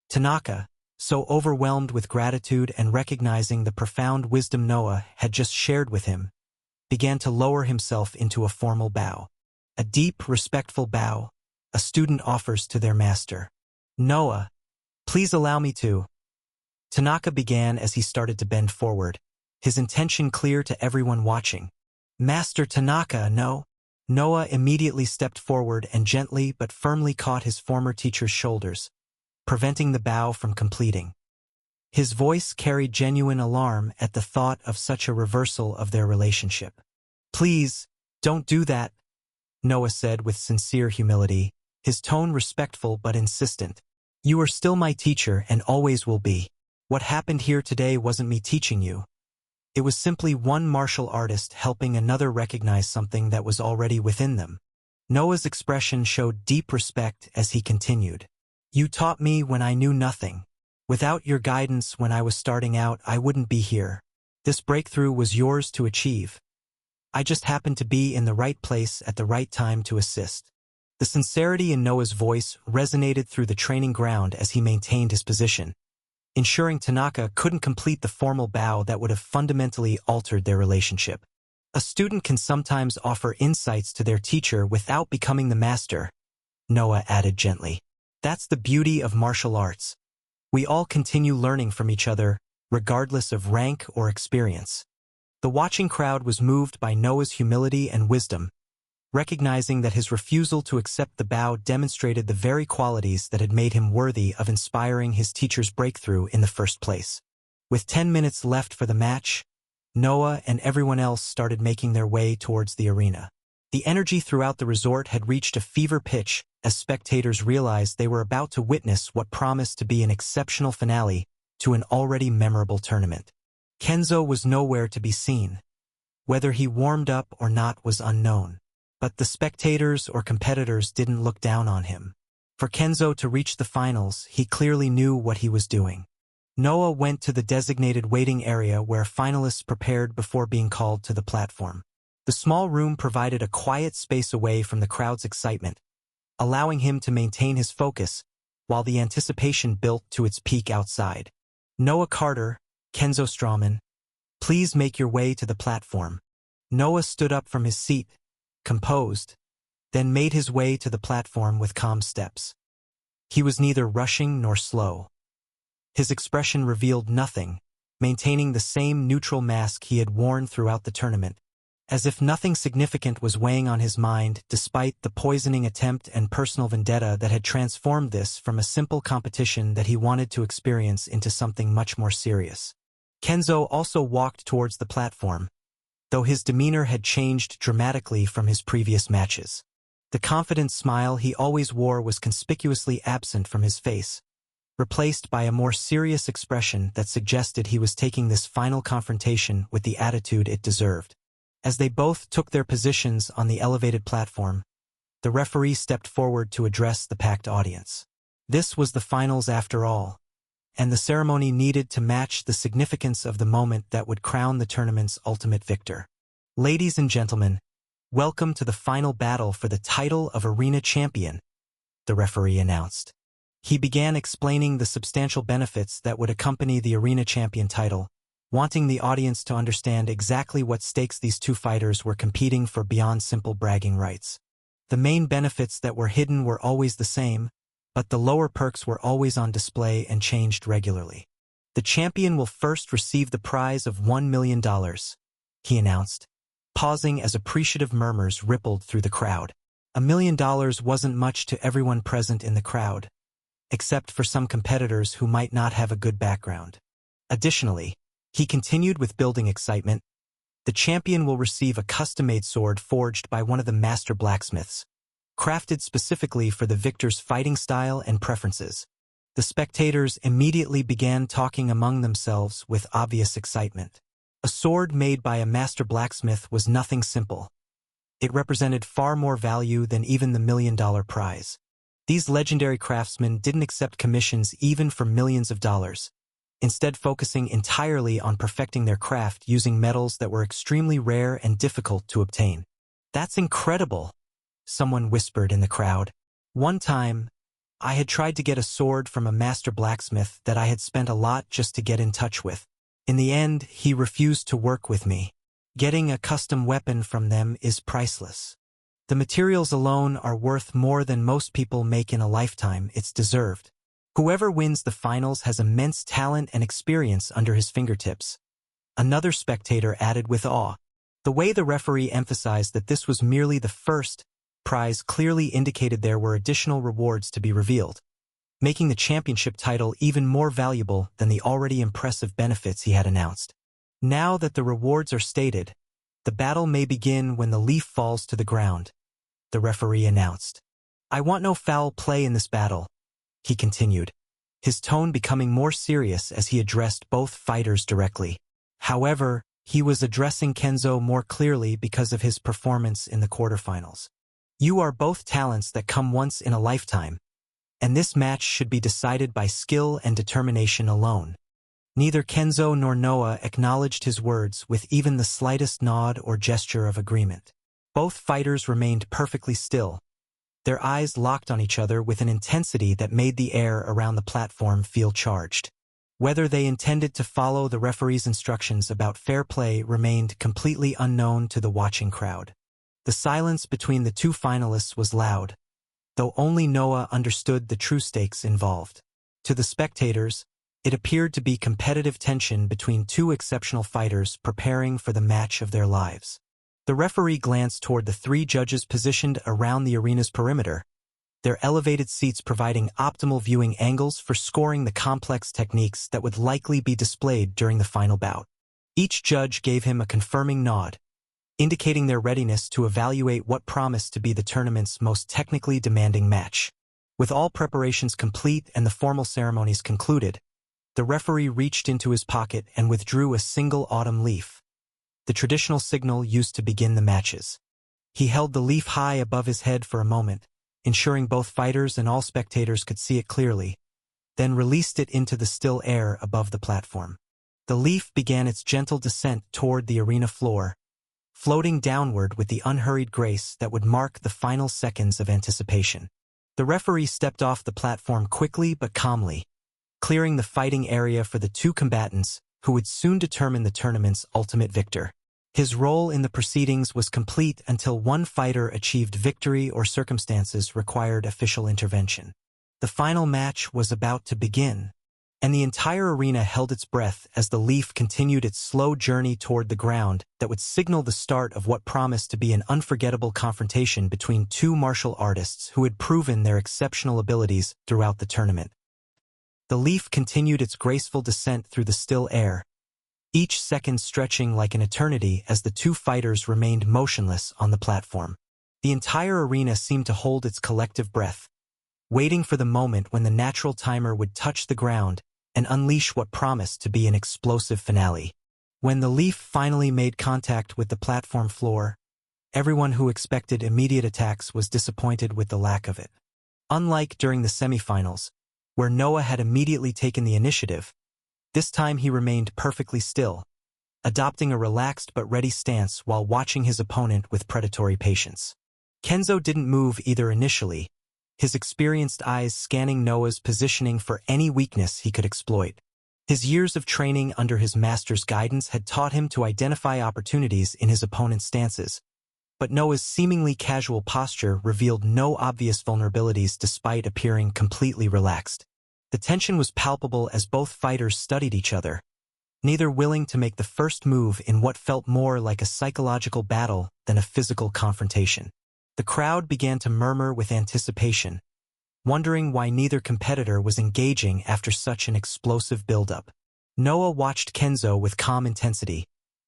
Tanaka, so overwhelmed with gratitude and recognizing the profound wisdom Noah had just shared with him, began to lower himself into a formal bow. A deep, respectful bow a student offers to their master. "Noah, please allow me to." Tanaka began as he started to bend forward, his intention clear to everyone watching. "Master Tanaka, no." Noah immediately stepped forward and gently but firmly caught his former teacher's shoulders, preventing the bow from completing. His voice carried genuine alarm at the thought of such a reversal of their relationship. "Please, don't do that," Noah said with sincere humility, his tone respectful but insistent. "You are still my teacher and always will be. What happened here today wasn't me teaching you. It was simply one martial artist helping another recognize something that was already within them." Noah's expression showed deep respect as he continued. "You taught me when I knew nothing. Without your guidance when I was starting out, I wouldn't be here. This breakthrough was yours to achieve. I just happened to be in the right place at the right time to assist." The sincerity in Noah's voice resonated through the training ground as he maintained his position, ensuring Tanaka couldn't complete the formal bow that would have fundamentally altered their relationship. A student can sometimes offer insights to their teacher without becoming the master, Noah added gently. That's the beauty of martial arts. We all continue learning from each other, regardless of rank or experience. The watching crowd was moved by Noah's humility and wisdom, recognizing that his refusal to accept the bow demonstrated the very qualities that had made him worthy of inspiring his teacher's breakthrough in the first place. With 10 minutes left for the match, Noah and everyone else started making their way towards the arena. The energy throughout the resort had reached a fever pitch as spectators realized they were about to witness what promised to be an exceptional finale to an already memorable tournament. Kenzo was nowhere to be seen. Whether he warmed up or not was unknown. But the spectators or competitors didn't look down on him. For Kenzo to reach the finals, he clearly knew what he was doing. Noah went to the designated waiting area where finalists prepared before being called to the platform. The small room provided a quiet space away from the crowd's excitement, allowing him to maintain his focus while the anticipation built to its peak outside. "Noah Carter, Kenzo Strawman, please make your way to the platform." Noah stood up from his seat, composed, then made his way to the platform with calm steps. He was neither rushing nor slow. His expression revealed nothing, maintaining the same neutral mask he had worn throughout the tournament, as if nothing significant was weighing on his mind despite the poisoning attempt and personal vendetta that had transformed this from a simple competition that he wanted to experience into something much more serious. Kenzo also walked towards the platform, though his demeanor had changed dramatically from his previous matches. The confident smile he always wore was conspicuously absent from his face, replaced by a more serious expression that suggested he was taking this final confrontation with the attitude it deserved. As they both took their positions on the elevated platform, the referee stepped forward to address the packed audience. This was the finals after all, and the ceremony needed to match the significance of the moment that would crown the tournament's ultimate victor. "Ladies and gentlemen, welcome to the final battle for the title of Arena Champion," the referee announced. He began explaining the substantial benefits that would accompany the Arena Champion title, wanting the audience to understand exactly what stakes these two fighters were competing for beyond simple bragging rights. The main benefits that were hidden were always the same, but the lower perks were always on display and changed regularly. "The champion will first receive the prize of $1 million, he announced, pausing as appreciative murmurs rippled through the crowd. $1 million wasn't much to everyone present in the crowd, except for some competitors who might not have a good background. Additionally, he continued with building excitement, the champion will receive a custom-made sword forged by one of the master blacksmiths, crafted specifically for the victor's fighting style and preferences. The spectators immediately began talking among themselves with obvious excitement. A sword made by a master blacksmith was nothing simple. It represented far more value than even the $1 million prize. These legendary craftsmen didn't accept commissions even for millions of dollars, instead focusing entirely on perfecting their craft using metals that were extremely rare and difficult to obtain. "That's incredible," someone whispered in the crowd. One time, I had tried to get a sword from a master blacksmith that I had spent a lot just to get in touch with. In the end, he refused to work with me. Getting a custom weapon from them is priceless. The materials alone are worth more than most people make in a lifetime. It's deserved. Whoever wins the finals has immense talent and experience under his fingertips. Another spectator added with awe. The way the referee emphasized that this was merely the first prize clearly indicated there were additional rewards to be revealed, making the championship title even more valuable than the already impressive benefits he had announced. Now that the rewards are stated, the battle may begin when the leaf falls to the ground, the referee announced. I want no foul play in this battle, he continued, his tone becoming more serious as he addressed both fighters directly. However, he was addressing Kenzo more clearly because of his performance in the quarterfinals. You are both talents that come once in a lifetime, and this match should be decided by skill and determination alone. Neither Kenzo nor Noah acknowledged his words with even the slightest nod or gesture of agreement. Both fighters remained perfectly still, their eyes locked on each other with an intensity that made the air around the platform feel charged. Whether they intended to follow the referee's instructions about fair play remained completely unknown to the watching crowd. The silence between the two finalists was loud, though only Noah understood the true stakes involved. To the spectators, it appeared to be competitive tension between two exceptional fighters preparing for the match of their lives. The referee glanced toward the three judges positioned around the arena's perimeter, their elevated seats providing optimal viewing angles for scoring the complex techniques that would likely be displayed during the final bout. Each judge gave him a confirming nod, indicating their readiness to evaluate what promised to be the tournament's most technically demanding match. With all preparations complete and the formal ceremonies concluded, the referee reached into his pocket and withdrew a single autumn leaf, the traditional signal used to begin the matches. He held the leaf high above his head for a moment, ensuring both fighters and all spectators could see it clearly, then released it into the still air above the platform. The leaf began its gentle descent toward the arena floor, floating downward with the unhurried grace that would mark the final seconds of anticipation. The referee stepped off the platform quickly but calmly, clearing the fighting area for the two combatants who would soon determine the tournament's ultimate victor. His role in the proceedings was complete until one fighter achieved victory or circumstances required official intervention. The final match was about to begin, and the entire arena held its breath as the leaf continued its slow journey toward the ground that would signal the start of what promised to be an unforgettable confrontation between two martial artists who had proven their exceptional abilities throughout the tournament. The leaf continued its graceful descent through the still air, each second stretching like an eternity as the two fighters remained motionless on the platform. The entire arena seemed to hold its collective breath, waiting for the moment when the natural timer would touch the ground and unleash what promised to be an explosive finale. When the leaf finally made contact with the platform floor, everyone who expected immediate attacks was disappointed with the lack of it. Unlike during the semifinals, where Noah had immediately taken the initiative, this time he remained perfectly still, adopting a relaxed but ready stance while watching his opponent with predatory patience. Kenzo didn't move either initially, his experienced eyes scanning Noah's positioning for any weakness he could exploit. His years of training under his master's guidance had taught him to identify opportunities in his opponent's stances, but Noah's seemingly casual posture revealed no obvious vulnerabilities despite appearing completely relaxed. The tension was palpable as both fighters studied each other, neither willing to make the first move in what felt more like a psychological battle than a physical confrontation. The crowd began to murmur with anticipation, wondering why neither competitor was engaging after such an explosive buildup. Noah watched Kenzo with calm intensity,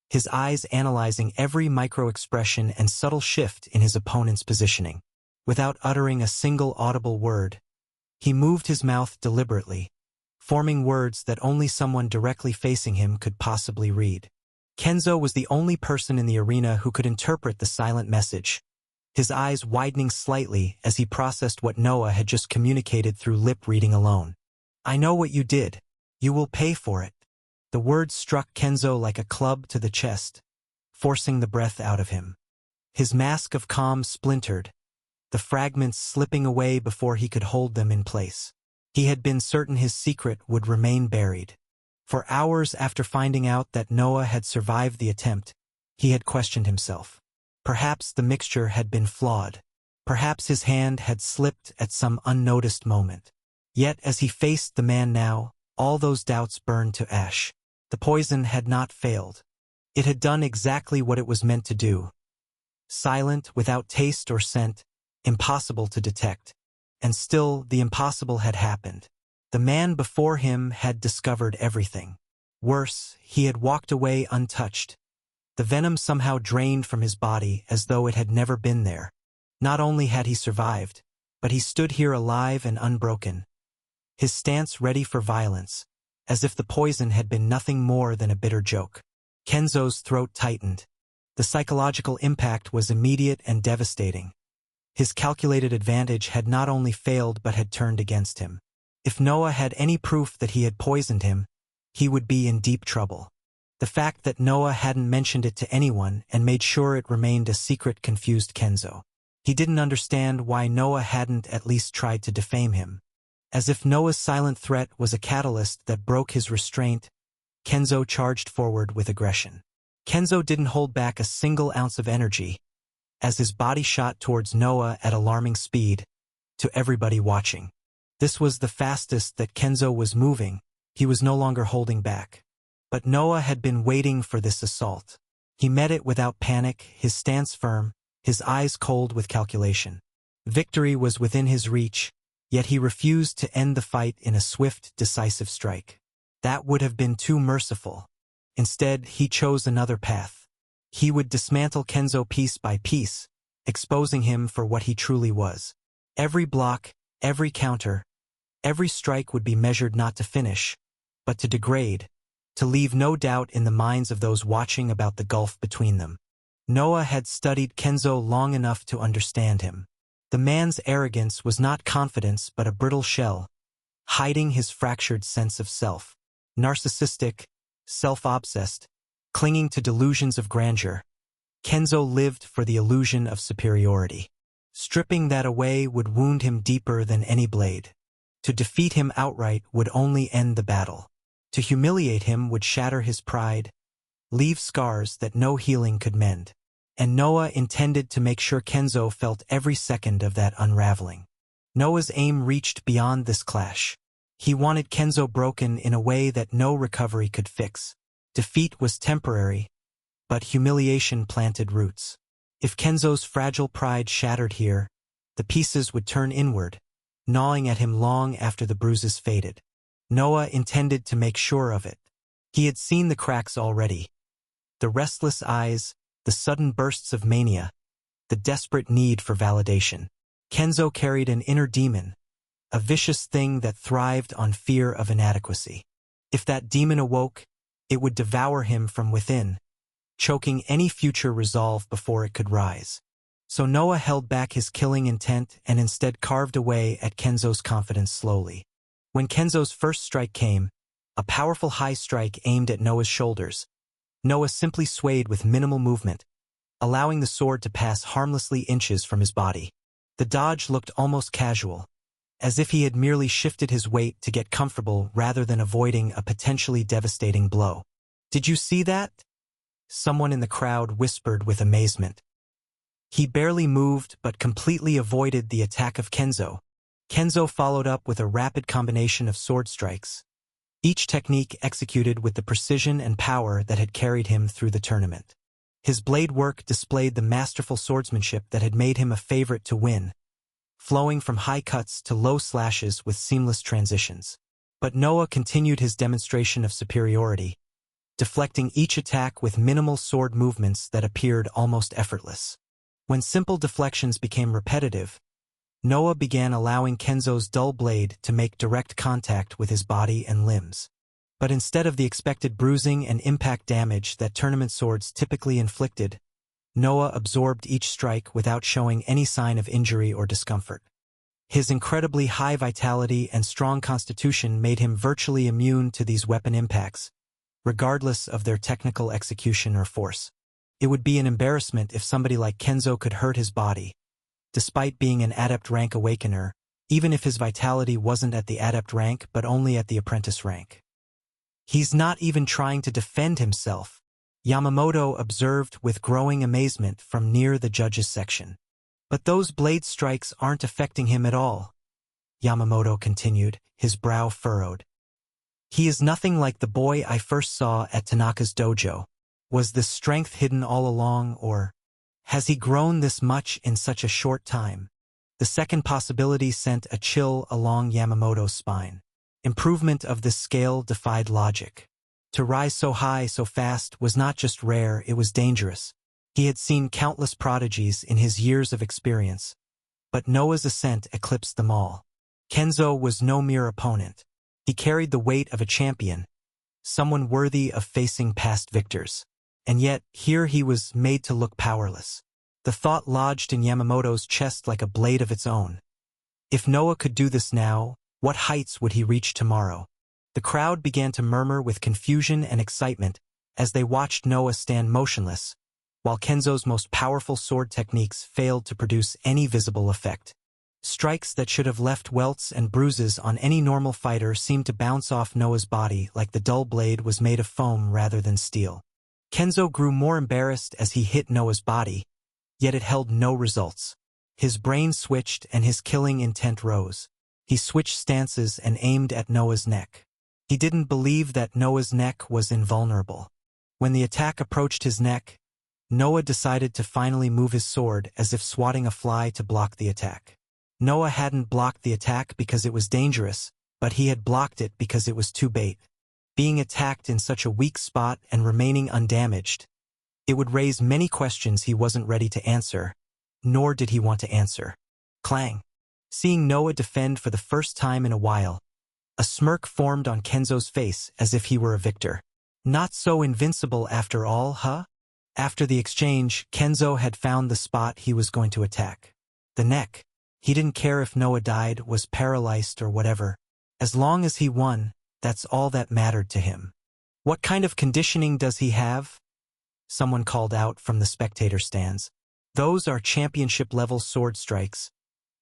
his eyes analyzing every micro-expression and subtle shift in his opponent's positioning. Without uttering a single audible word, he moved his mouth deliberately, forming words that only someone directly facing him could possibly read. Kenzo was the only person in the arena who could interpret the silent message, his eyes widening slightly as he processed what Noah had just communicated through lip reading alone. I know what you did. You will pay for it. The words struck Kenzo like a club to the chest, forcing the breath out of him. His mask of calm splintered, the fragments slipping away before he could hold them in place. He had been certain his secret would remain buried. For hours after finding out that Noah had survived the attempt, he had questioned himself. Perhaps the mixture had been flawed. Perhaps his hand had slipped at some unnoticed moment. Yet as he faced the man now, all those doubts burned to ash. The poison had not failed. It had done exactly what it was meant to do. Silent, without taste or scent, impossible to detect. And still, the impossible had happened. The man before him had discovered everything. Worse, he had walked away untouched. The venom somehow drained from his body as though it had never been there. Not only had he survived, but he stood here alive and unbroken. His stance ready for violence, as if the poison had been nothing more than a bitter joke. Kenzo's throat tightened. The psychological impact was immediate and devastating. His calculated advantage had not only failed but had turned against him. If Noah had any proof that he had poisoned him, he would be in deep trouble. The fact that Noah hadn't mentioned it to anyone and made sure it remained a secret confused Kenzo. He didn't understand why Noah hadn't at least tried to defame him. As if Noah's silent threat was a catalyst that broke his restraint, Kenzo charged forward with aggression. Kenzo didn't hold back a single ounce of energy, as his body shot towards Noah at alarming speed, to everybody watching. This was the fastest that Kenzo was moving. He was no longer holding back. But Noah had been waiting for this assault. He met it without panic, his stance firm, his eyes cold with calculation. Victory was within his reach, yet he refused to end the fight in a swift, decisive strike. That would have been too merciful. Instead, he chose another path. He would dismantle Kenzo piece by piece, exposing him for what he truly was. Every block, every counter, every strike would be measured not to finish, but to degrade, to leave no doubt in the minds of those watching about the gulf between them. Noah had studied Kenzo long enough to understand him. The man's arrogance was not confidence but a brittle shell, hiding his fractured sense of self. Narcissistic, self-obsessed, clinging to delusions of grandeur, Kenzo lived for the illusion of superiority. Stripping that away would wound him deeper than any blade. To defeat him outright would only end the battle. To humiliate him would shatter his pride, leave scars that no healing could mend. And Noah intended to make sure Kenzo felt every second of that unraveling. Noah's aim reached beyond this clash. He wanted Kenzo broken in a way that no recovery could fix. Defeat was temporary, but humiliation planted roots. If Kenzo's fragile pride shattered here, the pieces would turn inward, gnawing at him long after the bruises faded. Noah intended to make sure of it. He had seen the cracks already. The restless eyes, the sudden bursts of mania, the desperate need for validation. Kenzo carried an inner demon, a vicious thing that thrived on fear of inadequacy. If that demon awoke, it would devour him from within, choking any future resolve before it could rise. So Noah held back his killing intent and instead carved away at Kenzo's confidence slowly. When Kenzo's first strike came, a powerful high strike aimed at Noah's shoulders, Noah simply swayed with minimal movement, allowing the sword to pass harmlessly inches from his body. The dodge looked almost casual, as if he had merely shifted his weight to get comfortable rather than avoiding a potentially devastating blow. "Did you see that?" Someone in the crowd whispered with amazement. He barely moved but completely avoided the attack of Kenzo. Kenzo followed up with a rapid combination of sword strikes, each technique executed with the precision and power that had carried him through the tournament. His blade work displayed the masterful swordsmanship that had made him a favorite to win, flowing from high cuts to low slashes with seamless transitions. But Noah continued his demonstration of superiority, deflecting each attack with minimal sword movements that appeared almost effortless. When simple deflections became repetitive, Noah began allowing Kenzo's dull blade to make direct contact with his body and limbs. But instead of the expected bruising and impact damage that tournament swords typically inflicted, Noah absorbed each strike without showing any sign of injury or discomfort. His incredibly high vitality and strong constitution made him virtually immune to these weapon impacts, regardless of their technical execution or force. It would be an embarrassment if somebody like Kenzo could hurt his body, despite being an adept rank awakener, even if his vitality wasn't at the adept rank but only at the apprentice rank. He's not even trying to defend himself, Yamamoto observed with growing amazement from near the judges' section. But those blade strikes aren't affecting him at all, Yamamoto continued, his brow furrowed. He is nothing like the boy I first saw at Tanaka's dojo. Was this strength hidden all along, or has he grown this much in such a short time? The second possibility sent a chill along Yamamoto's spine. Improvement of this scale defied logic. To rise so high so fast was not just rare, it was dangerous. He had seen countless prodigies in his years of experience, but Noah's ascent eclipsed them all. Kenzo was no mere opponent. He carried the weight of a champion, someone worthy of facing past victors. And yet, here he was made to look powerless. The thought lodged in Yamamoto's chest like a blade of its own. If Noah could do this now, what heights would he reach tomorrow? The crowd began to murmur with confusion and excitement as they watched Noah stand motionless, while Kenzo's most powerful sword techniques failed to produce any visible effect. Strikes that should have left welts and bruises on any normal fighter seemed to bounce off Noah's body like the dull blade was made of foam rather than steel. Kenzo grew more embarrassed as he hit Noah's body, yet it held no results. His brain switched and his killing intent rose. He switched stances and aimed at Noah's neck. He didn't believe that Noah's neck was invulnerable. When the attack approached his neck, Noah decided to finally move his sword as if swatting a fly to block the attack. Noah hadn't blocked the attack because it was dangerous, but he had blocked it because it was too bait. Being attacked in such a weak spot and remaining undamaged, it would raise many questions he wasn't ready to answer, nor did he want to answer. Clang. Seeing Noah defend for the first time in a while, a smirk formed on Kenzo's face as if he were a victor. Not so invincible after all, huh? After the exchange, Kenzo had found the spot he was going to attack. The neck. He didn't care if Noah died, was paralyzed or whatever. As long as he won, that's all that mattered to him. What kind of conditioning does he have? Someone called out from the spectator stands. Those are championship-level sword strikes.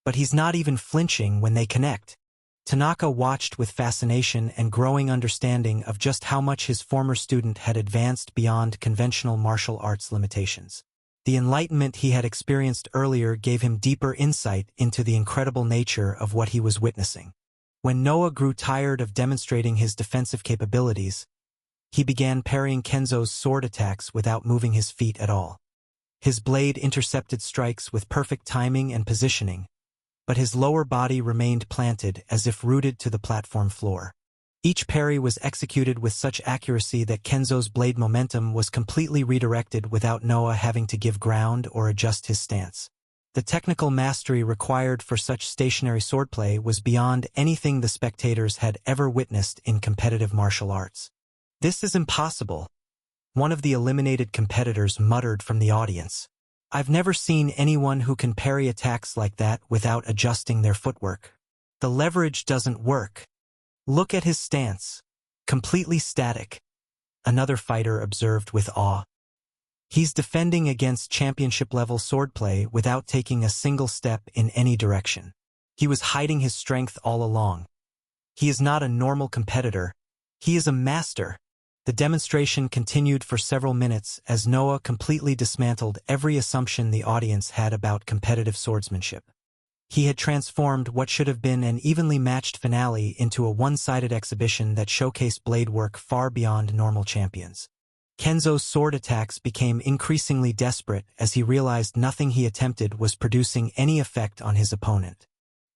But he's not even flinching when they connect. Tanaka watched with fascination and growing understanding of just how much his former student had advanced beyond conventional martial arts limitations. The enlightenment he had experienced earlier gave him deeper insight into the incredible nature of what he was witnessing. When Noah grew tired of demonstrating his defensive capabilities, he began parrying Kenzo's sword attacks without moving his feet at all. His blade intercepted strikes with perfect timing and positioning, but his lower body remained planted as if rooted to the platform floor. Each parry was executed with such accuracy that Kenzo's blade momentum was completely redirected without Noah having to give ground or adjust his stance. The technical mastery required for such stationary swordplay was beyond anything the spectators had ever witnessed in competitive martial arts. "This is impossible," one of the eliminated competitors muttered from the audience. "I've never seen anyone who can parry attacks like that without adjusting their footwork. The leverage doesn't work. Look at his stance. Completely static," another fighter observed with awe. "He's defending against championship-level swordplay without taking a single step in any direction. He was hiding his strength all along. He is not a normal competitor. He is a master." The demonstration continued for several minutes as Noah completely dismantled every assumption the audience had about competitive swordsmanship. He had transformed what should have been an evenly matched finale into a one-sided exhibition that showcased blade work far beyond normal champions. Kenzo's sword attacks became increasingly desperate as he realized nothing he attempted was producing any effect on his opponent.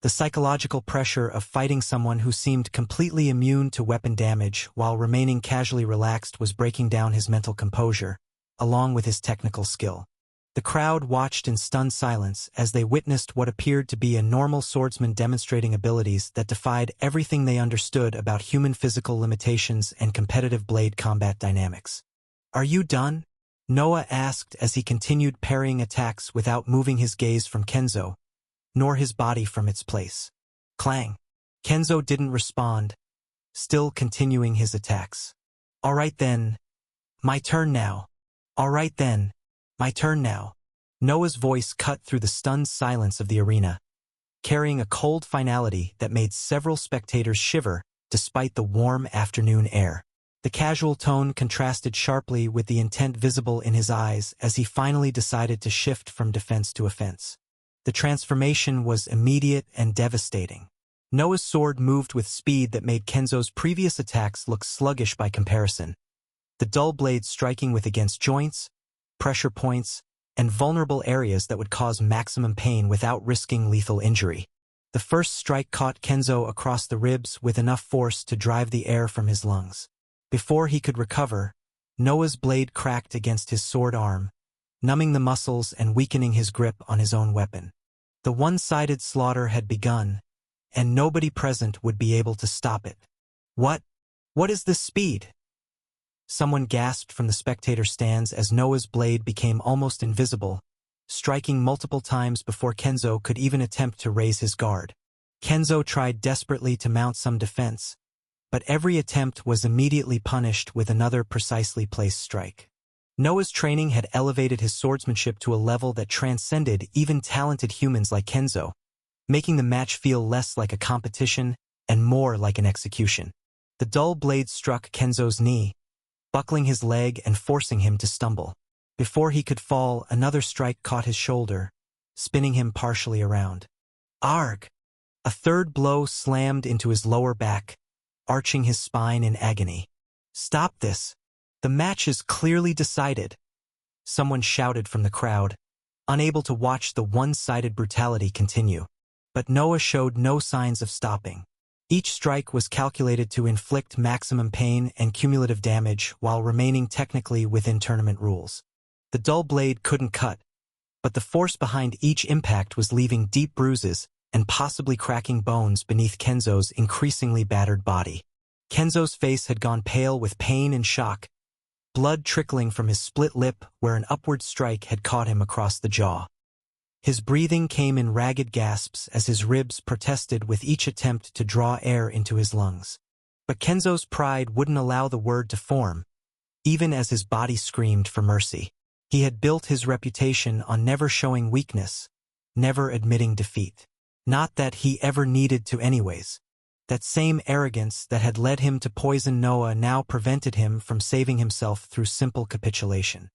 The psychological pressure of fighting someone who seemed completely immune to weapon damage while remaining casually relaxed was breaking down his mental composure, along with his technical skill. The crowd watched in stunned silence as they witnessed what appeared to be a normal swordsman demonstrating abilities that defied everything they understood about human physical limitations and competitive blade combat dynamics. "Are you done?" Noah asked as he continued parrying attacks without moving his gaze from Kenzo, nor his body from its place. Clang. Kenzo didn't respond, still continuing his attacks. "All right then. My turn now. All right then. My turn now." Noah's voice cut through the stunned silence of the arena, carrying a cold finality that made several spectators shiver despite the warm afternoon air. The casual tone contrasted sharply with the intent visible in his eyes as he finally decided to shift from defense to offense. The transformation was immediate and devastating. Noah's sword moved with speed that made Kenzo's previous attacks look sluggish by comparison, the dull blade striking with against joints, pressure points, and vulnerable areas that would cause maximum pain without risking lethal injury. The first strike caught Kenzo across the ribs with enough force to drive the air from his lungs. Before he could recover, Noah's blade cracked against his sword arm, numbing the muscles and weakening his grip on his own weapon. The one-sided slaughter had begun, and nobody present would be able to stop it. What is this speed? Someone gasped from the spectator stands as Noah's blade became almost invisible, striking multiple times before Kenzo could even attempt to raise his guard. Kenzo tried desperately to mount some defense, but every attempt was immediately punished with another precisely placed strike. Noah's training had elevated his swordsmanship to a level that transcended even talented humans like Kenzo, making the match feel less like a competition and more like an execution. The dull blade struck Kenzo's knee, buckling his leg and forcing him to stumble. Before he could fall, another strike caught his shoulder, spinning him partially around. Arg! A third blow slammed into his lower back, arching his spine in agony. Stop this! The match is clearly decided, someone shouted from the crowd, unable to watch the one-sided brutality continue. But Noah showed no signs of stopping. Each strike was calculated to inflict maximum pain and cumulative damage while remaining technically within tournament rules. The dull blade couldn't cut, but the force behind each impact was leaving deep bruises and possibly cracking bones beneath Kenzo's increasingly battered body. Kenzo's face had gone pale with pain and shock, blood trickling from his split lip where an upward strike had caught him across the jaw. His breathing came in ragged gasps as his ribs protested with each attempt to draw air into his lungs. But Kenzo's pride wouldn't allow the word to form, even as his body screamed for mercy. He had built his reputation on never showing weakness, never admitting defeat. Not that he ever needed to anyways. That same arrogance that had led him to poison Noah now prevented him from saving himself through simple capitulation.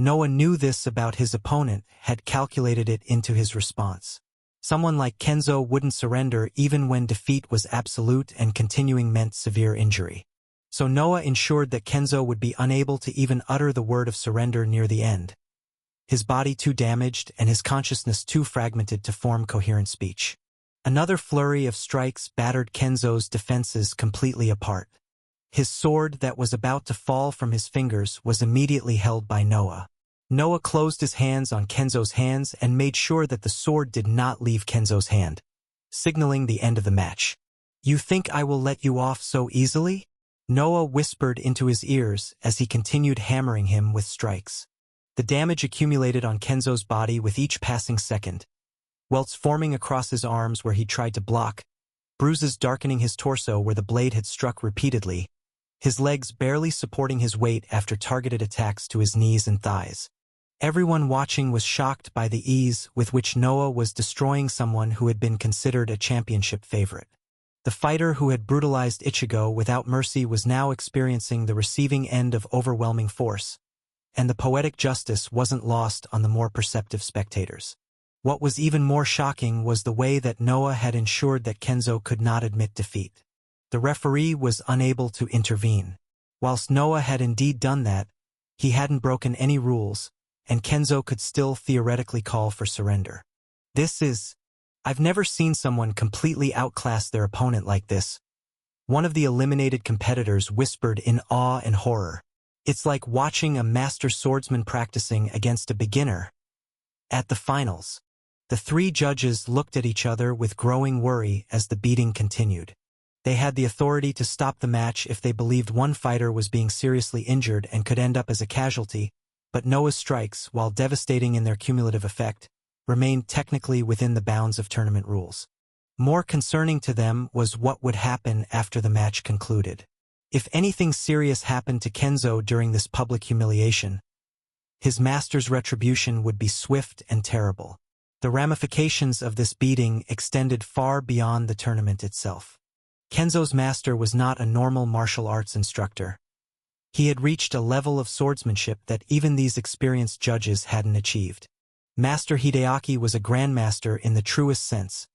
Noah knew this about his opponent, had calculated it into his response. Someone like Kenzo wouldn't surrender even when defeat was absolute and continuing meant severe injury. So Noah ensured that Kenzo would be unable to even utter the word of surrender near the end. His body too damaged and his consciousness too fragmented to form coherent speech. Another flurry of strikes battered Kenzo's defenses completely apart. His sword that was about to fall from his fingers was immediately held by Noah. Noah closed his hands on Kenzo's hands and made sure that the sword did not leave Kenzo's hand, signaling the end of the match. "You think I will let you off so easily?" Noah whispered into his ears as he continued hammering him with strikes. The damage accumulated on Kenzo's body with each passing second, welts forming across his arms where he tried to block, bruises darkening his torso where the blade had struck repeatedly, his legs barely supporting his weight after targeted attacks to his knees and thighs. Everyone watching was shocked by the ease with which Noah was destroying someone who had been considered a championship favorite. The fighter who had brutalized Ichigo without mercy was now experiencing the receiving end of overwhelming force, and the poetic justice wasn't lost on the more perceptive spectators. What was even more shocking was the way that Noah had ensured that Kenzo could not admit defeat. The referee was unable to intervene. Whilst Noah had indeed done that, he hadn't broken any rules, and Kenzo could still theoretically call for surrender. I've never seen someone completely outclass their opponent like this. One of the eliminated competitors whispered in awe and horror. It's like watching a master swordsman practicing against a beginner. At the finals, the three judges looked at each other with growing worry as the beating continued. They had the authority to stop the match if they believed one fighter was being seriously injured and could end up as a casualty, but Noah's strikes, while devastating in their cumulative effect, remained technically within the bounds of tournament rules. More concerning to them was what would happen after the match concluded. If anything serious happened to Kenzo during this public humiliation, His master's retribution would be swift and terrible. The ramifications of this beating extended far beyond the tournament itself. Kenzo's master was not a normal martial arts instructor. He had reached a level of swordsmanship that even these experienced judges hadn't achieved. Master Hideaki was a grandmaster in the truest sense,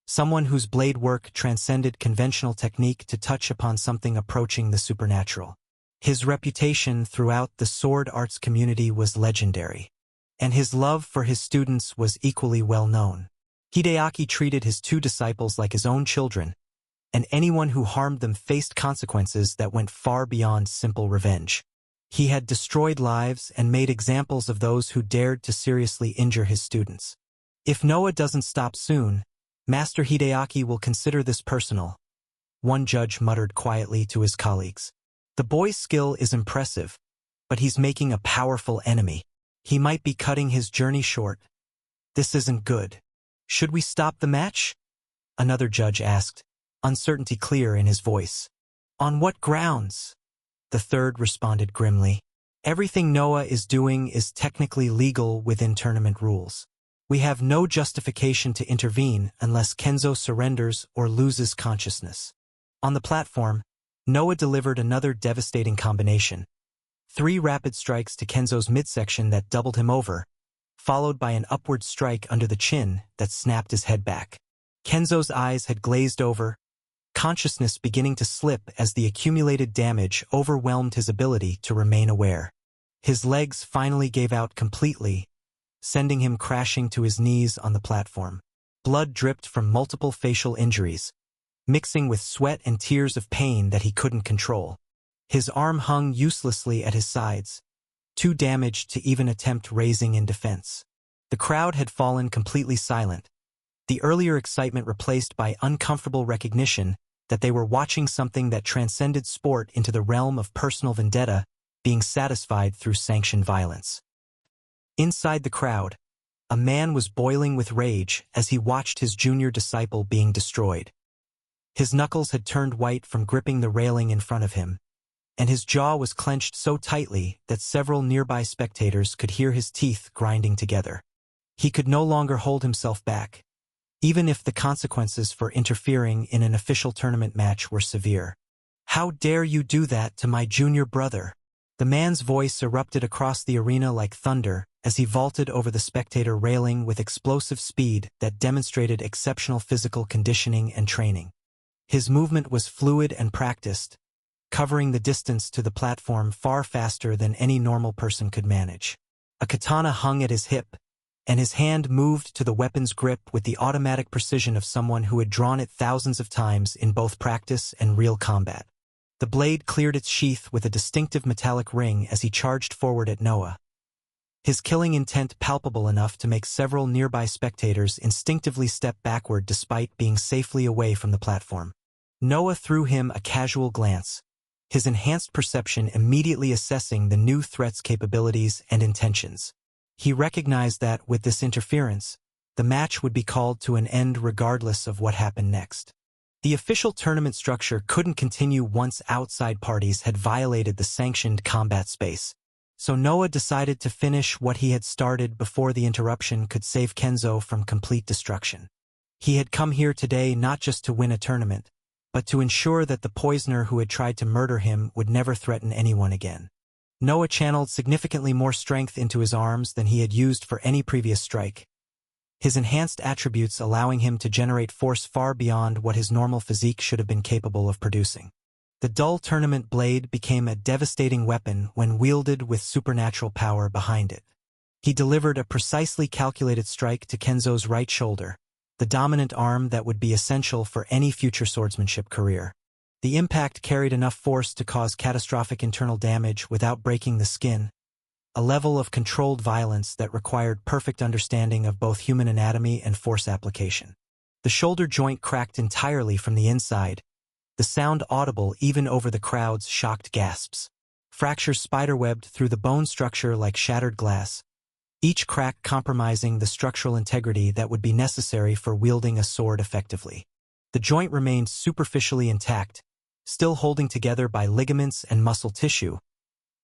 someone whose blade work transcended conventional technique to touch upon something approaching the supernatural. His reputation throughout the sword arts community was legendary, and his love for his students was equally well known. Hideaki treated his two disciples like his own children, and anyone who harmed them faced consequences that went far beyond simple revenge. He had destroyed lives and made examples of those who dared to seriously injure his students. If Noah doesn't stop soon, Master Hideaki will consider this personal, one judge muttered quietly to his colleagues. The boy's skill is impressive, but he's making a powerful enemy. He might be cutting his journey short. This isn't good. Should we stop the match? Another judge asked, uncertainty clear in his voice. On what grounds? The third responded grimly. Everything Noah is doing is technically legal within tournament rules. We have no justification to intervene unless Kenzo surrenders or loses consciousness. On the platform, Noah delivered another devastating combination. 3 rapid strikes to Kenzo's midsection that doubled him over, followed by an upward strike under the chin that snapped his head back. Kenzo's eyes had glazed over, consciousness beginning to slip as the accumulated damage overwhelmed his ability to remain aware. His legs finally gave out completely, sending him crashing to his knees on the platform. Blood dripped from multiple facial injuries, mixing with sweat and tears of pain that he couldn't control. His arm hung uselessly at his sides, too damaged to even attempt raising in defense. The crowd had fallen completely silent, the earlier excitement replaced by uncomfortable recognition that they were watching something that transcended sport into the realm of personal vendetta being satisfied through sanctioned violence. Inside the crowd, a man was boiling with rage as he watched his junior disciple being destroyed. His knuckles had turned white from gripping the railing in front of him, and his jaw was clenched so tightly that several nearby spectators could hear his teeth grinding together. He could no longer hold himself back, even if the consequences for interfering in an official tournament match were severe. How dare you do that to my junior brother? The man's voice erupted across the arena like thunder as he vaulted over the spectator railing with explosive speed that demonstrated exceptional physical conditioning and training. His movement was fluid and practiced, covering the distance to the platform far faster than any normal person could manage. A katana hung at his hip, and his hand moved to the weapon's grip with the automatic precision of someone who had drawn it thousands of times in both practice and real combat. The blade cleared its sheath with a distinctive metallic ring as he charged forward at Noah, his killing intent palpable enough to make several nearby spectators instinctively step backward despite being safely away from the platform. Noah threw him a casual glance, his enhanced perception immediately assessing the new threat's capabilities and intentions. He recognized that, with this interference, the match would be called to an end regardless of what happened next. The official tournament structure couldn't continue once outside parties had violated the sanctioned combat space, so Noah decided to finish what he had started before the interruption could save Kenzo from complete destruction. He had come here today not just to win a tournament, but to ensure that the poisoner who had tried to murder him would never threaten anyone again. Noah channeled significantly more strength into his arms than he had used for any previous strike, his enhanced attributes allowing him to generate force far beyond what his normal physique should have been capable of producing. The dull tournament blade became a devastating weapon when wielded with supernatural power behind it. He delivered a precisely calculated strike to Kenzo's right shoulder, the dominant arm that would be essential for any future swordsmanship career. The impact carried enough force to cause catastrophic internal damage without breaking the skin, a level of controlled violence that required perfect understanding of both human anatomy and force application. The shoulder joint cracked entirely from the inside, the sound audible even over the crowd's shocked gasps. Fractures spiderwebbed through the bone structure like shattered glass, each crack compromising the structural integrity that would be necessary for wielding a sword effectively. The joint remained superficially intact, still holding together by ligaments and muscle tissue,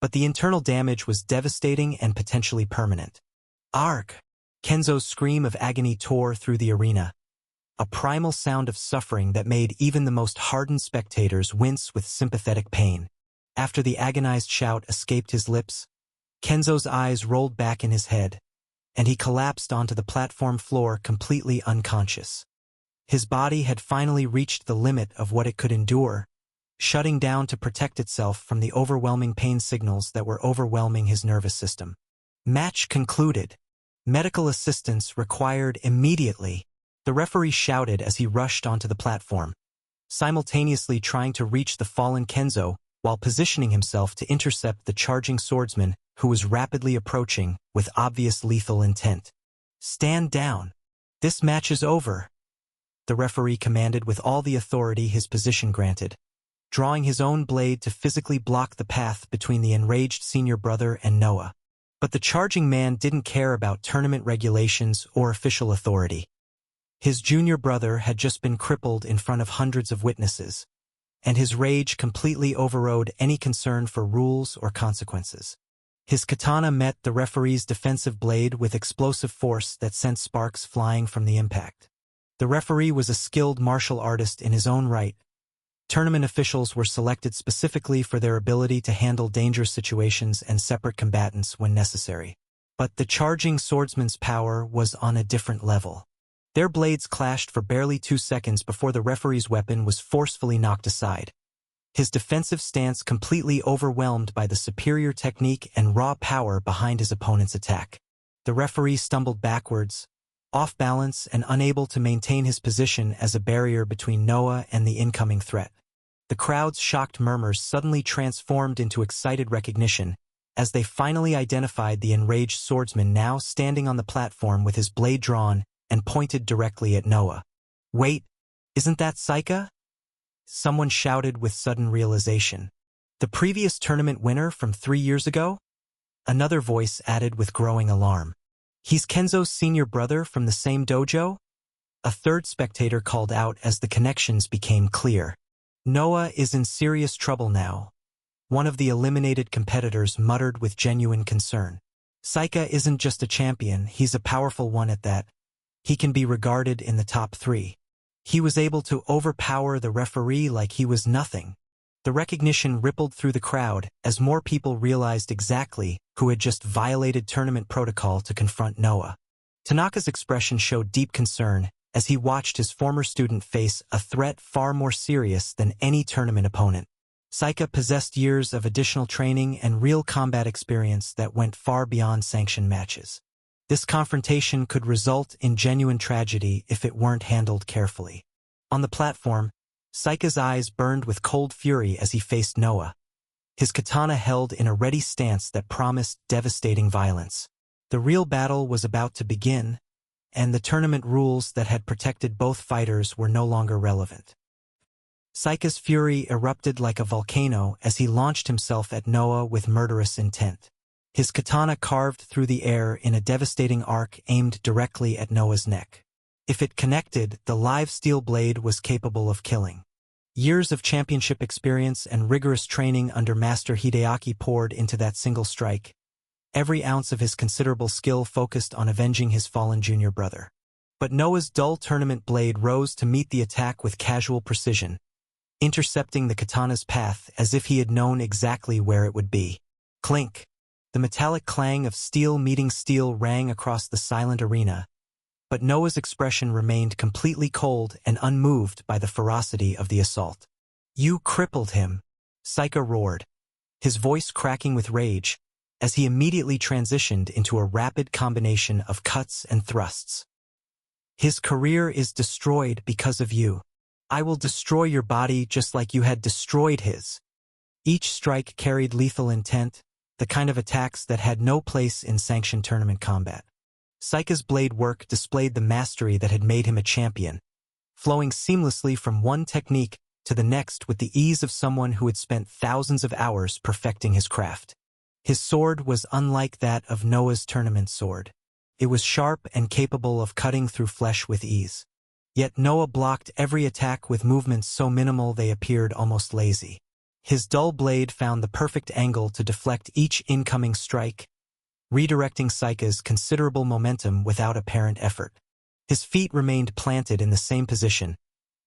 but the internal damage was devastating and potentially permanent. Arg! Kenzo's scream of agony tore through the arena, a primal sound of suffering that made even the most hardened spectators wince with sympathetic pain. After the agonized shout escaped his lips, Kenzo's eyes rolled back in his head, and he collapsed onto the platform floor completely unconscious. His body had finally reached the limit of what it could endure, shutting down to protect itself from the overwhelming pain signals that were overwhelming his nervous system. Match concluded. Medical assistance required immediately, the referee shouted as he rushed onto the platform, simultaneously trying to reach the fallen Kenzo while positioning himself to intercept the charging swordsman who was rapidly approaching with obvious lethal intent. "Stand down. This match is over," the referee commanded with all the authority his position granted, drawing his own blade to physically block the path between the enraged senior brother and Noah. But the charging man didn't care about tournament regulations or official authority. His junior brother had just been crippled in front of hundreds of witnesses, and his rage completely overrode any concern for rules or consequences. His katana met the referee's defensive blade with explosive force that sent sparks flying from the impact. The referee was a skilled martial artist in his own right. Tournament officials were selected specifically for their ability to handle dangerous situations and separate combatants when necessary. But the charging swordsman's power was on a different level. Their blades clashed for barely 2 seconds before the referee's weapon was forcefully knocked aside, his defensive stance completely overwhelmed by the superior technique and raw power behind his opponent's attack. The referee stumbled backwards, off balance and unable to maintain his position as a barrier between Noah and the incoming threat. The crowd's shocked murmurs suddenly transformed into excited recognition as they finally identified the enraged swordsman now standing on the platform with his blade drawn and pointed directly at Noah. "Wait, isn't that Saika?" someone shouted with sudden realization. "The previous tournament winner from 3 years ago?" Another voice added with growing alarm. "He's Kenzo's senior brother from the same dojo?" A third spectator called out as the connections became clear. "Noah is in serious trouble now," one of the eliminated competitors muttered with genuine concern. "Saika isn't just a champion, he's a powerful one at that. He can be regarded in the top 3. He was able to overpower the referee like he was nothing." The recognition rippled through the crowd as more people realized exactly who had just violated tournament protocol to confront Noah. Tanaka's expression showed deep concern as he watched his former student face a threat far more serious than any tournament opponent. Saika possessed years of additional training and real combat experience that went far beyond sanctioned matches. This confrontation could result in genuine tragedy if it weren't handled carefully. On the platform, Saika's eyes burned with cold fury as he faced Noah, his katana held in a ready stance that promised devastating violence. The real battle was about to begin, and the tournament rules that had protected both fighters were no longer relevant. Saika's fury erupted like a volcano as he launched himself at Noah with murderous intent. His katana carved through the air in a devastating arc aimed directly at Noah's neck. If it connected, the live steel blade was capable of killing. Years of championship experience and rigorous training under Master Hideaki poured into that single strike. Every ounce of his considerable skill focused on avenging his fallen junior brother. But Noah's dull tournament blade rose to meet the attack with casual precision, intercepting the katana's path as if he had known exactly where it would be. Clink! The metallic clang of steel meeting steel rang across the silent arena, but Noah's expression remained completely cold and unmoved by the ferocity of the assault. "You crippled him," Saika roared, his voice cracking with rage, as he immediately transitioned into a rapid combination of cuts and thrusts. "His career is destroyed because of you. I will destroy your body just like you had destroyed his." Each strike carried lethal intent, the kind of attacks that had no place in sanctioned tournament combat. Saika's blade work displayed the mastery that had made him a champion, flowing seamlessly from one technique to the next with the ease of someone who had spent thousands of hours perfecting his craft. His sword was unlike that of Noah's tournament sword. It was sharp and capable of cutting through flesh with ease. Yet Noah blocked every attack with movements so minimal they appeared almost lazy. His dull blade found the perfect angle to deflect each incoming strike, redirecting Saika's considerable momentum without apparent effort. His feet remained planted in the same position,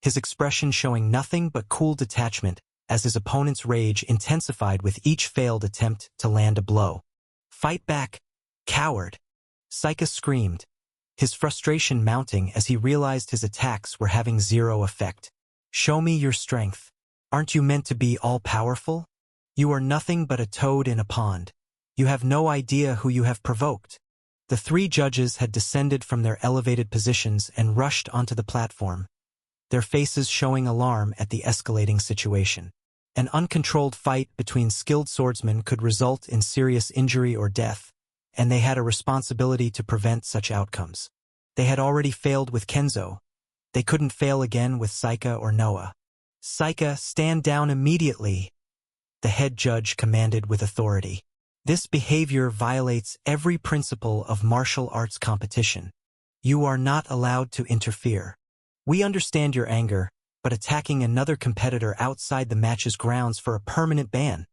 his expression showing nothing but cool detachment as his opponent's rage intensified with each failed attempt to land a blow. "Fight back, coward!" Saika screamed, his frustration mounting as he realized his attacks were having zero effect. "Show me your strength. Aren't you meant to be all-powerful? You are nothing but a toad in a pond. You have no idea who you have provoked." The three judges had descended from their elevated positions and rushed onto the platform, their faces showing alarm at the escalating situation. An uncontrolled fight between skilled swordsmen could result in serious injury or death, and they had a responsibility to prevent such outcomes. They had already failed with Kenzo. They couldn't fail again with Saika or Noah. "Saika, stand down immediately," the head judge commanded with authority. "This behavior violates every principle of martial arts competition. You are not allowed to interfere. We understand your anger, but attacking another competitor outside the match's grounds for a permanent ban,"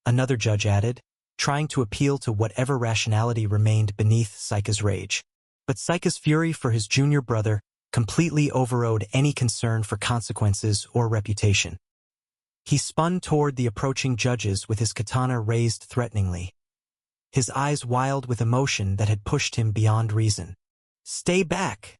another judge added, trying to appeal to whatever rationality remained beneath Saika's rage. But Saika's fury for his junior brother completely overrode any concern for consequences or reputation. He spun toward the approaching judges with his katana raised threateningly, his eyes wild with emotion that had pushed him beyond reason. "Stay back!"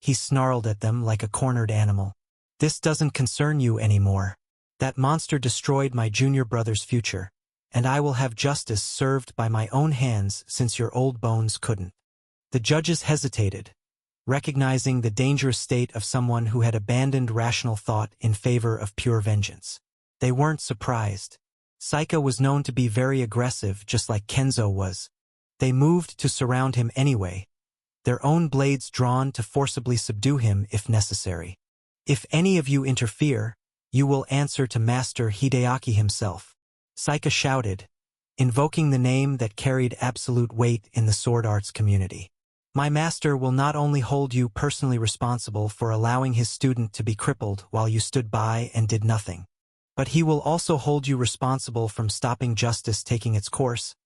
he snarled at them like a cornered animal. "This doesn't concern you anymore. That monster destroyed my junior brother's future, and I will have justice served by my own hands since your old bones couldn't." The judges hesitated, recognizing the dangerous state of someone who had abandoned rational thought in favor of pure vengeance. They weren't surprised. Saika was known to be very aggressive, just like Kenzo was. They moved to surround him anyway, their own blades drawn to forcibly subdue him if necessary. "If any of you interfere, you will answer to Master Hideaki himself," Saika shouted, invoking the name that carried absolute weight in the sword arts community. "My master will not only hold you personally responsible for allowing his student to be crippled while you stood by and did nothing, but he will also hold you responsible from stopping justice taking its course.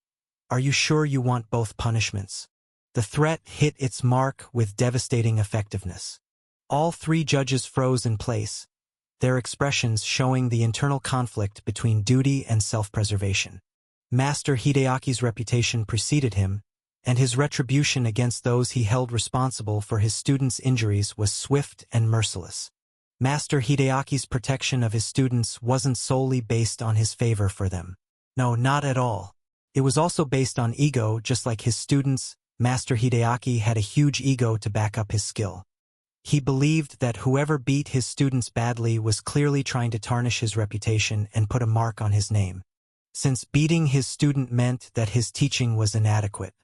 Are you sure you want both punishments?" The threat hit its mark with devastating effectiveness. All three judges froze in place, their expressions showing the internal conflict between duty and self-preservation. Master Hideaki's reputation preceded him, and his retribution against those he held responsible for his students' injuries was swift and merciless. Master Hideaki's protection of his students wasn't solely based on his favor for them. No, not at all. It was also based on ego, just like his students. Master Hideaki had a huge ego to back up his skill. He believed that whoever beat his students badly was clearly trying to tarnish his reputation and put a mark on his name, since beating his student meant that his teaching was inadequate.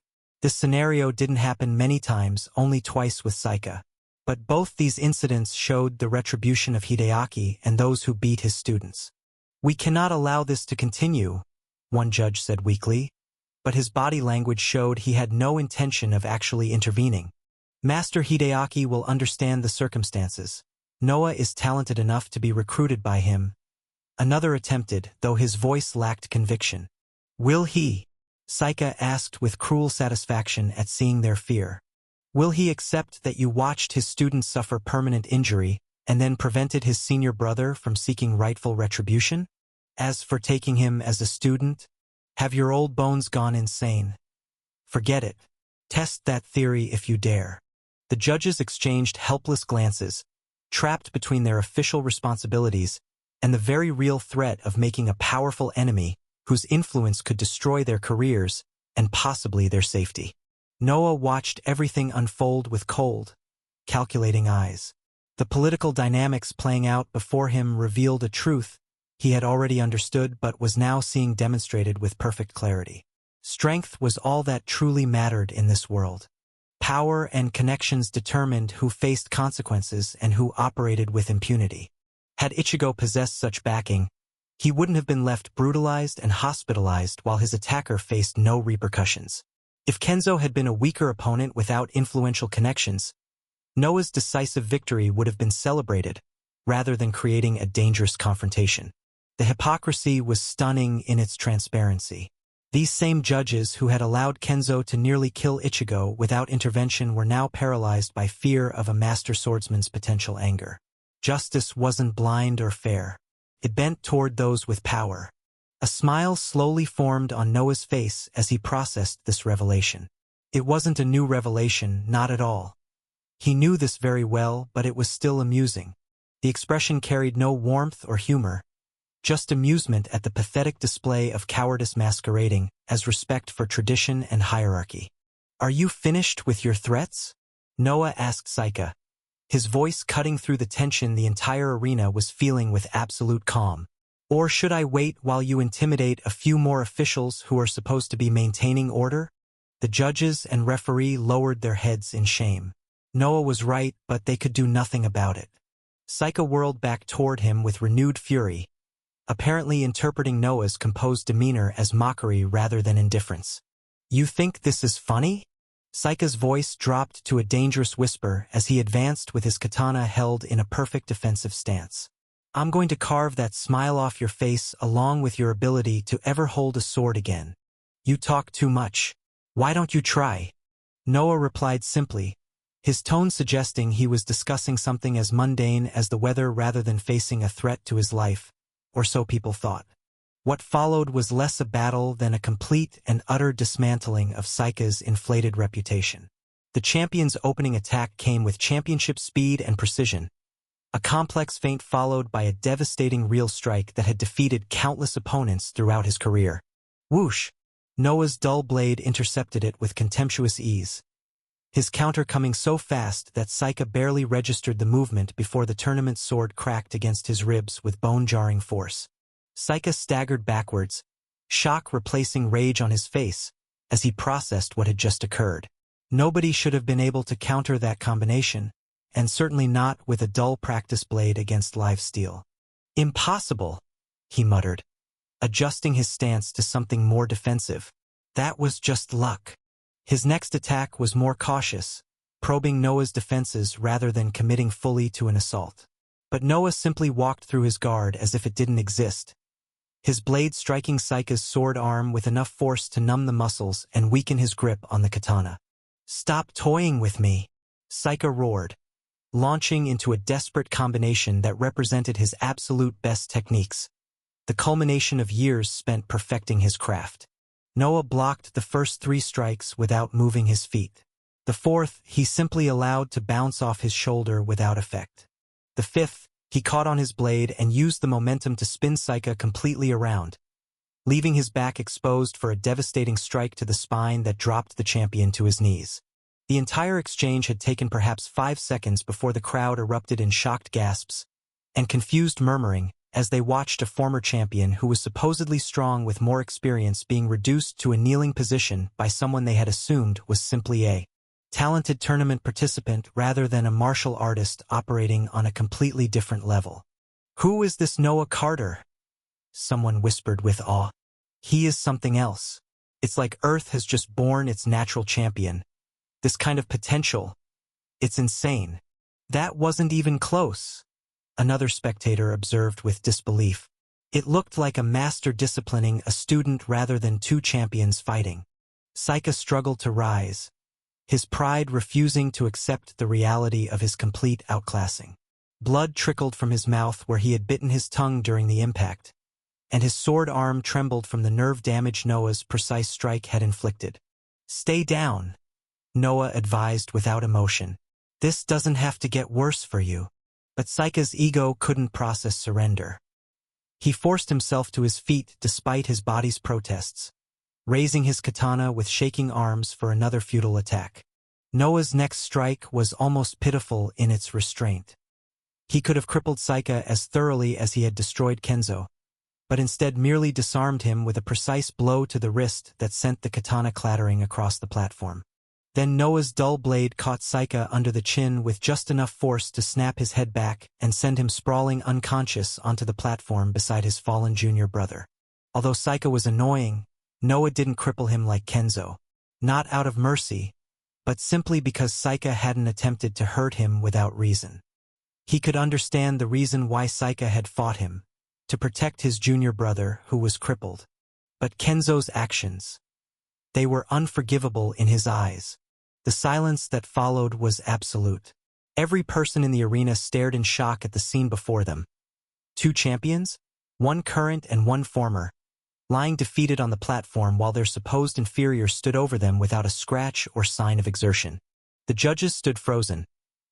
This scenario didn't happen many times, only twice with Saika, but both these incidents showed the retribution of Hideaki and those who beat his students. "We cannot allow this to continue," one judge said weakly, but his body language showed he had no intention of actually intervening. "Master Hideaki will understand the circumstances. Noah is talented enough to be recruited by him." Another attempted, though his voice lacked conviction. "Will he?" Saika asked with cruel satisfaction at seeing their fear. "Will he accept that you watched his students suffer permanent injury and then prevented his senior brother from seeking rightful retribution? As for taking him as a student, have your old bones gone insane? Forget it. Test that theory if you dare." The judges exchanged helpless glances, trapped between their official responsibilities and the very real threat of making a powerful enemy whose influence could destroy their careers and possibly their safety. Noah watched everything unfold with cold, calculating eyes. The political dynamics playing out before him revealed a truth he had already understood but was now seeing demonstrated with perfect clarity. Strength was all that truly mattered in this world. Power and connections determined who faced consequences and who operated with impunity. Had Ichigo possessed such backing, he wouldn't have been left brutalized and hospitalized while his attacker faced no repercussions. If Kenzo had been a weaker opponent without influential connections, Noah's decisive victory would have been celebrated, rather than creating a dangerous confrontation. The hypocrisy was stunning in its transparency. These same judges who had allowed Kenzo to nearly kill Ichigo without intervention were now paralyzed by fear of a master swordsman's potential anger. Justice wasn't blind or fair. It bent toward those with power. A smile slowly formed on Noah's face as he processed this revelation. It wasn't a new revelation, not at all. He knew this very well, but it was still amusing. The expression carried no warmth or humor, just amusement at the pathetic display of cowardice masquerading as respect for tradition and hierarchy. "Are you finished with your threats?" Noah asked Saika. His voice cutting through the tension the entire arena was feeling with absolute calm. "Or should I wait while you intimidate a few more officials who are supposed to be maintaining order?" The judges and referee lowered their heads in shame. Noah was right, but they could do nothing about it. Saika whirled back toward him with renewed fury, apparently interpreting Noah's composed demeanor as mockery rather than indifference. "You think this is funny?" Saika's voice dropped to a dangerous whisper as he advanced with his katana held in a perfect defensive stance. "I'm going to carve that smile off your face along with your ability to ever hold a sword again. You talk too much. Why don't you try?" Noah replied simply, his tone suggesting he was discussing something as mundane as the weather rather than facing a threat to his life, or so people thought. What followed was less a battle than a complete and utter dismantling of Saika's inflated reputation. The champion's opening attack came with championship speed and precision, a complex feint followed by a devastating real strike that had defeated countless opponents throughout his career. Whoosh! Noah's dull blade intercepted it with contemptuous ease, his counter coming so fast that Saika barely registered the movement before the tournament's sword cracked against his ribs with bone-jarring force. Saika staggered backwards, shock replacing rage on his face, as he processed what had just occurred. Nobody should have been able to counter that combination, and certainly not with a dull practice blade against live steel. "Impossible," he muttered, adjusting his stance to something more defensive. That was just luck. His next attack was more cautious, probing Noah's defenses rather than committing fully to an assault. But Noah simply walked through his guard as if it didn't exist, his blade striking Saika's sword arm with enough force to numb the muscles and weaken his grip on the katana. "Stop toying with me," Saika roared, launching into a desperate combination that represented his absolute best techniques, the culmination of years spent perfecting his craft. Noah blocked the first 3 strikes without moving his feet. The 4th he simply allowed to bounce off his shoulder without effect. The 5th, he caught on his blade and used the momentum to spin Saika completely around, leaving his back exposed for a devastating strike to the spine that dropped the champion to his knees. The entire exchange had taken perhaps 5 seconds before the crowd erupted in shocked gasps and confused murmuring as they watched a former champion who was supposedly strong with more experience being reduced to a kneeling position by someone they had assumed was simply a talented tournament participant rather than a martial artist operating on a completely different level. "Who is this Noah Carter?" someone whispered with awe. "He is something else. It's like Earth has just born its natural champion. This kind of potential. It's insane." "That wasn't even close," another spectator observed with disbelief. "It looked like a master disciplining a student rather than 2 champions fighting." Saika struggled to rise, his pride refusing to accept the reality of his complete outclassing. Blood trickled from his mouth where he had bitten his tongue during the impact, and his sword arm trembled from the nerve damage Noah's precise strike had inflicted. "Stay down," Noah advised without emotion. "This doesn't have to get worse for you." But Saika's ego couldn't process surrender. He forced himself to his feet despite his body's protests, raising his katana with shaking arms for another futile attack. Noah's next strike was almost pitiful in its restraint. He could have crippled Saika as thoroughly as he had destroyed Kenzo, but instead merely disarmed him with a precise blow to the wrist that sent the katana clattering across the platform. Then Noah's dull blade caught Saika under the chin with just enough force to snap his head back and send him sprawling unconscious onto the platform beside his fallen junior brother. Although Saika was annoying, Noah didn't cripple him like Kenzo. Not out of mercy, but simply because Saika hadn't attempted to hurt him without reason. He could understand the reason why Saika had fought him, to protect his junior brother who was crippled. But Kenzo's actions, they were unforgivable in his eyes. The silence that followed was absolute. Every person in the arena stared in shock at the scene before them. Two champions, one current and one former, lying defeated on the platform while their supposed inferiors stood over them without a scratch or sign of exertion. The judges stood frozen,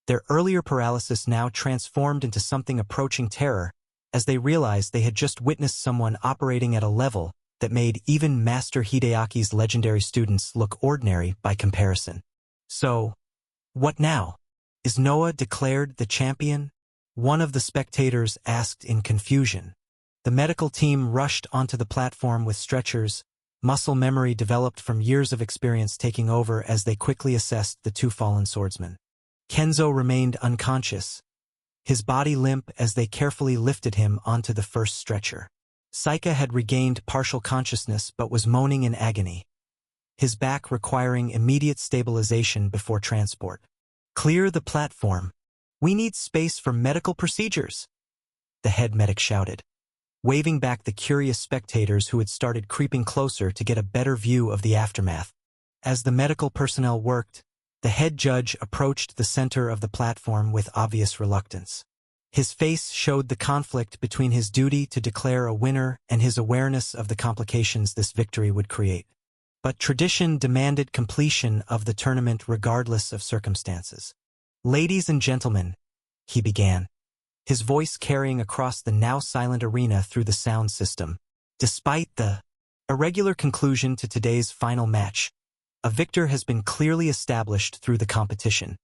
their earlier paralysis now transformed into something approaching terror, as they realized they had just witnessed someone operating at a level that made even Master Hideaki's legendary students look ordinary by comparison. So, what now? Is Noah declared the champion? One of the spectators asked in confusion. The medical team rushed onto the platform with stretchers, muscle memory developed from years of experience taking over as they quickly assessed the two fallen swordsmen. Kenzo remained unconscious, his body limp as they carefully lifted him onto the first stretcher. Saika had regained partial consciousness but was moaning in agony, his back requiring immediate stabilization before transport. "Clear the platform. We need space for medical procedures," the head medic shouted, waving back the curious spectators who had started creeping closer to get a better view of the aftermath. As the medical personnel worked, the head judge approached the center of the platform with obvious reluctance. His face showed the conflict between his duty to declare a winner and his awareness of the complications this victory would create. But tradition demanded completion of the tournament regardless of circumstances. "Ladies and gentlemen," he began, his voice carrying across the now silent arena through the sound system. "Despite the irregular conclusion to today's final match, a victor has been clearly established through the competition."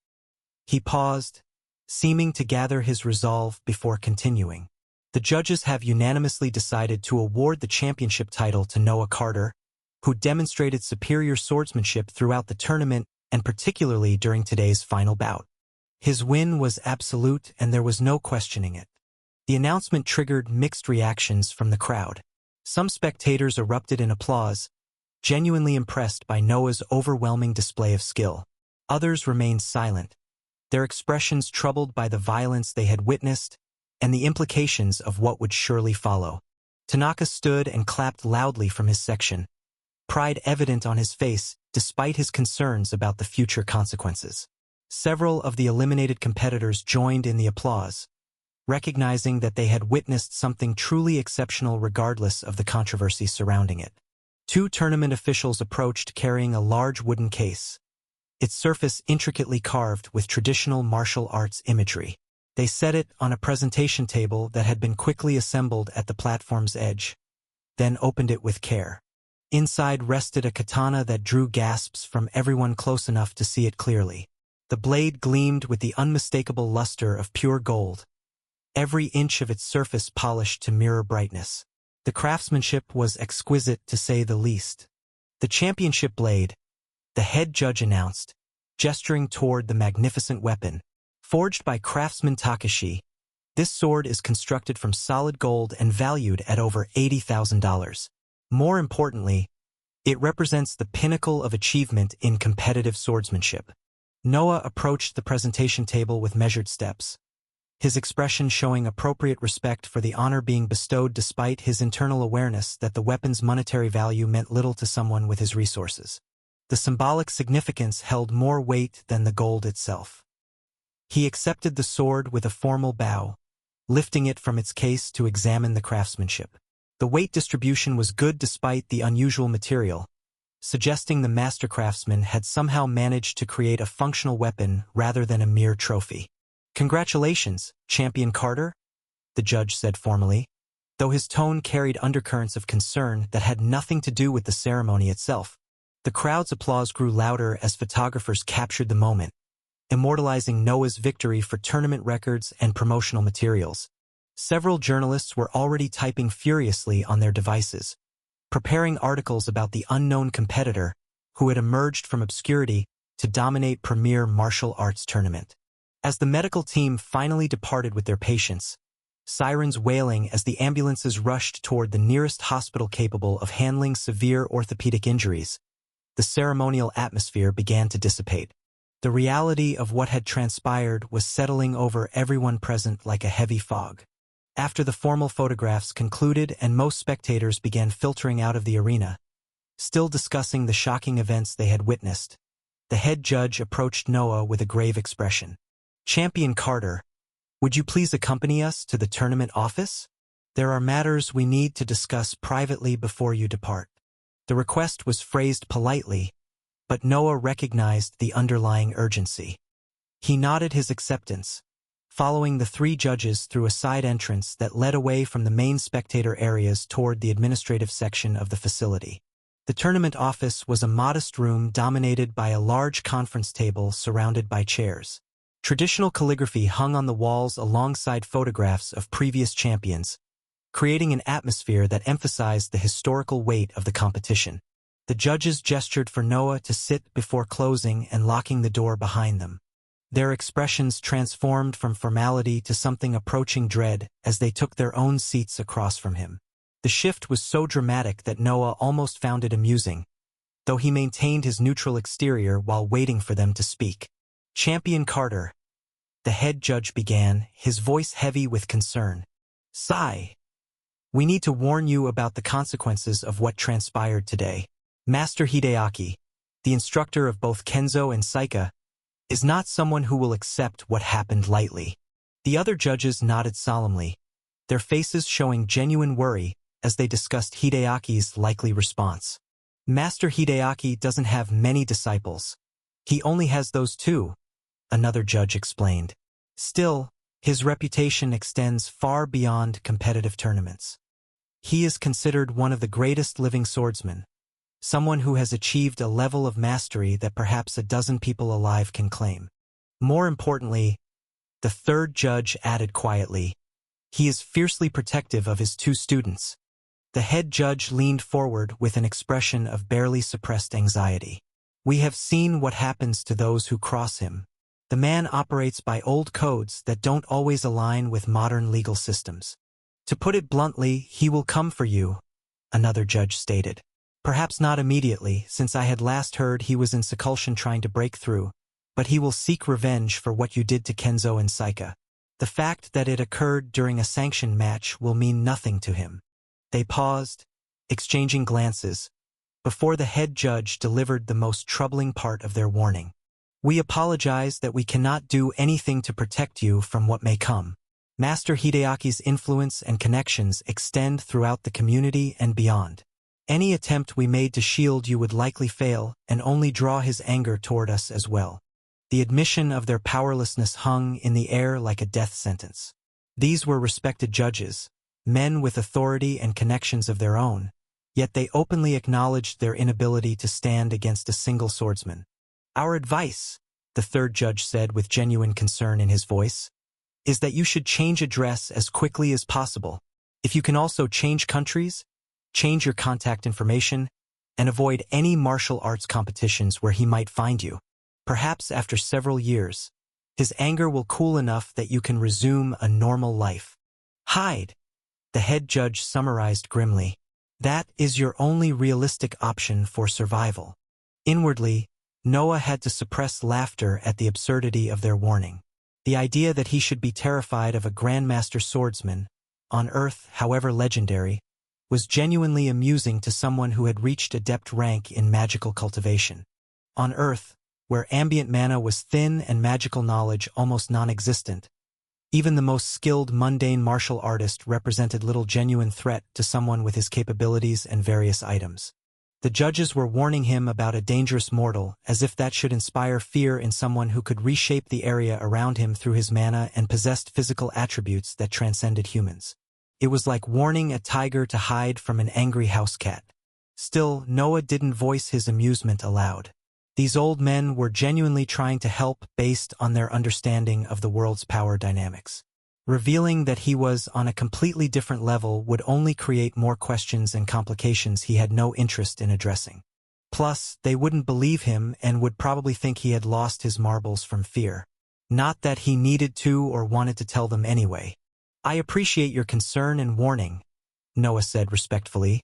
He paused, seeming to gather his resolve before continuing. "The judges have unanimously decided to award the championship title to Noah Carter, who demonstrated superior swordsmanship throughout the tournament and particularly during today's final bout. His win was absolute and there was no questioning it." The announcement triggered mixed reactions from the crowd. Some spectators erupted in applause, genuinely impressed by Noah's overwhelming display of skill. Others remained silent, their expressions troubled by the violence they had witnessed and the implications of what would surely follow. Tanaka stood and clapped loudly from his section, pride evident on his face despite his concerns about the future consequences. Several of the eliminated competitors joined in the applause, recognizing that they had witnessed something truly exceptional regardless of the controversy surrounding it. Two tournament officials approached carrying a large wooden case, its surface intricately carved with traditional martial arts imagery. They set it on a presentation table that had been quickly assembled at the platform's edge, then opened it with care. Inside rested a katana that drew gasps from everyone close enough to see it clearly. The blade gleamed with the unmistakable luster of pure gold, every inch of its surface polished to mirror brightness. The craftsmanship was exquisite to say the least. "The championship blade," the head judge announced, gesturing toward the magnificent weapon. "Forged by craftsman Takashi, this sword is constructed from solid gold and valued at over $80,000. More importantly, it represents the pinnacle of achievement in competitive swordsmanship." Noah approached the presentation table with measured steps, his expression showing appropriate respect for the honor being bestowed despite his internal awareness that the weapon's monetary value meant little to someone with his resources. The symbolic significance held more weight than the gold itself. He accepted the sword with a formal bow, lifting it from its case to examine the craftsmanship. The weight distribution was good despite the unusual material, suggesting the master craftsman had somehow managed to create a functional weapon rather than a mere trophy. "Congratulations, Champion Carter," the judge said formally, though his tone carried undercurrents of concern that had nothing to do with the ceremony itself. The crowd's applause grew louder as photographers captured the moment, immortalizing Noah's victory for tournament records and promotional materials. Several journalists were already typing furiously on their devices, preparing articles about the unknown competitor who had emerged from obscurity to dominate premier martial arts tournament. As the medical team finally departed with their patients, sirens wailing as the ambulances rushed toward the nearest hospital capable of handling severe orthopedic injuries, the ceremonial atmosphere began to dissipate. The reality of what had transpired was settling over everyone present like a heavy fog. After the formal photographs concluded and most spectators began filtering out of the arena, still discussing the shocking events they had witnessed, the head judge approached Noah with a grave expression. "Champion Carter, would you please accompany us to the tournament office? There are matters we need to discuss privately before you depart." The request was phrased politely, but Noah recognized the underlying urgency. He nodded his acceptance, following the three judges through a side entrance that led away from the main spectator areas toward the administrative section of the facility. The tournament office was a modest room dominated by a large conference table surrounded by chairs. Traditional calligraphy hung on the walls alongside photographs of previous champions, creating an atmosphere that emphasized the historical weight of the competition. The judges gestured for Noah to sit before closing and locking the door behind them. Their expressions transformed from formality to something approaching dread as they took their own seats across from him. The shift was so dramatic that Noah almost found it amusing, though he maintained his neutral exterior while waiting for them to speak. "Champion Carter," the head judge began, his voice heavy with concern. "Sigh. We need to warn you about the consequences of what transpired today. Master Hideaki, the instructor of both Kenzo and Saika, is not someone who will accept what happened lightly." The other judges nodded solemnly, their faces showing genuine worry as they discussed Hideaki's likely response. "Master Hideaki doesn't have many disciples. He only has those two," another judge explained. "Still, his reputation extends far beyond competitive tournaments. He is considered one of the greatest living swordsmen, someone who has achieved a level of mastery that perhaps a dozen people alive can claim. More importantly," the third judge added quietly, "he is fiercely protective of his two students." The head judge leaned forward with an expression of barely suppressed anxiety. "We have seen what happens to those who cross him. The man operates by old codes that don't always align with modern legal systems. To put it bluntly, he will come for you," another judge stated. "Perhaps not immediately, since I had last heard he was in Sekultion trying to break through, but he will seek revenge for what you did to Kenzo and Saika. The fact that it occurred during a sanctioned match will mean nothing to him." They paused, exchanging glances, before the head judge delivered the most troubling part of their warning. "We apologize that we cannot do anything to protect you from what may come. Master Hideaki's influence and connections extend throughout the community and beyond. Any attempt we made to shield you would likely fail and only draw his anger toward us as well." The admission of their powerlessness hung in the air like a death sentence. These were respected judges, men with authority and connections of their own, yet they openly acknowledged their inability to stand against a single swordsman. "Our advice," the third judge said with genuine concern in his voice, "is that you should change address as quickly as possible. If you can also change countries, change your contact information, and avoid any martial arts competitions where he might find you. Perhaps after several years, his anger will cool enough that you can resume a normal life. Hide," the head judge summarized grimly. "That is your only realistic option for survival." Inwardly, Noah had to suppress laughter at the absurdity of their warning. The idea that he should be terrified of a grandmaster swordsman, on Earth however legendary, was genuinely amusing to someone who had reached adept rank in magical cultivation. On Earth, where ambient mana was thin and magical knowledge almost non-existent, even the most skilled mundane martial artist represented little genuine threat to someone with his capabilities and various items. The judges were warning him about a dangerous mortal, as if that should inspire fear in someone who could reshape the area around him through his mana and possessed physical attributes that transcended humans. It was like warning a tiger to hide from an angry house cat. Still, Noah didn't voice his amusement aloud. These old men were genuinely trying to help based on their understanding of the world's power dynamics. Revealing that he was on a completely different level would only create more questions and complications he had no interest in addressing. Plus, they wouldn't believe him and would probably think he had lost his marbles from fear. Not that he needed to or wanted to tell them anyway. "I appreciate your concern and warning," Noah said respectfully,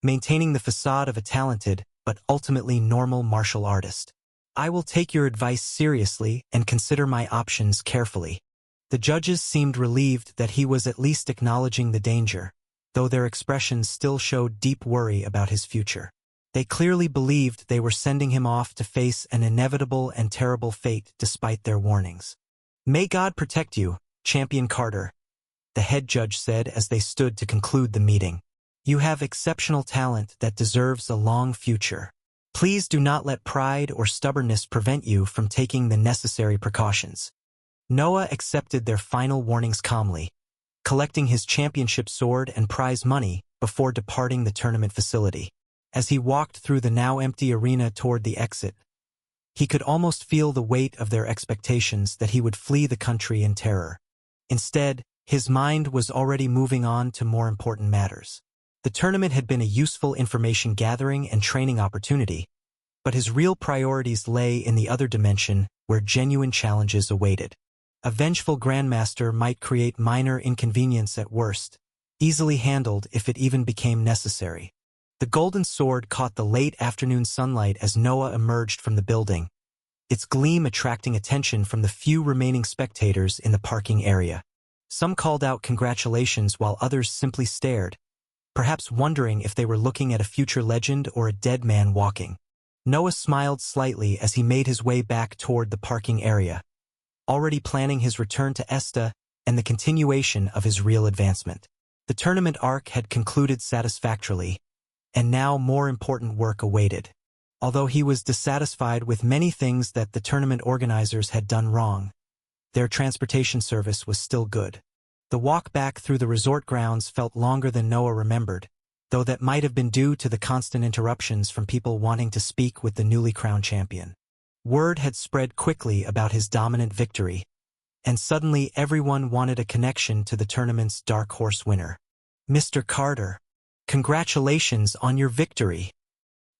maintaining the facade of a talented, but ultimately normal martial artist. "I will take your advice seriously and consider my options carefully." The judges seemed relieved that he was at least acknowledging the danger, though their expressions still showed deep worry about his future. They clearly believed they were sending him off to face an inevitable and terrible fate despite their warnings. "May God protect you, Champion Carter," the head judge said as they stood to conclude the meeting. "You have exceptional talent that deserves a long future. Please do not let pride or stubbornness prevent you from taking the necessary precautions." Noah accepted their final warnings calmly, collecting his championship sword and prize money before departing the tournament facility. As he walked through the now empty arena toward the exit, he could almost feel the weight of their expectations that he would flee the country in terror. Instead, his mind was already moving on to more important matters. The tournament had been a useful information gathering and training opportunity, but his real priorities lay in the other dimension where genuine challenges awaited. A vengeful grandmaster might create minor inconvenience at worst, easily handled if it even became necessary. The golden sword caught the late afternoon sunlight as Noah emerged from the building, its gleam attracting attention from the few remaining spectators in the parking area. Some called out congratulations while others simply stared, perhaps wondering if they were looking at a future legend or a dead man walking. Noah smiled slightly as he made his way back toward the parking area, already planning his return to Esta and the continuation of his real advancement. The tournament arc had concluded satisfactorily, and now more important work awaited. Although he was dissatisfied with many things that the tournament organizers had done wrong, their transportation service was still good. The walk back through the resort grounds felt longer than Noah remembered, though that might have been due to the constant interruptions from people wanting to speak with the newly crowned champion. Word had spread quickly about his dominant victory, and suddenly everyone wanted a connection to the tournament's dark horse winner. "Mr. Carter, congratulations on your victory."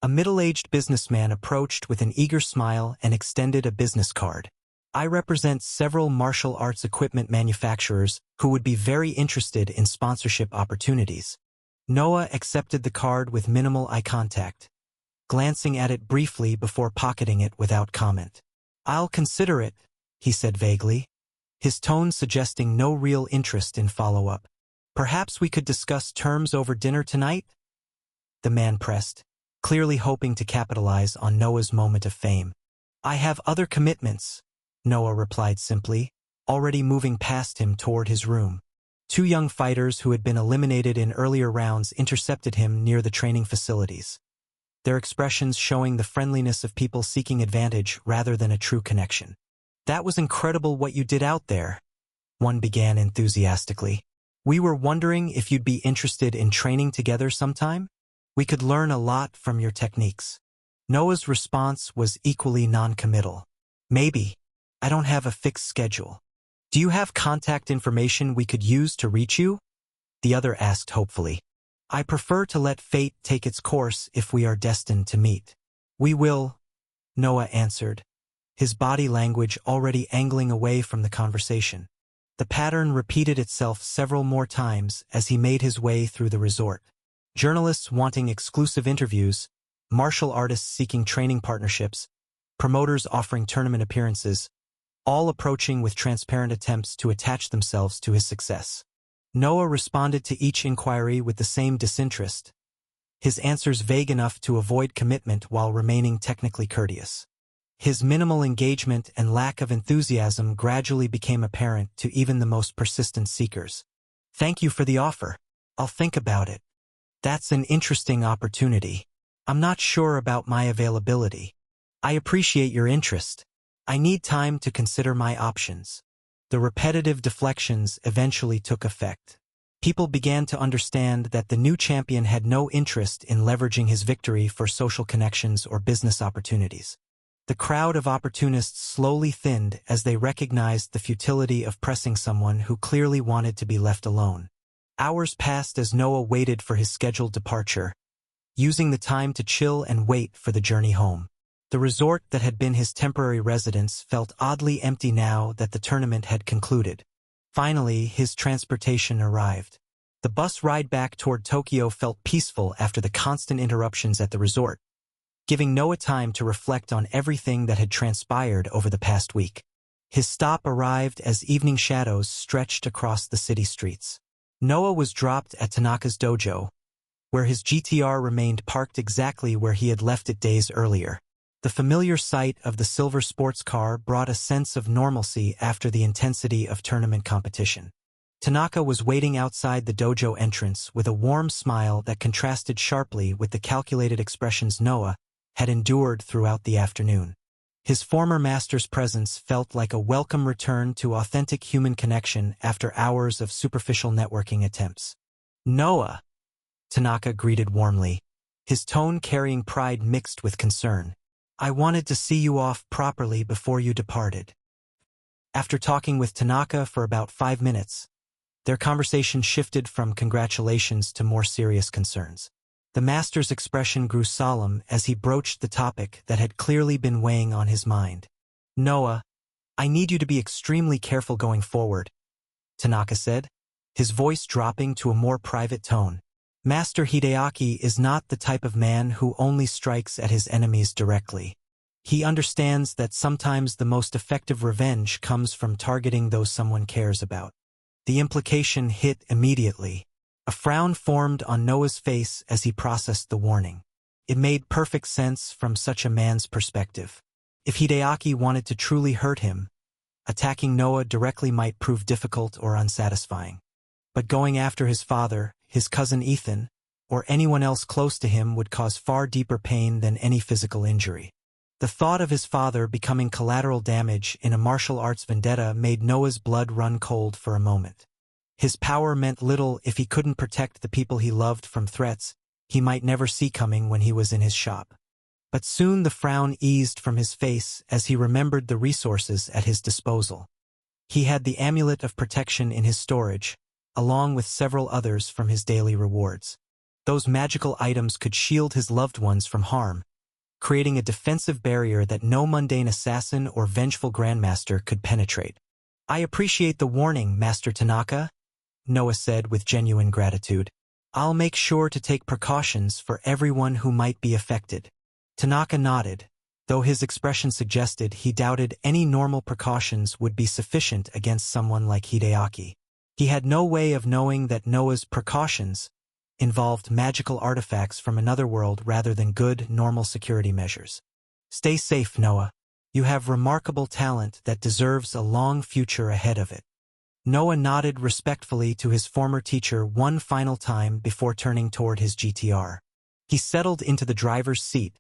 A middle-aged businessman approached with an eager smile and extended a business card. "I represent several martial arts equipment manufacturers who would be very interested in sponsorship opportunities." Noah accepted the card with minimal eye contact, glancing at it briefly before pocketing it without comment. "I'll consider it," he said vaguely, his tone suggesting no real interest in follow-up. "Perhaps we could discuss terms over dinner tonight?" the man pressed, clearly hoping to capitalize on Noah's moment of fame. "I have other commitments," Noah replied simply, already moving past him toward his room. Two young fighters who had been eliminated in earlier rounds intercepted him near the training facilities, their expressions showing the friendliness of people seeking advantage rather than a true connection. "That was incredible what you did out there," one began enthusiastically. "We were wondering if you'd be interested in training together sometime? We could learn a lot from your techniques." Noah's response was equally non-committal. "Maybe. I don't have a fixed schedule." "Do you have contact information we could use to reach you?" the other asked hopefully. "I prefer to let fate take its course if we are destined to meet." "We will," Noah answered, his body language already angling away from the conversation. The pattern repeated itself several more times as he made his way through the resort. Journalists wanting exclusive interviews, martial artists seeking training partnerships, promoters offering tournament appearances, all approaching with transparent attempts to attach themselves to his success. Noah responded to each inquiry with the same disinterest, his answers vague enough to avoid commitment while remaining technically courteous. His minimal engagement and lack of enthusiasm gradually became apparent to even the most persistent seekers. "Thank you for the offer. I'll think about it. That's an interesting opportunity. I'm not sure about my availability. I appreciate your interest. I need time to consider my options." The repetitive deflections eventually took effect. People began to understand that the new champion had no interest in leveraging his victory for social connections or business opportunities. The crowd of opportunists slowly thinned as they recognized the futility of pressing someone who clearly wanted to be left alone. Hours passed as Noah waited for his scheduled departure, using the time to chill and wait for the journey home. The resort that had been his temporary residence felt oddly empty now that the tournament had concluded. Finally, his transportation arrived. The bus ride back toward Tokyo felt peaceful after the constant interruptions at the resort, giving Noah time to reflect on everything that had transpired over the past week. His stop arrived as evening shadows stretched across the city streets. Noah was dropped at Tanaka's dojo, where his GTR remained parked exactly where he had left it days earlier. The familiar sight of the silver sports car brought a sense of normalcy after the intensity of tournament competition. Tanaka was waiting outside the dojo entrance with a warm smile that contrasted sharply with the calculated expressions Noah had endured throughout the afternoon. His former master's presence felt like a welcome return to authentic human connection after hours of superficial networking attempts. "Noah," Tanaka greeted warmly, his tone carrying pride mixed with concern. "I wanted to see you off properly before you departed." After talking with Tanaka for about 5 minutes, their conversation shifted from congratulations to more serious concerns. The master's expression grew solemn as he broached the topic that had clearly been weighing on his mind. "Noah, I need you to be extremely careful going forward," Tanaka said, his voice dropping to a more private tone. "Master Hideaki is not the type of man who only strikes at his enemies directly. He understands that sometimes the most effective revenge comes from targeting those someone cares about." The implication hit immediately. A frown formed on Noah's face as he processed the warning. It made perfect sense from such a man's perspective. If Hideaki wanted to truly hurt him, attacking Noah directly might prove difficult or unsatisfying. But going after his father, his cousin Ethan, or anyone else close to him would cause far deeper pain than any physical injury. The thought of his father becoming collateral damage in a martial arts vendetta made Noah's blood run cold for a moment. His power meant little if he couldn't protect the people he loved from threats he might never see coming when he was in his shop. But soon the frown eased from his face as he remembered the resources at his disposal. He had the amulet of protection in his storage, along with several others from his daily rewards. Those magical items could shield his loved ones from harm, creating a defensive barrier that no mundane assassin or vengeful grandmaster could penetrate. "I appreciate the warning, Master Tanaka," Noah said with genuine gratitude. "I'll make sure to take precautions for everyone who might be affected." Tanaka nodded, though his expression suggested he doubted any normal precautions would be sufficient against someone like Hideaki. He had no way of knowing that Noah's precautions involved magical artifacts from another world rather than good, normal security measures. "Stay safe, Noah. You have remarkable talent that deserves a long future ahead of it." Noah nodded respectfully to his former teacher one final time before turning toward his GTR. He settled into the driver's seat,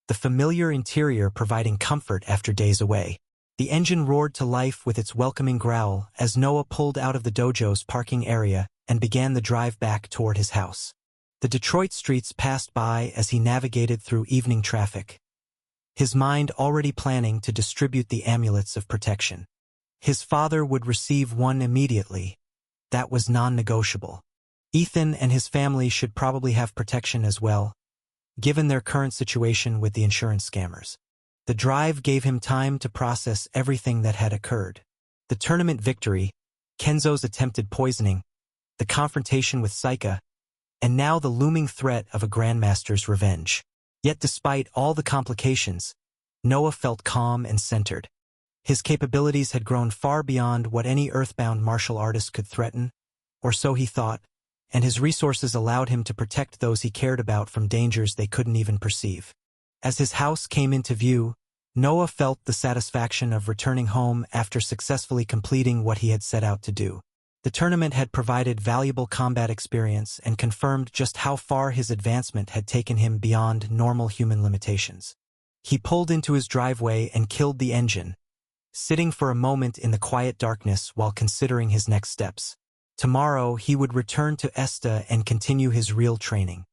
the familiar interior providing comfort after days away. The engine roared to life with its welcoming growl as Noah pulled out of the dojo's parking area and began the drive back toward his house. The Detroit streets passed by as he navigated through evening traffic, his mind already planning to distribute the amulets of protection. His father would receive one immediately. That was non-negotiable. Ethan and his family should probably have protection as well, given their current situation with the insurance scammers. The drive gave him time to process everything that had occurred. The tournament victory, Kenzo's attempted poisoning, the confrontation with Saika, and now the looming threat of a grandmaster's revenge. Yet despite all the complications, Noah felt calm and centered. His capabilities had grown far beyond what any earthbound martial artist could threaten, or so he thought, and his resources allowed him to protect those he cared about from dangers they couldn't even perceive. As his house came into view, Noah felt the satisfaction of returning home after successfully completing what he had set out to do. The tournament had provided valuable combat experience and confirmed just how far his advancement had taken him beyond normal human limitations. He pulled into his driveway and killed the engine, sitting for a moment in the quiet darkness while considering his next steps. Tomorrow he would return to Esta and continue his real training.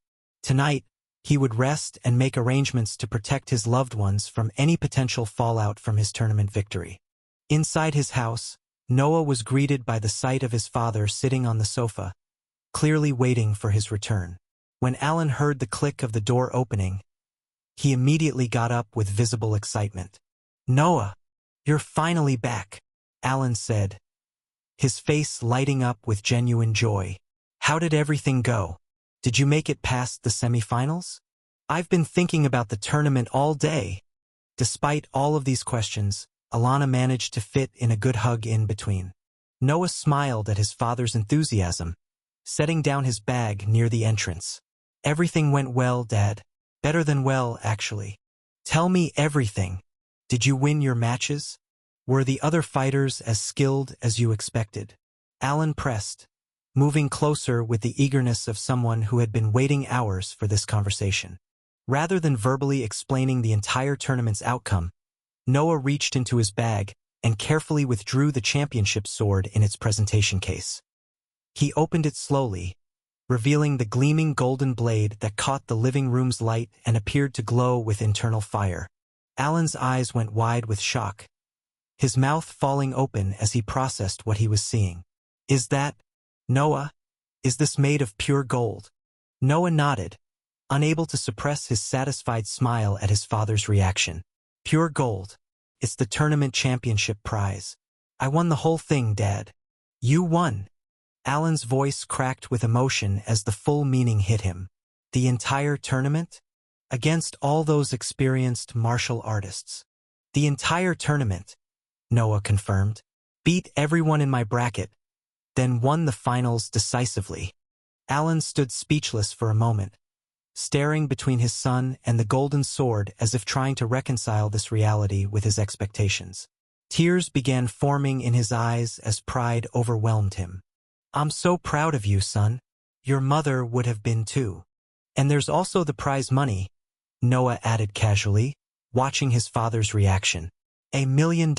Tonight, he would rest and make arrangements to protect his loved ones from any potential fallout from his tournament victory. Inside his house, Noah was greeted by the sight of his father sitting on the sofa, clearly waiting for his return. When Alan heard the click of the door opening, he immediately got up with visible excitement. "Noah, you're finally back," Alan said, his face lighting up with genuine joy. "How did everything go? Did you make it past the semifinals?" "I've been thinking about the tournament all day." Despite all of these questions, Alana managed to fit in a good hug in between. Noah smiled at his father's enthusiasm, setting down his bag near the entrance. Everything went well, Dad. Better than well, actually. Tell me everything. Did you win your matches? Were the other fighters as skilled as you expected? Alan pressed, moving closer with the eagerness of someone who had been waiting hours for this conversation. Rather than verbally explaining the entire tournament's outcome, Noah reached into his bag and carefully withdrew the championship sword in its presentation case. He opened it slowly, revealing the gleaming golden blade that caught the living room's light and appeared to glow with internal fire. Alan's eyes went wide with shock, his mouth falling open as he processed what he was seeing. Is that, Noah? Is this made of pure gold? Noah nodded, unable to suppress his satisfied smile at his father's reaction. Pure gold. It's the tournament championship prize. I won the whole thing, Dad. You won. Alan's voice cracked with emotion as the full meaning hit him. The entire tournament? Against all those experienced martial artists. The entire tournament, Noah confirmed. Beat everyone in my bracket, then won the finals decisively. Alan stood speechless for a moment, staring between his son and the golden sword as if trying to reconcile this reality with his expectations. Tears began forming in his eyes as pride overwhelmed him. I'm so proud of you, son. Your mother would have been too. And there's also the prize money, Noah added casually, watching his father's reaction. $1 million.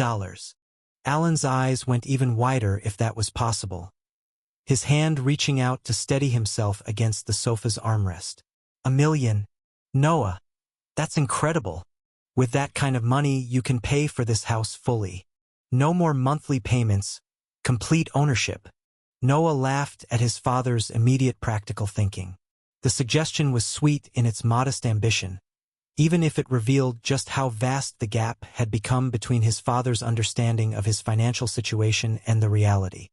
Alan's eyes went even wider if that was possible, his hand reaching out to steady himself against the sofa's armrest. $1 million. Noah, that's incredible. With that kind of money, you can pay for this house fully. No more monthly payments, complete ownership. Noah laughed at his father's immediate practical thinking. The suggestion was sweet in its modest ambition, even if it revealed just how vast the gap had become between his father's understanding of his financial situation and the reality.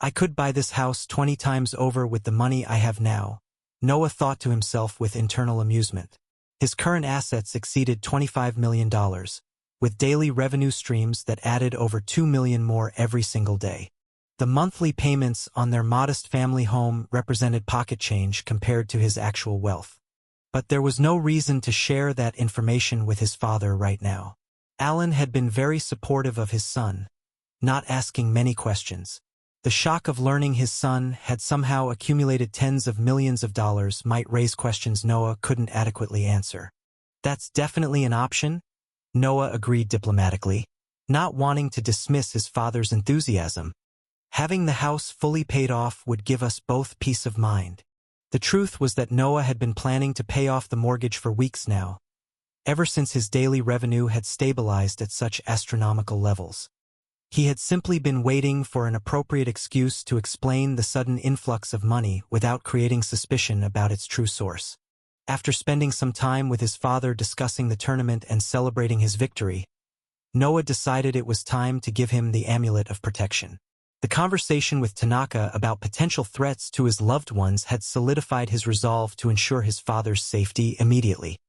I could buy this house 20 times over with the money I have now, Noah thought to himself with internal amusement. His current assets exceeded $25 million, with daily revenue streams that added over $2 million more every single day. The monthly payments on their modest family home represented pocket change compared to his actual wealth. But there was no reason to share that information with his father right now. Alan had been very supportive of his son, not asking many questions. The shock of learning his son had somehow accumulated tens of millions of dollars might raise questions Noah couldn't adequately answer. That's definitely an option, Noah agreed diplomatically, not wanting to dismiss his father's enthusiasm. Having the house fully paid off would give us both peace of mind. The truth was that Noah had been planning to pay off the mortgage for weeks now, ever since his daily revenue had stabilized at such astronomical levels. He had simply been waiting for an appropriate excuse to explain the sudden influx of money without creating suspicion about its true source. After spending some time with his father discussing the tournament and celebrating his victory, Noah decided it was time to give him the amulet of protection. The conversation with Tanaka about potential threats to his loved ones had solidified his resolve to ensure his father's safety immediately.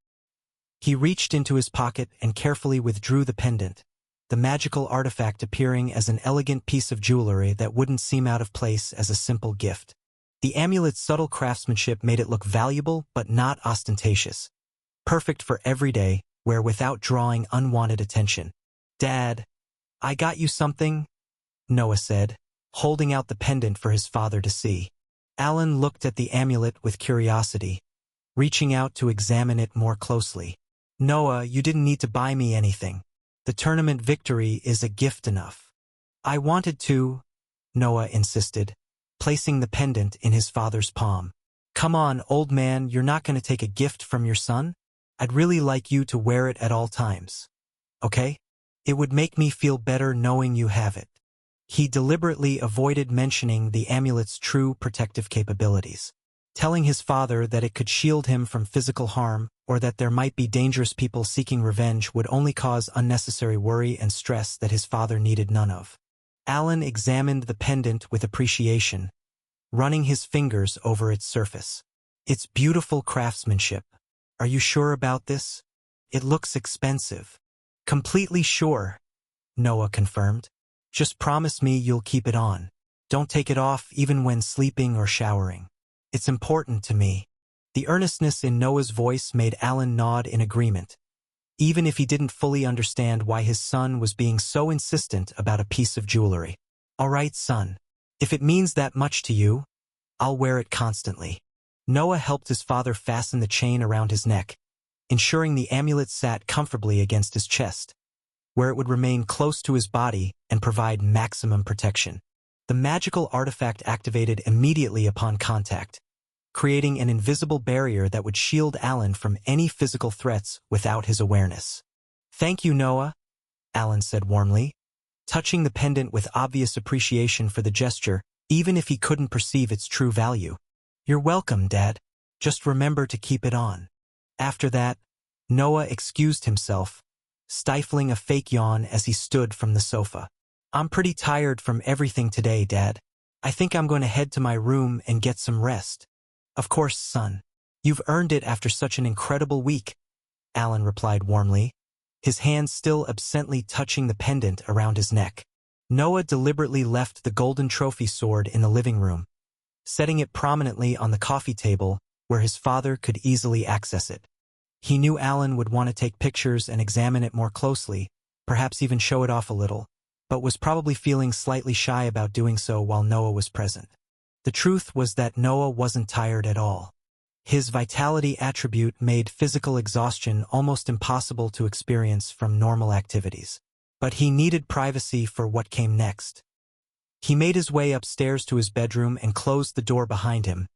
He reached into his pocket and carefully withdrew the pendant, the magical artifact appearing as an elegant piece of jewelry that wouldn't seem out of place as a simple gift. The amulet's subtle craftsmanship made it look valuable but not ostentatious, perfect for everyday wear without drawing unwanted attention. Dad, I got you something, Noah said, holding out the pendant for his father to see. Alan looked at the amulet with curiosity, reaching out to examine it more closely. Noah, you didn't need to buy me anything. The tournament victory is a gift enough. I wanted to, Noah insisted, placing the pendant in his father's palm. Come on, old man, you're not going to take a gift from your son? I'd really like you to wear it at all times. Okay? It would make me feel better knowing you have it. He deliberately avoided mentioning the amulet's true protective capabilities, telling his father that it could shield him from physical harm or that there might be dangerous people seeking revenge would only cause unnecessary worry and stress that his father needed none of. Alan examined the pendant with appreciation, running his fingers over its surface. It's beautiful craftsmanship. Are you sure about this? It looks expensive. Completely sure, Noah confirmed. Just promise me you'll keep it on. Don't take it off even when sleeping or showering. It's important to me. The earnestness in Noah's voice made Alan nod in agreement, even if he didn't fully understand why his son was being so insistent about a piece of jewelry. All right, son. If it means that much to you, I'll wear it constantly. Noah helped his father fasten the chain around his neck, ensuring the amulet sat comfortably against his chest, where it would remain close to his body and provide maximum protection. The magical artifact activated immediately upon contact, creating an invisible barrier that would shield Alan from any physical threats without his awareness. Thank you, Noah, Alan said warmly, touching the pendant with obvious appreciation for the gesture, even if he couldn't perceive its true value. You're welcome, Dad. Just remember to keep it on. After that, Noah excused himself, stifling a fake yawn as he stood from the sofa. I'm pretty tired from everything today, Dad. I think I'm going to head to my room and get some rest. Of course, son. You've earned it after such an incredible week, Alan replied warmly, his hand still absently touching the pendant around his neck. Noah deliberately left the golden trophy sword in the living room, setting it prominently on the coffee table where his father could easily access it. He knew Alan would want to take pictures and examine it more closely, perhaps even show it off a little, but was probably feeling slightly shy about doing so while Noah was present. The truth was that Noah wasn't tired at all. His vitality attribute made physical exhaustion almost impossible to experience from normal activities. But he needed privacy for what came next. He made his way upstairs to his bedroom and closed the door behind him,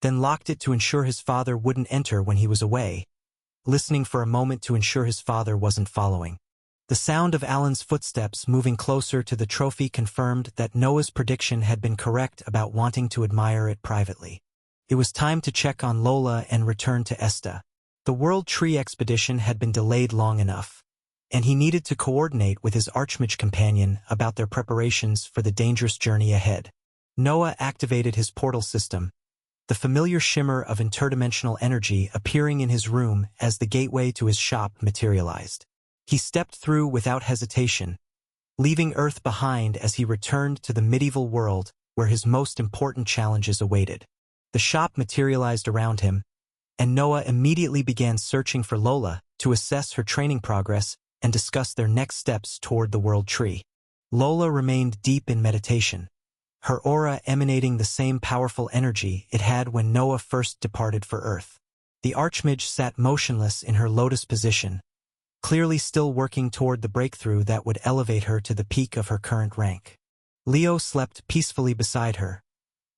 then locked it to ensure his father wouldn't enter when he was away, listening for a moment to ensure his father wasn't following. The sound of Alan's footsteps moving closer to the trophy confirmed that Noah's prediction had been correct about wanting to admire it privately. It was time to check on Lola and return to Esta. The World Tree expedition had been delayed long enough, and he needed to coordinate with his Archmage companion about their preparations for the dangerous journey ahead. Noah activated his portal system, the familiar shimmer of interdimensional energy appearing in his room as the gateway to his shop materialized. He stepped through without hesitation, leaving Earth behind as he returned to the medieval world where his most important challenges awaited. The shop materialized around him, and Noah immediately began searching for Lola to assess her training progress and discuss their next steps toward the World Tree. Lola remained deep in meditation, her aura emanating the same powerful energy it had when Noah first departed for Earth. The Archmage sat motionless in her lotus position, clearly still working toward the breakthrough that would elevate her to the peak of her current rank. Leo slept peacefully beside her,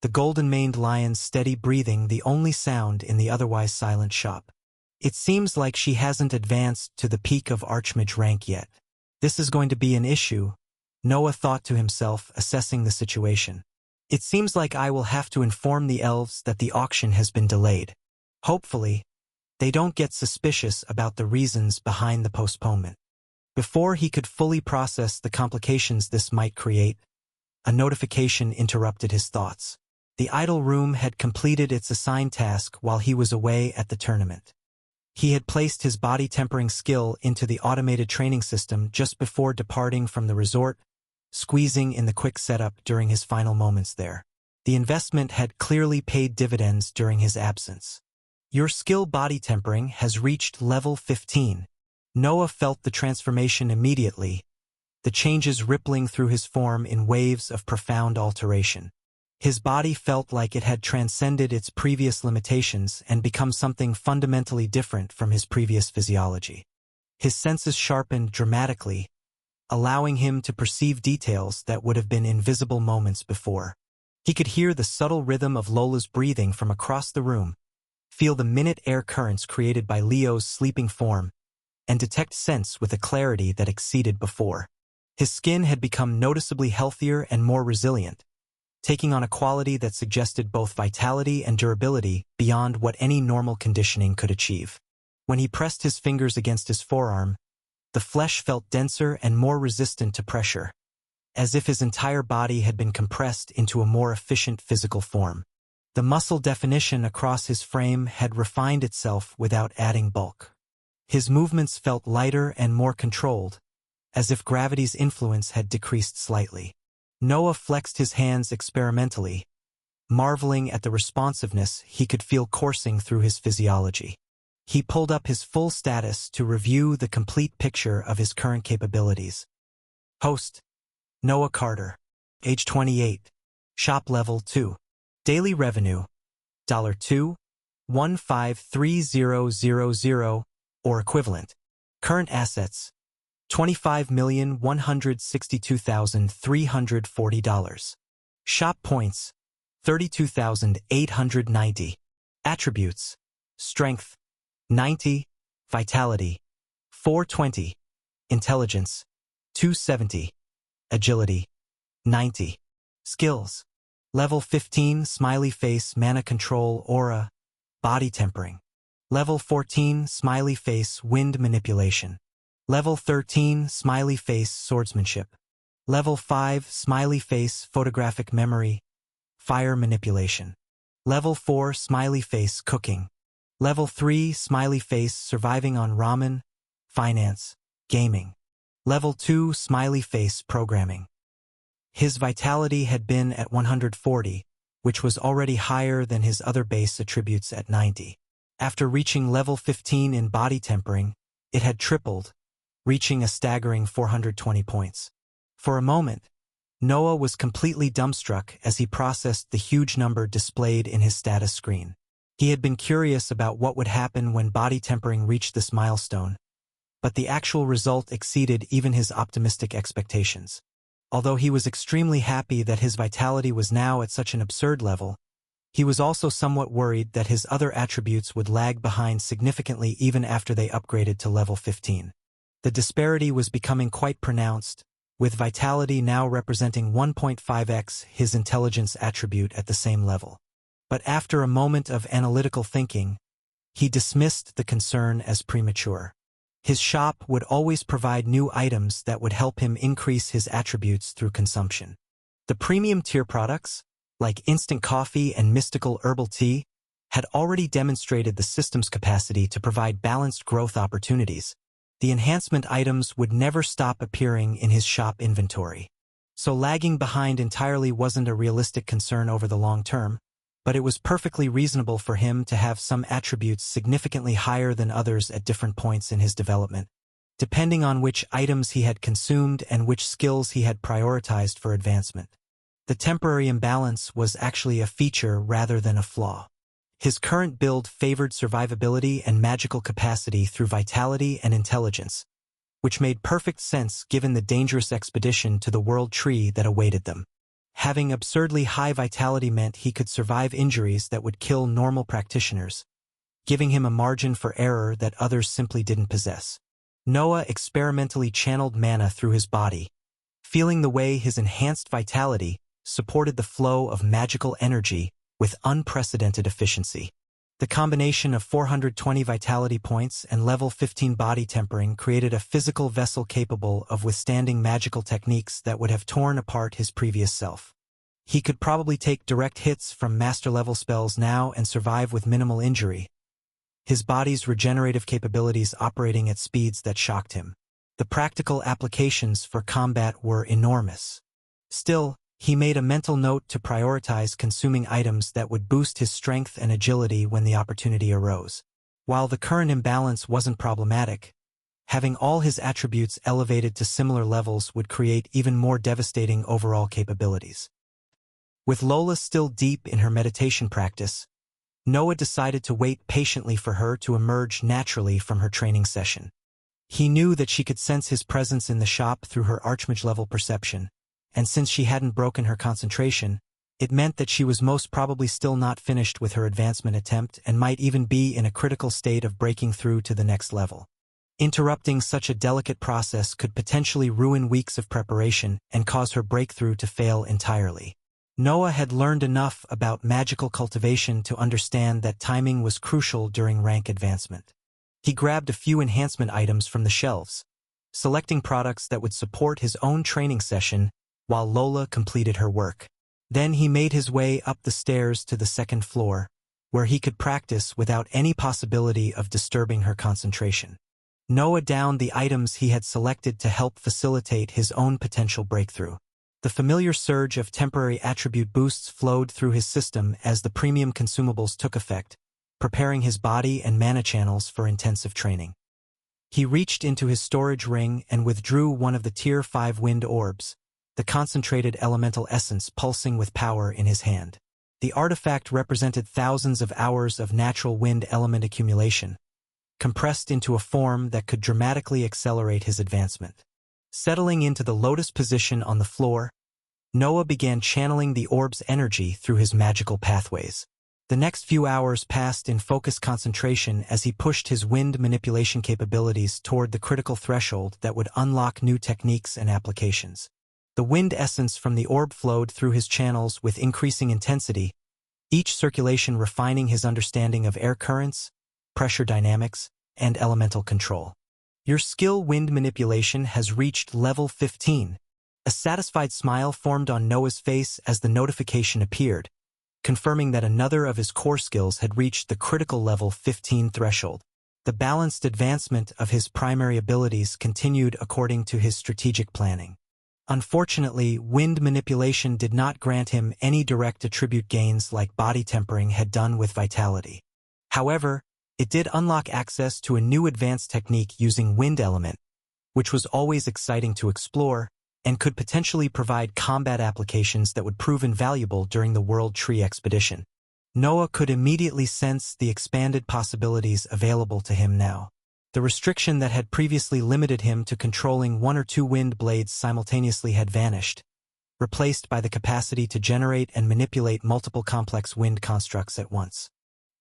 the golden-maned lion's steady breathing the only sound in the otherwise silent shop. It seems like she hasn't advanced to the peak of Archmage rank yet. This is going to be an issue, Noah thought to himself, assessing the situation. It seems like I will have to inform the elves that the auction has been delayed. Hopefully, they don't get suspicious about the reasons behind the postponement. Before he could fully process the complications this might create, a notification interrupted his thoughts. The idle room had completed its assigned task while he was away at the tournament. He had placed his body tempering skill into the automated training system just before departing from the resort, squeezing in the quick setup during his final moments there. The investment had clearly paid dividends during his absence. Your skill body tempering has reached level 15. Noah felt the transformation immediately, the changes rippling through his form in waves of profound alteration. His body felt like it had transcended its previous limitations and become something fundamentally different from his previous physiology. His senses sharpened dramatically, allowing him to perceive details that would have been invisible moments before. He could hear the subtle rhythm of Lola's breathing from across the room, feel the minute air currents created by Leo's sleeping form, and detect scents with a clarity that exceeded before. His skin had become noticeably healthier and more resilient, taking on a quality that suggested both vitality and durability beyond what any normal conditioning could achieve. When he pressed his fingers against his forearm, the flesh felt denser and more resistant to pressure, as if his entire body had been compressed into a more efficient physical form. The muscle definition across his frame had refined itself without adding bulk. His movements felt lighter and more controlled, as if gravity's influence had decreased slightly. Noah flexed his hands experimentally, marveling at the responsiveness he could feel coursing through his physiology. He pulled up his full status to review the complete picture of his current capabilities. Host: Noah Carter. Age 28. Shop level 2. Daily revenue: $2,153,000 or equivalent. Current assets: $25,162,340. Shop points: 32,890. Attributes: strength 90, vitality 420, intelligence 270, agility 90. Skills: level 15 smiley face mana control aura, body tempering. Level 14 smiley face wind manipulation. Level 13 smiley face swordsmanship. Level 5 smiley face photographic memory, fire manipulation. Level 4 smiley face cooking. Level 3 smiley face surviving on ramen, finance, gaming. Level 2 smiley face programming. His vitality had been at 140, which was already higher than his other base attributes at 90. After reaching level 15 in body tempering, it had tripled, reaching a staggering 420 points. For a moment, Noah was completely dumbstruck as he processed the huge number displayed in his status screen. He had been curious about what would happen when body tempering reached this milestone, but the actual result exceeded even his optimistic expectations. Although he was extremely happy that his vitality was now at such an absurd level, he was also somewhat worried that his other attributes would lag behind significantly even after they upgraded to level 15. The disparity was becoming quite pronounced, with vitality now representing 1.5x his intelligence attribute at the same level. But after a moment of analytical thinking, he dismissed the concern as premature. His shop would always provide new items that would help him increase his attributes through consumption. The premium tier products, like instant coffee and mystical herbal tea, had already demonstrated the system's capacity to provide balanced growth opportunities. The enhancement items would never stop appearing in his shop inventory. So lagging behind entirely wasn't a realistic concern over the long term, but it was perfectly reasonable for him to have some attributes significantly higher than others at different points in his development, depending on which items he had consumed and which skills he had prioritized for advancement. The temporary imbalance was actually a feature rather than a flaw. His current build favored survivability and magical capacity through vitality and intelligence, which made perfect sense given the dangerous expedition to the World Tree that awaited them. Having absurdly high vitality meant he could survive injuries that would kill normal practitioners, giving him a margin for error that others simply didn't possess. Noah experimentally channeled mana through his body, feeling the way his enhanced vitality supported the flow of magical energy with unprecedented efficiency. The combination of 420 vitality points and level 15 body tempering created a physical vessel capable of withstanding magical techniques that would have torn apart his previous self. He could probably take direct hits from master-level spells now and survive with minimal injury, his body's regenerative capabilities operating at speeds that shocked him. The practical applications for combat were enormous. Still, he made a mental note to prioritize consuming items that would boost his strength and agility when the opportunity arose. While the current imbalance wasn't problematic, having all his attributes elevated to similar levels would create even more devastating overall capabilities. With Lola still deep in her meditation practice, Noah decided to wait patiently for her to emerge naturally from her training session. He knew that she could sense his presence in the shop through her archmage-level perception, and since she hadn't broken her concentration, it meant that she was most probably still not finished with her advancement attempt and might even be in a critical state of breaking through to the next level. Interrupting such a delicate process could potentially ruin weeks of preparation and cause her breakthrough to fail entirely. Noah had learned enough about magical cultivation to understand that timing was crucial during rank advancement. He grabbed a few enhancement items from the shelves, selecting products that would support his own training session while Lola completed her work. Then he made his way up the stairs to the second floor, where he could practice without any possibility of disturbing her concentration. Noah downed the items he had selected to help facilitate his own potential breakthrough. The familiar surge of temporary attribute boosts flowed through his system as the premium consumables took effect, preparing his body and mana channels for intensive training. He reached into his storage ring and withdrew one of the Tier 5 wind orbs, the concentrated elemental essence pulsing with power in his hand. The artifact represented thousands of hours of natural wind element accumulation, compressed into a form that could dramatically accelerate his advancement. Settling into the lotus position on the floor, Noah began channeling the orb's energy through his magical pathways. The next few hours passed in focused concentration as he pushed his wind manipulation capabilities toward the critical threshold that would unlock new techniques and applications. The wind essence from the orb flowed through his channels with increasing intensity, each circulation refining his understanding of air currents, pressure dynamics, and elemental control. Your skill wind manipulation has reached level 15. A satisfied smile formed on Noah's face as the notification appeared, confirming that another of his core skills had reached the critical level 15 threshold. The balanced advancement of his primary abilities continued according to his strategic planning. Unfortunately, wind manipulation did not grant him any direct attribute gains like body tempering had done with vitality. However, it did unlock access to a new advanced technique using wind element, which was always exciting to explore and could potentially provide combat applications that would prove invaluable during the World Tree expedition. Noah could immediately sense the expanded possibilities available to him now. The restriction that had previously limited him to controlling one or two wind blades simultaneously had vanished, replaced by the capacity to generate and manipulate multiple complex wind constructs at once.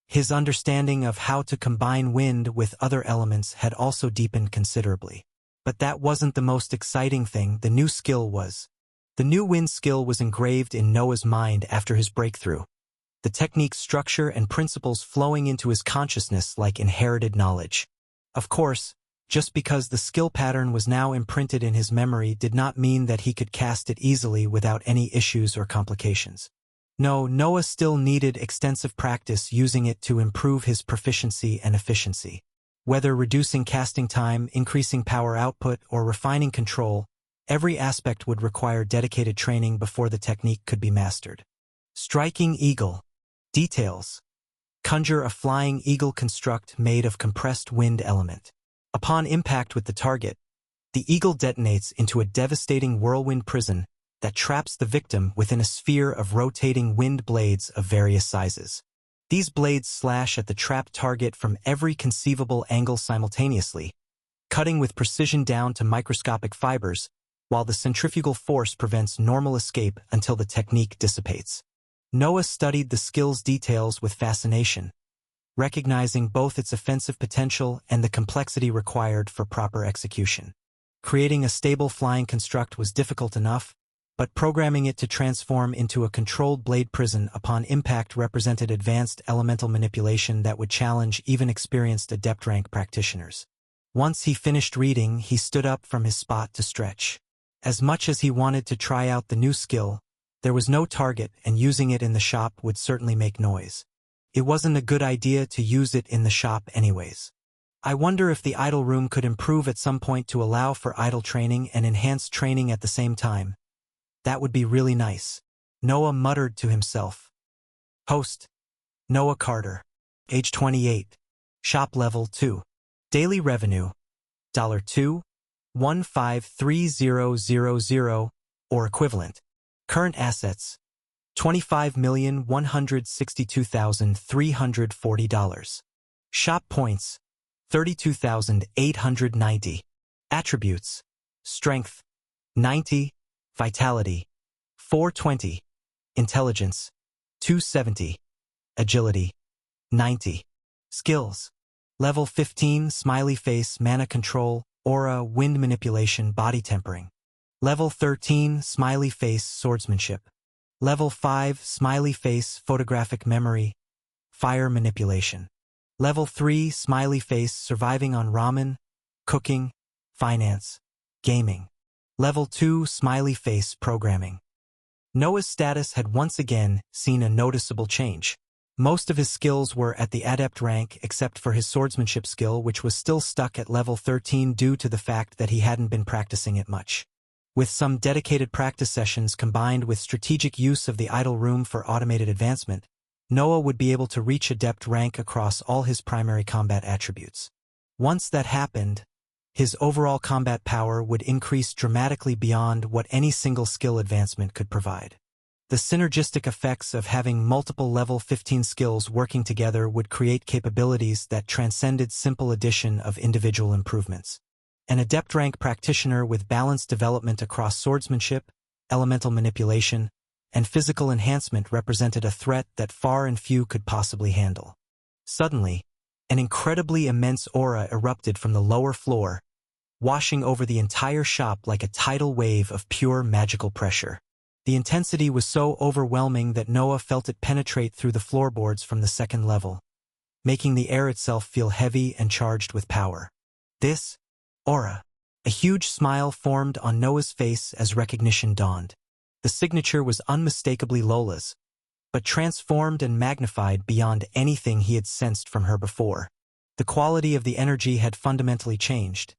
His understanding of how to combine wind with other elements had also deepened considerably. But that wasn't the most exciting thing. The new skill was. The new wind skill was engraved in Noah's mind after his breakthrough, the technique's structure and principles flowing into his consciousness like inherited knowledge. Of course, just because the skill pattern was now imprinted in his memory did not mean that he could cast it easily without any issues or complications. No, Noah still needed extensive practice using it to improve his proficiency and efficiency. Whether reducing casting time, increasing power output, or refining control, every aspect would require dedicated training before the technique could be mastered. Striking Eagle. Details. Conjure a flying eagle construct made of compressed wind element. Upon impact with the target, the eagle detonates into a devastating whirlwind prison that traps the victim within a sphere of rotating wind blades of various sizes. These blades slash at the trapped target from every conceivable angle simultaneously, cutting with precision down to microscopic fibers, while the centrifugal force prevents normal escape until the technique dissipates. Noah studied the skill's details with fascination, recognizing both its offensive potential and the complexity required for proper execution. Creating a stable flying construct was difficult enough, but programming it to transform into a controlled blade prison upon impact represented advanced elemental manipulation that would challenge even experienced adept rank practitioners. Once he finished reading, he stood up from his spot to stretch. As much as he wanted to try out the new skill, there was no target, and using it in the shop would certainly make noise. It wasn't a good idea to use it in the shop anyways. I wonder if the idle room could improve at some point to allow for idle training and enhanced training at the same time. That would be really nice. Noah muttered to himself. Host. Noah Carter. Age 28. Shop level 2. Daily revenue. $2,153,000 or equivalent. Current assets. $25,162,340. Shop points. 32,890. Attributes. Strength. 90. Vitality. 420. Intelligence. 270. Agility. 90. Skills. Level 15 Smiley Face Mana Control, Aura Wind Manipulation Body Tempering. Level 13 Smiley Face Swordsmanship. Level 5 Smiley Face Photographic Memory, Fire Manipulation. Level 3 Smiley Face Surviving on Ramen, Cooking, Finance, Gaming. Level 2 Smiley Face Programming. Noah's status had once again seen a noticeable change. Most of his skills were at the adept rank except for his swordsmanship skill, which was still stuck at level 13 due to the fact that he hadn't been practicing it much. With some dedicated practice sessions combined with strategic use of the idle room for automated advancement, Noah would be able to reach adept rank across all his primary combat attributes. Once that happened, his overall combat power would increase dramatically beyond what any single skill advancement could provide. The synergistic effects of having multiple level 15 skills working together would create capabilities that transcended simple addition of individual improvements. An adept rank practitioner with balanced development across swordsmanship, elemental manipulation, and physical enhancement represented a threat that far and few could possibly handle. Suddenly, an incredibly immense aura erupted from the lower floor, washing over the entire shop like a tidal wave of pure magical pressure. The intensity was so overwhelming that Noah felt it penetrate through the floorboards from the second level, making the air itself feel heavy and charged with power. This aura. A huge smile formed on Noah's face as recognition dawned. The signature was unmistakably Lola's, but transformed and magnified beyond anything he had sensed from her before. The quality of the energy had fundamentally changed,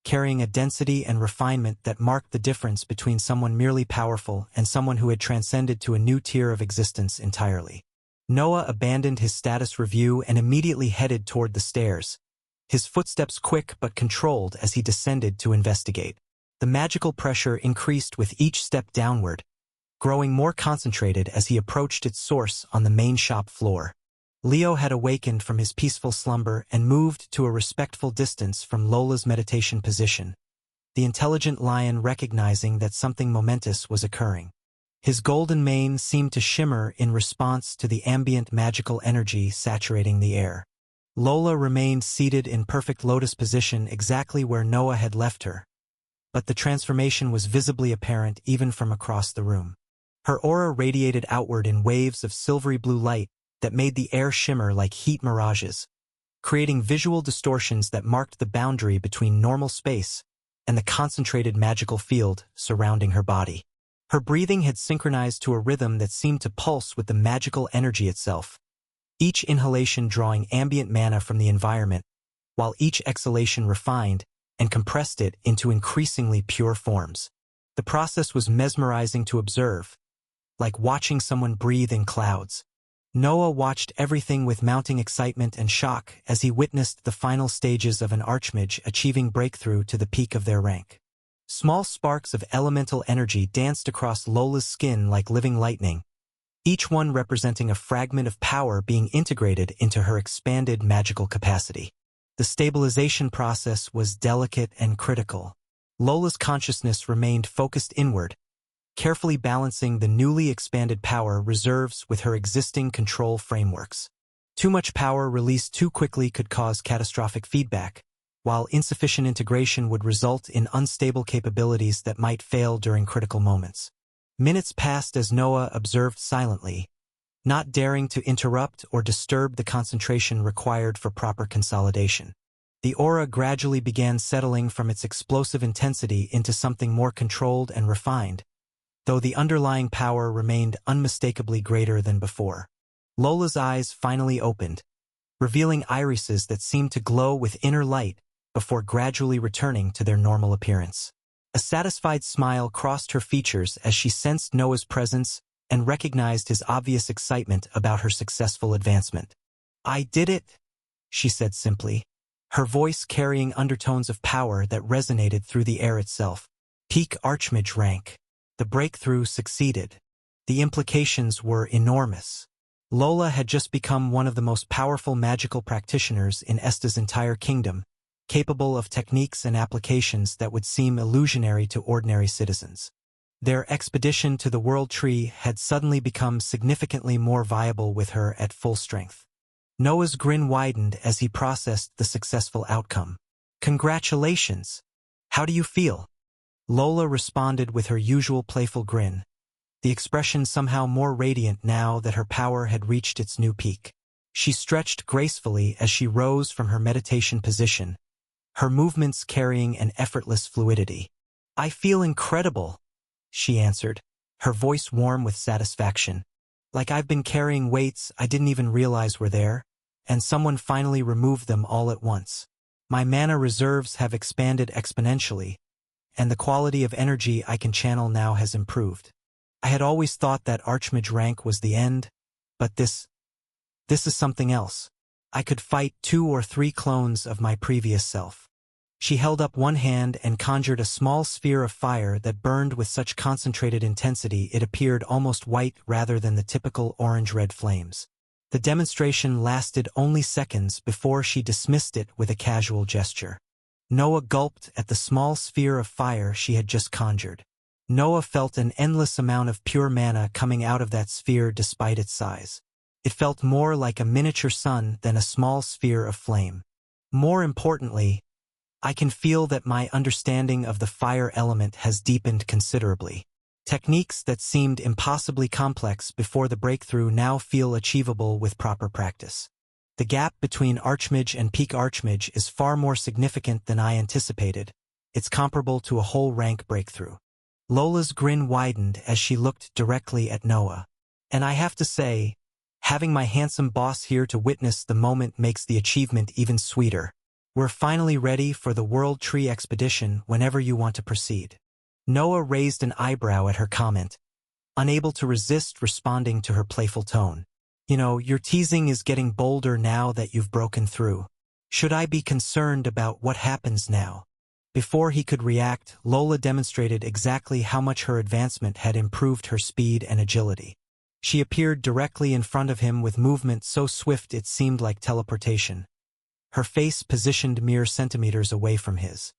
carrying a density and refinement that marked the difference between someone merely powerful and someone who had transcended to a new tier of existence entirely. Noah abandoned his status review and immediately headed toward the stairs, his footsteps quick but controlled as he descended to investigate. The magical pressure increased with each step downward, growing more concentrated as he approached its source on the main shop floor. Leo had awakened from his peaceful slumber and moved to a respectful distance from Lola's meditation position, the intelligent lion recognizing that something momentous was occurring. His golden mane seemed to shimmer in response to the ambient magical energy saturating the air. Lola remained seated in perfect lotus position exactly where Noah had left her, but the transformation was visibly apparent even from across the room. Her aura radiated outward in waves of silvery blue light that made the air shimmer like heat mirages, creating visual distortions that marked the boundary between normal space and the concentrated magical field surrounding her body. Her breathing had synchronized to a rhythm that seemed to pulse with the magical energy itself, each inhalation drawing ambient mana from the environment, while each exhalation refined and compressed it into increasingly pure forms. The process was mesmerizing to observe, like watching someone breathe in clouds. Noah watched everything with mounting excitement and shock as he witnessed the final stages of an archmage achieving breakthrough to the peak of their rank. Small sparks of elemental energy danced across Lola's skin like living lightning, each one representing a fragment of power being integrated into her expanded magical capacity. The stabilization process was delicate and critical. Lola's consciousness remained focused inward, carefully balancing the newly expanded power reserves with her existing control frameworks. Too much power released too quickly could cause catastrophic feedback, while insufficient integration would result in unstable capabilities that might fail during critical moments. Minutes passed as Noah observed silently, not daring to interrupt or disturb the concentration required for proper consolidation. The aura gradually began settling from its explosive intensity into something more controlled and refined, though the underlying power remained unmistakably greater than before. Lola's eyes finally opened, revealing irises that seemed to glow with inner light before gradually returning to their normal appearance. A satisfied smile crossed her features as she sensed Noah's presence and recognized his obvious excitement about her successful advancement. "I did it," she said simply, her voice carrying undertones of power that resonated through the air itself. Peak Archmage rank. The breakthrough succeeded. The implications were enormous. Lola had just become one of the most powerful magical practitioners in Esta's entire kingdom, capable of techniques and applications that would seem illusionary to ordinary citizens. Their expedition to the World Tree had suddenly become significantly more viable with her at full strength. Noah's grin widened as he processed the successful outcome. "Congratulations! How do you feel?" Lola responded with her usual playful grin, the expression somehow more radiant now that her power had reached its new peak. She stretched gracefully as she rose from her meditation position, her movements carrying an effortless fluidity. "I feel incredible," she answered, her voice warm with satisfaction. Like I've been carrying weights I didn't even realize were there, and someone finally removed them all at once. My mana reserves have expanded exponentially, and the quality of energy I can channel now has improved. I had always thought that Archmage rank was the end, but this is something else. I could fight 2 or 3 clones of my previous self. She held up one hand and conjured a small sphere of fire that burned with such concentrated intensity it appeared almost white rather than the typical orange-red flames. The demonstration lasted only seconds before she dismissed it with a casual gesture. Noah gulped at the small sphere of fire she had just conjured. Noah felt an endless amount of pure mana coming out of that sphere despite its size. It felt more like a miniature sun than a small sphere of flame. More importantly, I can feel that my understanding of the fire element has deepened considerably. Techniques that seemed impossibly complex before the breakthrough now feel achievable with proper practice. The gap between Archmage and Peak Archmage is far more significant than I anticipated. It's comparable to a whole rank breakthrough. Lola's grin widened as she looked directly at Noah. And I have to say, having my handsome boss here to witness the moment makes the achievement even sweeter. We're finally ready for the World Tree Expedition whenever you want to proceed. Noah raised an eyebrow at her comment, unable to resist responding to her playful tone. You know, your teasing is getting bolder now that you've broken through. Should I be concerned about what happens now? Before he could react, Lola demonstrated exactly how much her advancement had improved her speed and agility. She appeared directly in front of him with movement so swift it seemed like teleportation. Her face positioned mere centimeters away from his.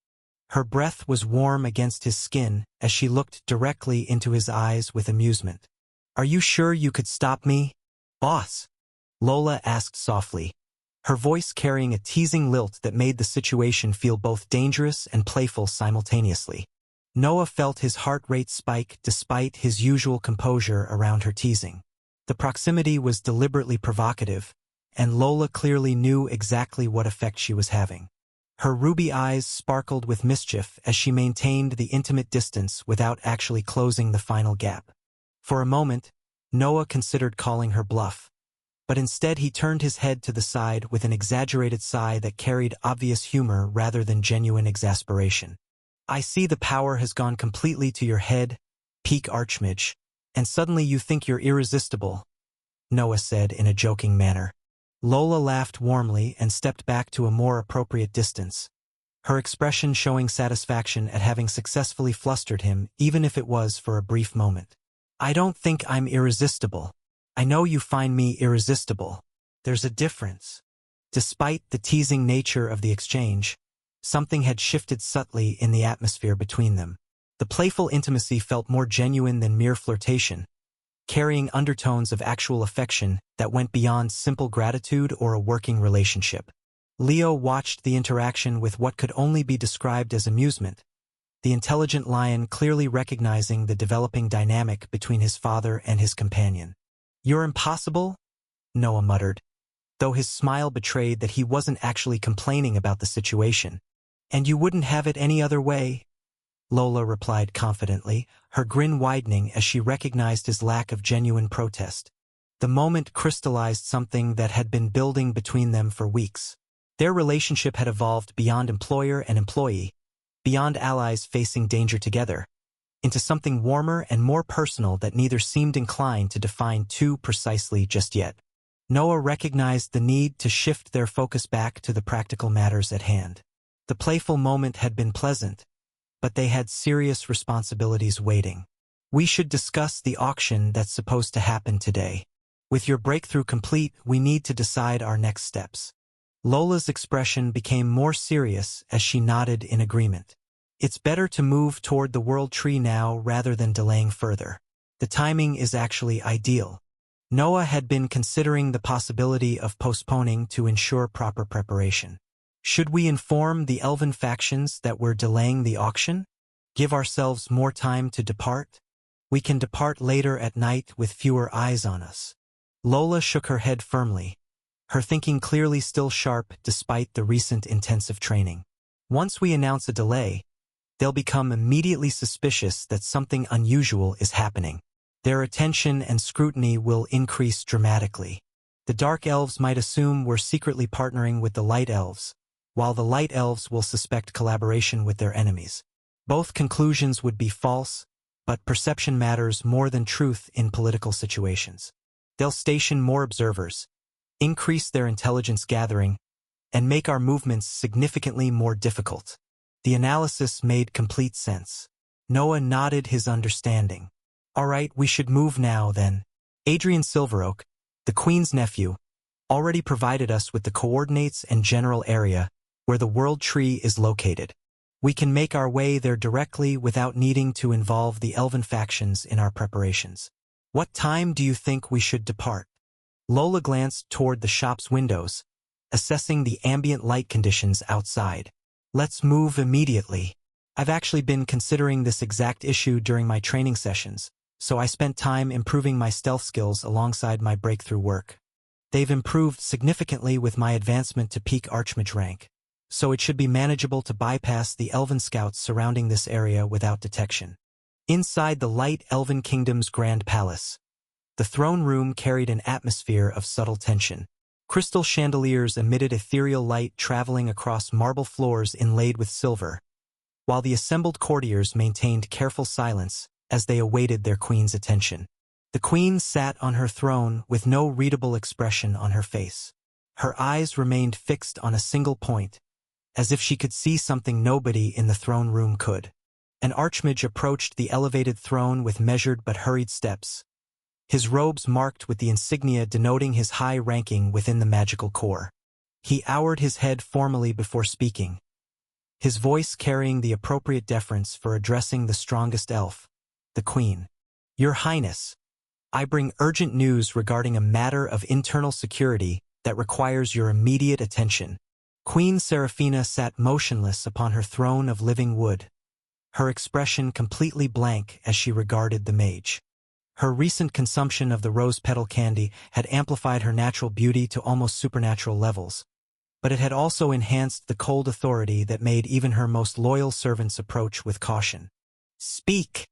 Her breath was warm against his skin as she looked directly into his eyes with amusement. "Are you sure you could stop me, boss?" Lola asked softly, her voice carrying a teasing lilt that made the situation feel both dangerous and playful simultaneously. Noah felt his heart rate spike despite his usual composure around her teasing. The proximity was deliberately provocative, and Lola clearly knew exactly what effect she was having. Her ruby eyes sparkled with mischief as she maintained the intimate distance without actually closing the final gap. For a moment, Noah considered calling her bluff, but instead he turned his head to the side with an exaggerated sigh that carried obvious humor rather than genuine exasperation. "I see the power has gone completely to your head, Peak Archmage, and suddenly you think you're irresistible," Noah said in a joking manner. Lola laughed warmly and stepped back to a more appropriate distance, her expression showing satisfaction at having successfully flustered him, even if it was for a brief moment. "I don't think I'm irresistible. I know you find me irresistible. There's a difference." Despite the teasing nature of the exchange, something had shifted subtly in the atmosphere between them. The playful intimacy felt more genuine than mere flirtation, carrying undertones of actual affection that went beyond simple gratitude or a working relationship. Leo watched the interaction with what could only be described as amusement, the intelligent lion clearly recognizing the developing dynamic between his father and his companion. "You're impossible?" Noah muttered, though his smile betrayed that he wasn't actually complaining about the situation. "And you wouldn't have it any other way?" Lola replied confidently, her grin widening as she recognized his lack of genuine protest. The moment crystallized something that had been building between them for weeks. Their relationship had evolved beyond employer and employee, beyond allies facing danger together, into something warmer and more personal that neither seemed inclined to define too precisely just yet. Noah recognized the need to shift their focus back to the practical matters at hand. The playful moment had been pleasant, but they had serious responsibilities waiting. "We should discuss the auction that's supposed to happen today. With your breakthrough complete, we need to decide our next steps." Lola's expression became more serious as she nodded in agreement. "It's better to move toward the World Tree now rather than delaying further. The timing is actually ideal." Noah had been considering the possibility of postponing to ensure proper preparation. "Should we inform the elven factions that we're delaying the auction? Give ourselves more time to depart? We can depart later at night with fewer eyes on us." Lola shook her head firmly, her thinking clearly still sharp despite the recent intensive training. "Once we announce a delay, they'll become immediately suspicious that something unusual is happening. Their attention and scrutiny will increase dramatically. The Dark Elves might assume we're secretly partnering with the Light Elves, while the Light Elves will suspect collaboration with their enemies. Both conclusions would be false, but perception matters more than truth in political situations. They'll station more observers, increase their intelligence gathering, and make our movements significantly more difficult. The analysis made complete sense. Noah nodded his understanding. All right, we should move now, then. Adrian Silveroak, the Queen's nephew, already provided us with the coordinates and general area where the World Tree is located. We can make our way there directly without needing to involve the elven factions in our preparations. What time do you think we should depart? Lola glanced toward the shop's windows, assessing the ambient light conditions outside. Let's move immediately. I've actually been considering this exact issue during my training sessions, so I spent time improving my stealth skills alongside my breakthrough work. They've improved significantly with my advancement to peak Archmage rank, so it should be manageable to bypass the elven scouts surrounding this area without detection. Inside the Light Elven Kingdom's Grand Palace, the throne room carried an atmosphere of subtle tension. Crystal chandeliers emitted ethereal light traveling across marble floors inlaid with silver, while the assembled courtiers maintained careful silence as they awaited their queen's attention. The queen sat on her throne with no readable expression on her face. Her eyes remained fixed on a single point, as if she could see something nobody in the throne room could. An archmage approached the elevated throne with measured but hurried steps, his robes marked with the insignia denoting his high ranking within the magical corps. He lowered his head formally before speaking, his voice carrying the appropriate deference for addressing the strongest elf, the Queen. Your Highness, I bring urgent news regarding a matter of internal security that requires your immediate attention. Queen Seraphina sat motionless upon her throne of living wood, her expression completely blank as she regarded the mage. Her recent consumption of the rose petal candy had amplified her natural beauty to almost supernatural levels, but it had also enhanced the cold authority that made even her most loyal servants approach with caution. Speak,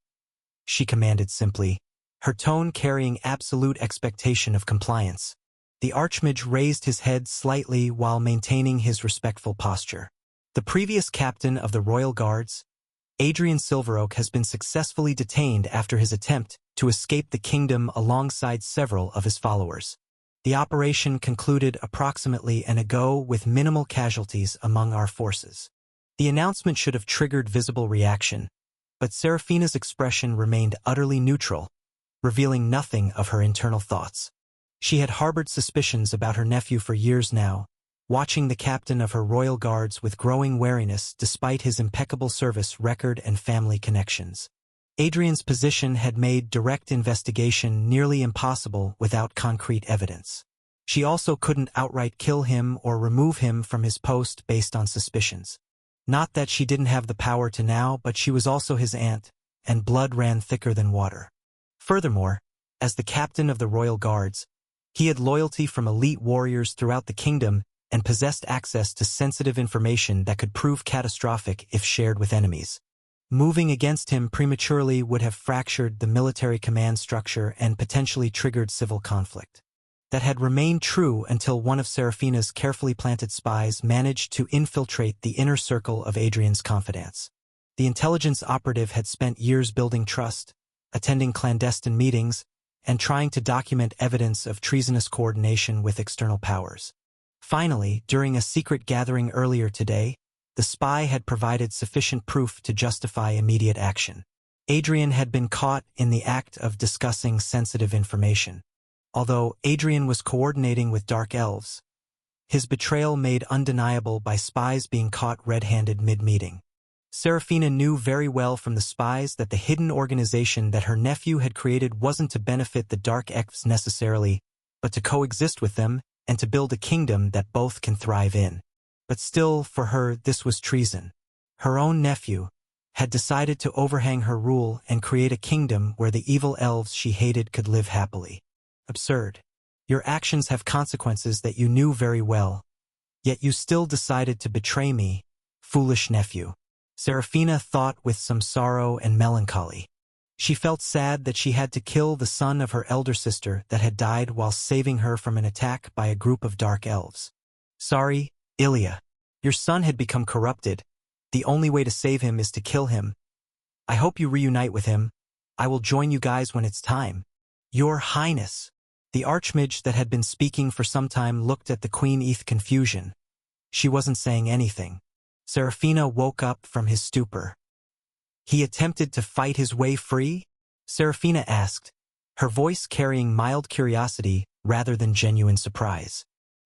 she commanded simply, her tone carrying absolute expectation of compliance. The archmage raised his head slightly while maintaining his respectful posture. The previous captain of the Royal Guards, Adrian Silveroak, has been successfully detained after his attempt to escape the kingdom alongside several of his followers. The operation concluded approximately an ago with minimal casualties among our forces. The announcement should have triggered visible reaction, but Seraphina's expression remained utterly neutral, revealing nothing of her internal thoughts. She had harbored suspicions about her nephew for years now, watching the captain of her royal guards with growing wariness despite his impeccable service record and family connections. Adrian's position had made direct investigation nearly impossible without concrete evidence. She also couldn't outright kill him or remove him from his post based on suspicions. Not that she didn't have the power to now, but she was also his aunt, and blood ran thicker than water. Furthermore, as the captain of the Royal Guards, he had loyalty from elite warriors throughout the kingdom and possessed access to sensitive information that could prove catastrophic if shared with enemies. Moving against him prematurely would have fractured the military command structure and potentially triggered civil conflict. That had remained true until one of Seraphina's carefully planted spies managed to infiltrate the inner circle of Adrian's confidants. The intelligence operative had spent years building trust, attending clandestine meetings, and trying to document evidence of treasonous coordination with external powers. Finally, during a secret gathering earlier today, the spy had provided sufficient proof to justify immediate action. Adrian had been caught in the act of discussing sensitive information. Although Adrian was coordinating with Dark Elves, his betrayal made undeniable by spies being caught red-handed mid-meeting. Seraphina knew very well from the spies that the hidden organization that her nephew had created wasn't to benefit the Dark Elves necessarily, but to coexist with them and to build a kingdom that both can thrive in. But still, for her, this was treason. Her own nephew had decided to overhang her rule and create a kingdom where the evil elves she hated could live happily. Absurd. Your actions have consequences that you knew very well, yet you still decided to betray me, foolish nephew. Seraphina thought with some sorrow and melancholy. She felt sad that she had to kill the son of her elder sister that had died while saving her from an attack by a group of dark elves. Sorry, Ilya. Your son had become corrupted. The only way to save him is to kill him. I hope you reunite with him. I will join you guys when it's time. Your Highness. The Archmage that had been speaking for some time looked at the Queen with confusion. She wasn't saying anything. Serafina woke up from his stupor. He attempted to fight his way free? Serafina asked, her voice carrying mild curiosity rather than genuine surprise.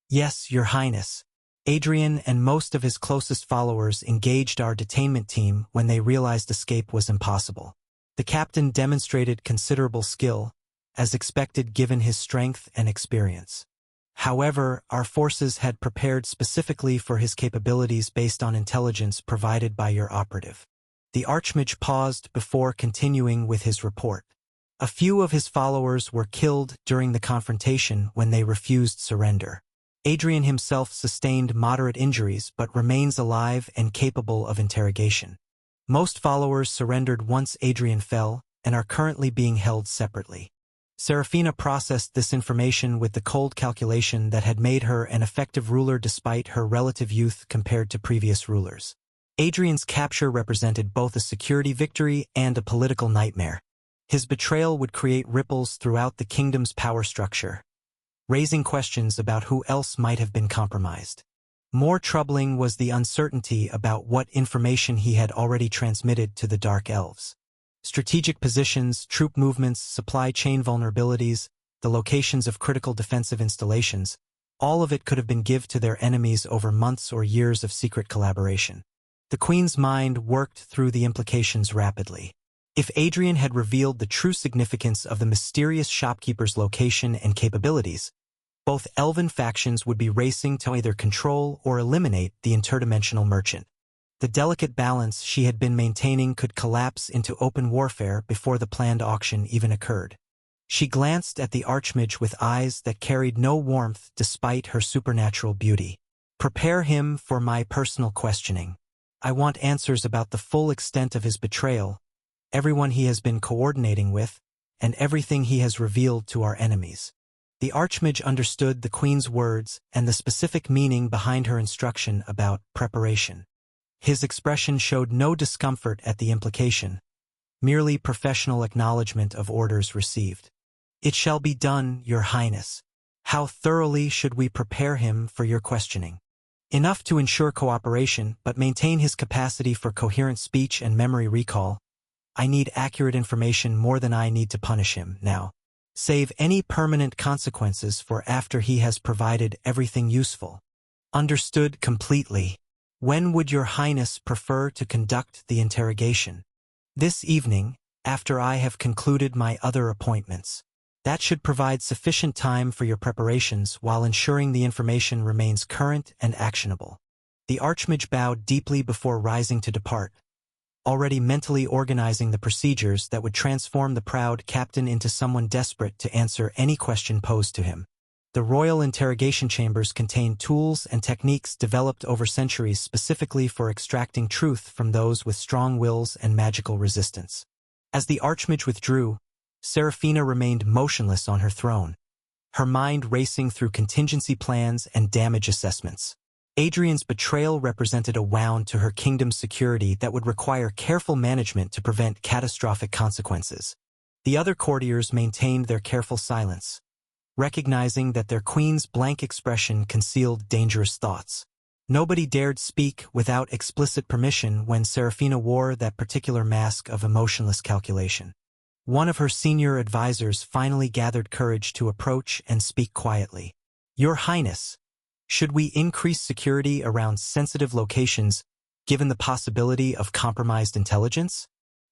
Yes, Your Highness. Adrian and most of his closest followers engaged our detainment team when they realized escape was impossible. The captain demonstrated considerable skill, as expected given his strength and experience. However, our forces had prepared specifically for his capabilities based on intelligence provided by your operative. The Archmage paused before continuing with his report. A few of his followers were killed during the confrontation when they refused surrender. Adrian himself sustained moderate injuries but remains alive and capable of interrogation. Most followers surrendered once Adrian fell and are currently being held separately. Serafina processed this information with the cold calculation that had made her an effective ruler despite her relative youth compared to previous rulers. Adrian's capture represented both a security victory and a political nightmare. His betrayal would create ripples throughout the kingdom's power structure, raising questions about who else might have been compromised. More troubling was the uncertainty about what information he had already transmitted to the Dark Elves. Strategic positions, troop movements, supply chain vulnerabilities, the locations of critical defensive installations, all of it could have been given to their enemies over months or years of secret collaboration. The Queen's mind worked through the implications rapidly. If Adrian had revealed the true significance of the mysterious shopkeeper's location and capabilities, both elven factions would be racing to either control or eliminate the interdimensional merchant. The delicate balance she had been maintaining could collapse into open warfare before the planned auction even occurred. She glanced at the Archmage with eyes that carried no warmth despite her supernatural beauty. Prepare him for my personal questioning. I want answers about the full extent of his betrayal, everyone he has been coordinating with, and everything he has revealed to our enemies. The Archmage understood the Queen's words and the specific meaning behind her instruction about preparation. His expression showed no discomfort at the implication, merely professional acknowledgement of orders received. It shall be done, Your Highness. How thoroughly should we prepare him for your questioning? Enough to ensure cooperation, but maintain his capacity for coherent speech and memory recall. I need accurate information more than I need to punish him now. Save any permanent consequences for after he has provided everything useful. Understood completely. When would Your Highness prefer to conduct the interrogation? This evening, after I have concluded my other appointments. That should provide sufficient time for your preparations while ensuring the information remains current and actionable. The Archmage bowed deeply before rising to depart, already mentally organizing the procedures that would transform the proud captain into someone desperate to answer any question posed to him. The royal interrogation chambers contain tools and techniques developed over centuries specifically for extracting truth from those with strong wills and magical resistance. As the Archmage withdrew, Serafina remained motionless on her throne, her mind racing through contingency plans and damage assessments. Adrian's betrayal represented a wound to her kingdom's security that would require careful management to prevent catastrophic consequences. The other courtiers maintained their careful silence, recognizing that their queen's blank expression concealed dangerous thoughts. Nobody dared speak without explicit permission when Serafina wore that particular mask of emotionless calculation. One of her senior advisors finally gathered courage to approach and speak quietly. Your Highness, should we increase security around sensitive locations given the possibility of compromised intelligence?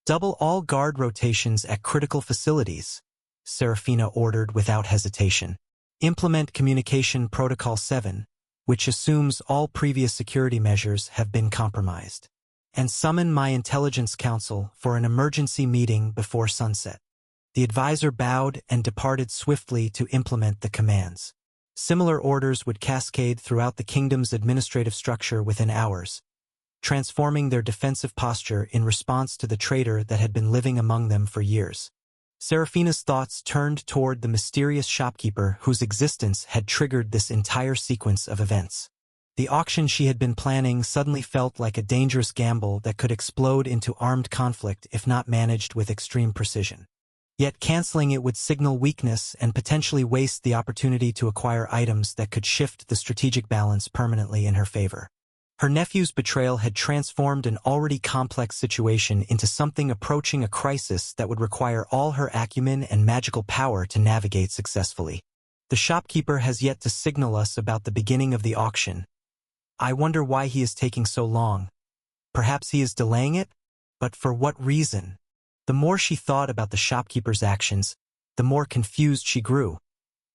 Double all guard rotations at critical facilities, Serafina ordered without hesitation. Implement Communication Protocol 7, which assumes all previous security measures have been compromised. And summon my intelligence council for an emergency meeting before sunset. The advisor bowed and departed swiftly to implement the commands. Similar orders would cascade throughout the kingdom's administrative structure within hours, transforming their defensive posture in response to the traitor that had been living among them for years. Seraphina's thoughts turned toward the mysterious shopkeeper whose existence had triggered this entire sequence of events. The auction she had been planning suddenly felt like a dangerous gamble that could explode into armed conflict if not managed with extreme precision. Yet canceling it would signal weakness and potentially waste the opportunity to acquire items that could shift the strategic balance permanently in her favor. Her nephew's betrayal had transformed an already complex situation into something approaching a crisis that would require all her acumen and magical power to navigate successfully. The shopkeeper has yet to signal us about the beginning of the auction. I wonder why he is taking so long. Perhaps he is delaying it? But for what reason? The more she thought about the shopkeeper's actions, the more confused she grew.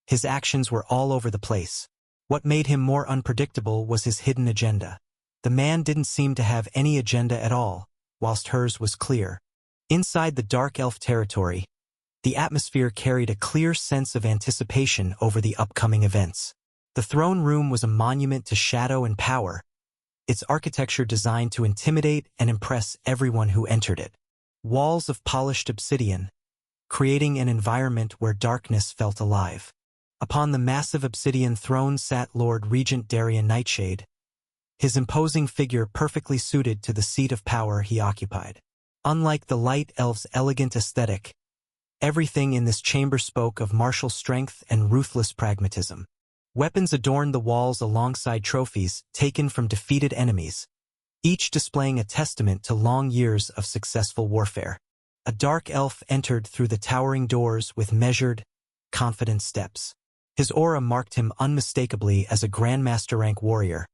His actions were all over the place. What made him more unpredictable was his hidden agenda. The man didn't seem to have any agenda at all, whilst hers was clear. Inside the dark elf territory, the atmosphere carried a clear sense of anticipation over the upcoming events. The throne room was a monument to shadow and power, its architecture designed to intimidate and impress everyone who entered it. Walls of polished obsidian, creating an environment where darkness felt alive. Upon the massive obsidian throne sat Lord Regent Darian Nightshade, his imposing figure perfectly suited to the seat of power he occupied. Unlike the light elf's elegant aesthetic, everything in this chamber spoke of martial strength and ruthless pragmatism. Weapons adorned the walls alongside trophies taken from defeated enemies, each displaying a testament to long years of successful warfare. A dark elf entered through the towering doors with measured, confident steps. His aura marked him unmistakably as a Grandmaster rank warrior,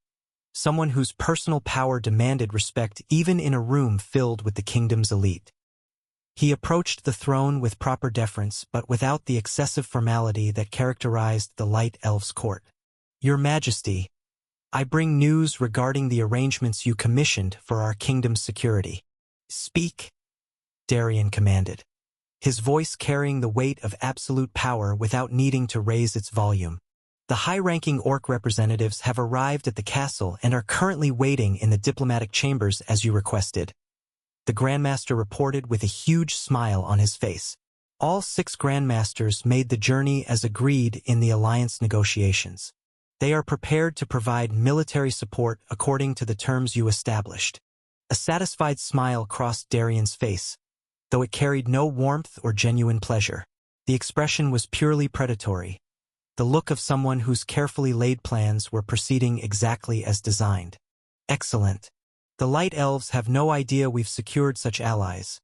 someone whose personal power demanded respect even in a room filled with the kingdom's elite. He approached the throne with proper deference but without the excessive formality that characterized the Light Elf's court. Your Majesty, I bring news regarding the arrangements you commissioned for our kingdom's security. Speak, Darian commanded, his voice carrying the weight of absolute power without needing to raise its volume. The high-ranking orc representatives have arrived at the castle and are currently waiting in the diplomatic chambers as you requested. The Grandmaster reported with a huge smile on his face. All 6 Grandmasters made the journey as agreed in the alliance negotiations. They are prepared to provide military support according to the terms you established. A satisfied smile crossed Darian's face, though it carried no warmth or genuine pleasure. The expression was purely predatory, the look of someone whose carefully laid plans were proceeding exactly as designed. Excellent. The Light Elves have no idea we've secured such allies.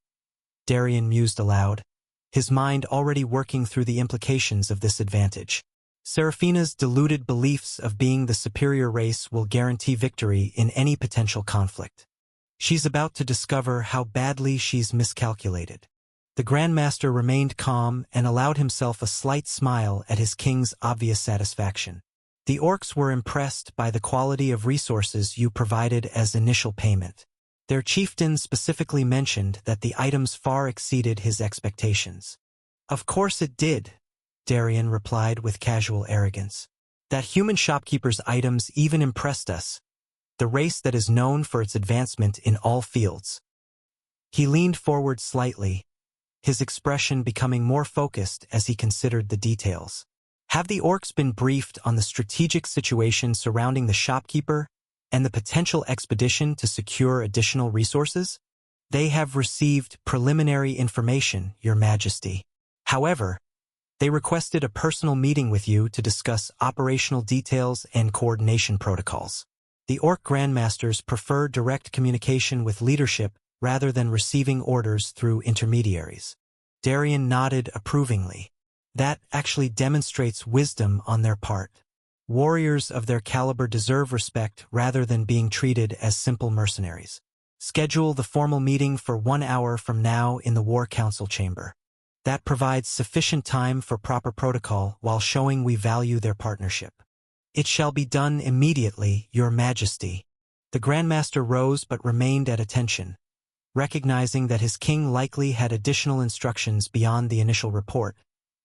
Darian mused aloud, his mind already working through the implications of this advantage. Seraphina's deluded beliefs of being the superior race will guarantee victory in any potential conflict. She's about to discover how badly she's miscalculated. The Grandmaster remained calm and allowed himself a slight smile at his king's obvious satisfaction. The orcs were impressed by the quality of resources you provided as initial payment. Their chieftain specifically mentioned that the items far exceeded his expectations. Of course it did, Darian replied with casual arrogance. That human shopkeeper's items even impressed us, the race that is known for its advancement in all fields. He leaned forward slightly, his expression becoming more focused as he considered the details. Have the orcs been briefed on the strategic situation surrounding the shopkeeper and the potential expedition to secure additional resources? They have received preliminary information, Your Majesty. However, they requested a personal meeting with you to discuss operational details and coordination protocols. The Orc Grandmasters prefer direct communication with leadership rather than receiving orders through intermediaries. Darian nodded approvingly. That actually demonstrates wisdom on their part. Warriors of their caliber deserve respect rather than being treated as simple mercenaries. Schedule the formal meeting for 1 hour from now in the War Council chamber. That provides sufficient time for proper protocol while showing we value their partnership. It shall be done immediately, Your Majesty. The Grandmaster rose but remained at attention, recognizing that his king likely had additional instructions beyond the initial report,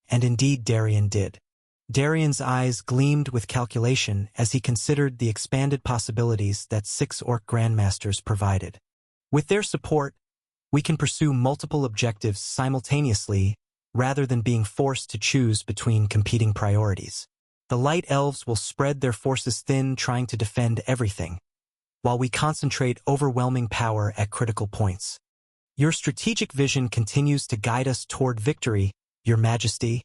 and indeed Darian did. Darian's eyes gleamed with calculation as he considered the expanded possibilities that 6 orc grandmasters provided. With their support, we can pursue multiple objectives simultaneously rather than being forced to choose between competing priorities. The Light Elves will spread their forces thin, trying to defend everything, while we concentrate overwhelming power at critical points. Your strategic vision continues to guide us toward victory, Your Majesty,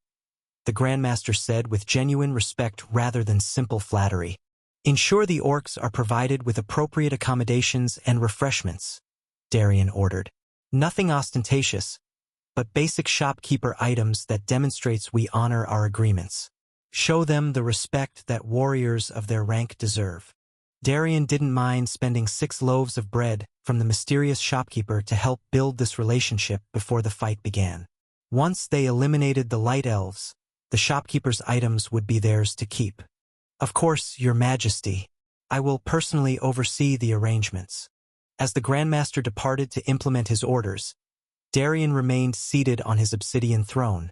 the Grandmaster said with genuine respect rather than simple flattery. Ensure the orcs are provided with appropriate accommodations and refreshments, Darian ordered. Nothing ostentatious, but basic shopkeeper items that demonstrates we honor our agreements. Show them the respect that warriors of their rank deserve. Darian didn't mind spending 6 loaves of bread from the mysterious shopkeeper to help build this relationship before the fight began. Once they eliminated the Light Elves, the shopkeeper's items would be theirs to keep. Of course, Your Majesty, I will personally oversee the arrangements. As the Grandmaster departed to implement his orders, Darian remained seated on his obsidian throne,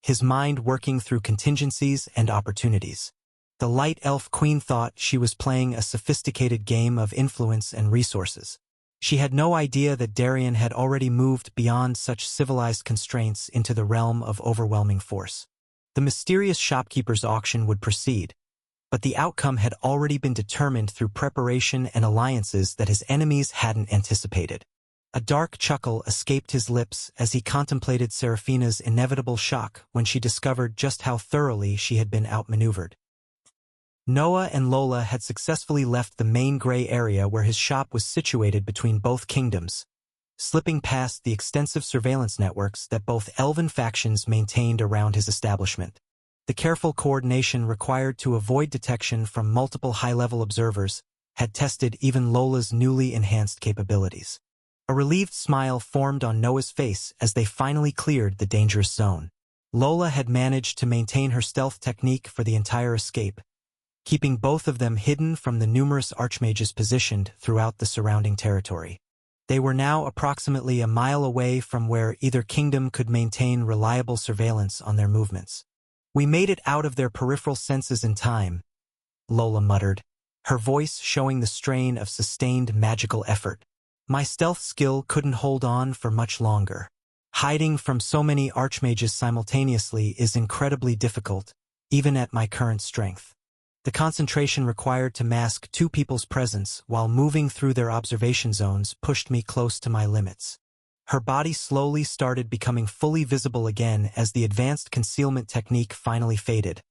his mind working through contingencies and opportunities. The Light Elf Queen thought she was playing a sophisticated game of influence and resources. She had no idea that Darian had already moved beyond such civilized constraints into the realm of overwhelming force. The mysterious shopkeeper's auction would proceed, but the outcome had already been determined through preparation and alliances that his enemies hadn't anticipated. A dark chuckle escaped his lips as he contemplated Seraphina's inevitable shock when she discovered just how thoroughly she had been outmaneuvered. Noah and Lola had successfully left the main gray area where his shop was situated between both kingdoms, slipping past the extensive surveillance networks that both elven factions maintained around his establishment. The careful coordination required to avoid detection from multiple high-level observers had tested even Lola's newly enhanced capabilities. A relieved smile formed on Noah's face as they finally cleared the dangerous zone. Lola had managed to maintain her stealth technique for the entire escape, keeping both of them hidden from the numerous archmages positioned throughout the surrounding territory. They were now approximately a mile away from where either kingdom could maintain reliable surveillance on their movements. We made it out of their peripheral senses in time, Lola muttered, her voice showing the strain of sustained magical effort. My stealth skill couldn't hold on for much longer. Hiding from so many archmages simultaneously is incredibly difficult, even at my current strength. The concentration required to mask 2 people's presence while moving through their observation zones pushed me close to my limits. Her body slowly started becoming fully visible again as the advanced concealment technique finally faded,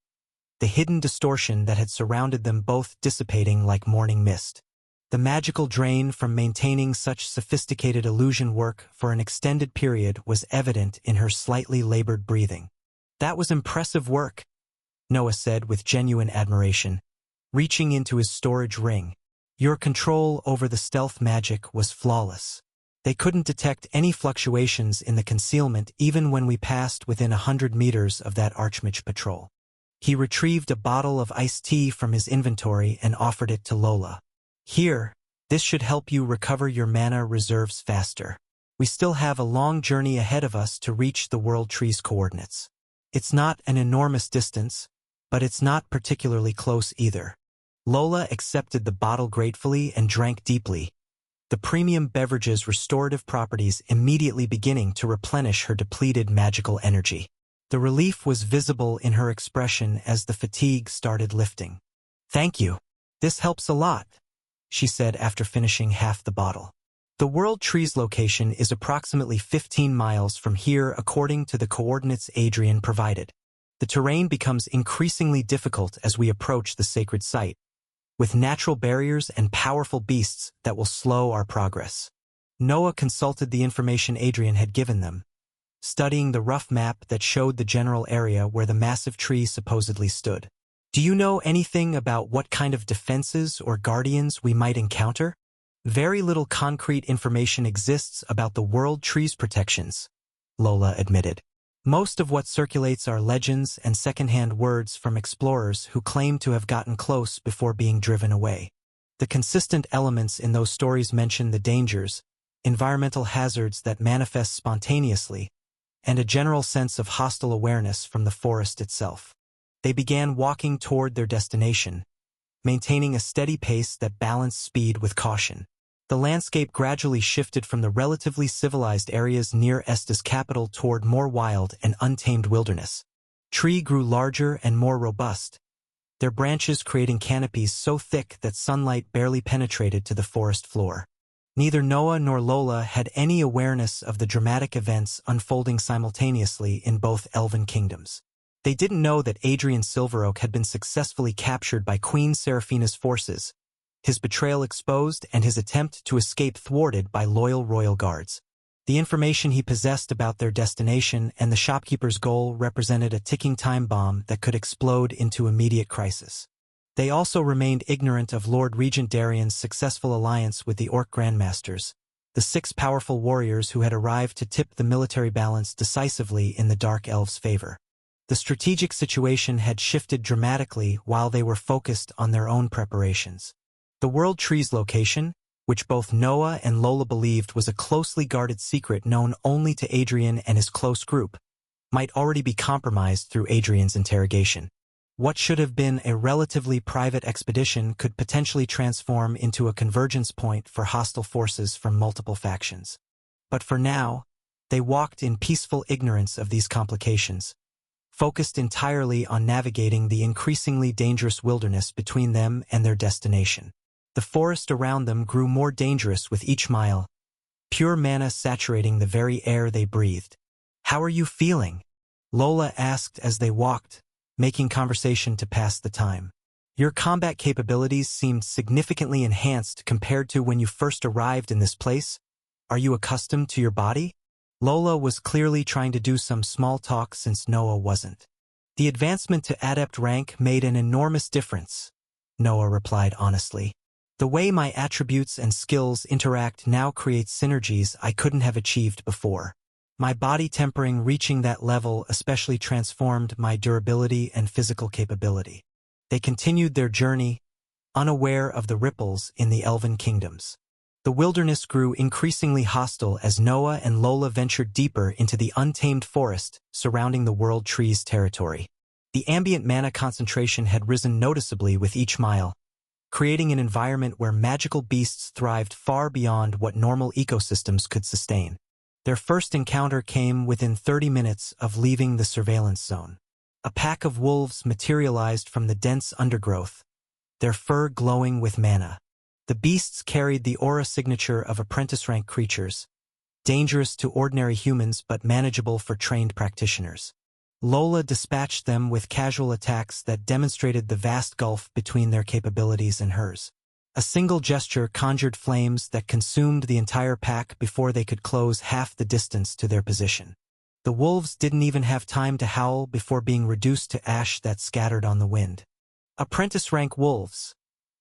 the hidden distortion that had surrounded them both dissipating like morning mist. The magical drain from maintaining such sophisticated illusion work for an extended period was evident in her slightly labored breathing. That was impressive work, Noah said with genuine admiration, reaching into his storage ring. Your control over the stealth magic was flawless. They couldn't detect any fluctuations in the concealment even when we passed within 100 meters of that archmage patrol. He retrieved a bottle of iced tea from his inventory and offered it to Lola. Here, this should help you recover your mana reserves faster. We still have a long journey ahead of us to reach the World Tree's coordinates. It's not an enormous distance, but it's not particularly close either. Lola accepted the bottle gratefully and drank deeply, the premium beverage's restorative properties immediately beginning to replenish her depleted magical energy. The relief was visible in her expression as the fatigue started lifting. Thank you. This helps a lot, she said after finishing half the bottle. The World Tree's location is approximately 15 miles from here according to the coordinates Adrian provided. The terrain becomes increasingly difficult as we approach the sacred site, with natural barriers and powerful beasts that will slow our progress. Noah consulted the information Adrian had given them, studying the rough map that showed the general area where the massive tree supposedly stood. Do you know anything about what kind of defenses or guardians we might encounter? Very little concrete information exists about the World Tree's protections, Lola admitted. Most of what circulates are legends and second-hand words from explorers who claim to have gotten close before being driven away. The consistent elements in those stories mention the dangers, environmental hazards that manifest spontaneously, and a general sense of hostile awareness from the forest itself. They began walking toward their destination, maintaining a steady pace that balanced speed with caution. The landscape gradually shifted from the relatively civilized areas near Esta's capital toward more wild and untamed wilderness. Trees grew larger and more robust, their branches creating canopies so thick that sunlight barely penetrated to the forest floor. Neither Noah nor Lola had any awareness of the dramatic events unfolding simultaneously in both elven kingdoms. They didn't know that Adrian Silveroak had been successfully captured by Queen Seraphina's forces, his betrayal exposed and his attempt to escape thwarted by loyal royal guards. The information he possessed about their destination and the shopkeeper's goal represented a ticking time bomb that could explode into immediate crisis. They also remained ignorant of Lord Regent Darian's successful alliance with the Orc Grandmasters, the 6 powerful warriors who had arrived to tip the military balance decisively in the Dark Elves' favor. The strategic situation had shifted dramatically while they were focused on their own preparations. The World Tree's location, which both Noah and Lola believed was a closely guarded secret known only to Adrian and his close group, might already be compromised through Adrian's interrogation. What should have been a relatively private expedition could potentially transform into a convergence point for hostile forces from multiple factions. But for now, they walked in peaceful ignorance of these complications, focused entirely on navigating the increasingly dangerous wilderness between them and their destination. The forest around them grew more dangerous with each mile, pure mana saturating the very air they breathed. "How are you feeling?" Lola asked as they walked, making conversation to pass the time. "Your combat capabilities seemed significantly enhanced compared to when you first arrived in this place. Are you accustomed to your body?" Lola was clearly trying to do some small talk since Noah wasn't. "The advancement to adept rank made an enormous difference," Noah replied honestly. "The way my attributes and skills interact now creates synergies I couldn't have achieved before. My body tempering reaching that level especially transformed my durability and physical capability." They continued their journey, unaware of the ripples in the elven kingdoms. The wilderness grew increasingly hostile as Noah and Lola ventured deeper into the untamed forest surrounding the World Tree's territory. The ambient mana concentration had risen noticeably with each mile, creating an environment where magical beasts thrived far beyond what normal ecosystems could sustain. Their first encounter came within 30 minutes of leaving the surveillance zone. A pack of wolves materialized from the dense undergrowth, their fur glowing with mana. The beasts carried the aura signature of apprentice-rank creatures, dangerous to ordinary humans but manageable for trained practitioners. Lola dispatched them with casual attacks that demonstrated the vast gulf between their capabilities and hers. A single gesture conjured flames that consumed the entire pack before they could close half the distance to their position. The wolves didn't even have time to howl before being reduced to ash that scattered on the wind. "Apprentice-rank wolves,"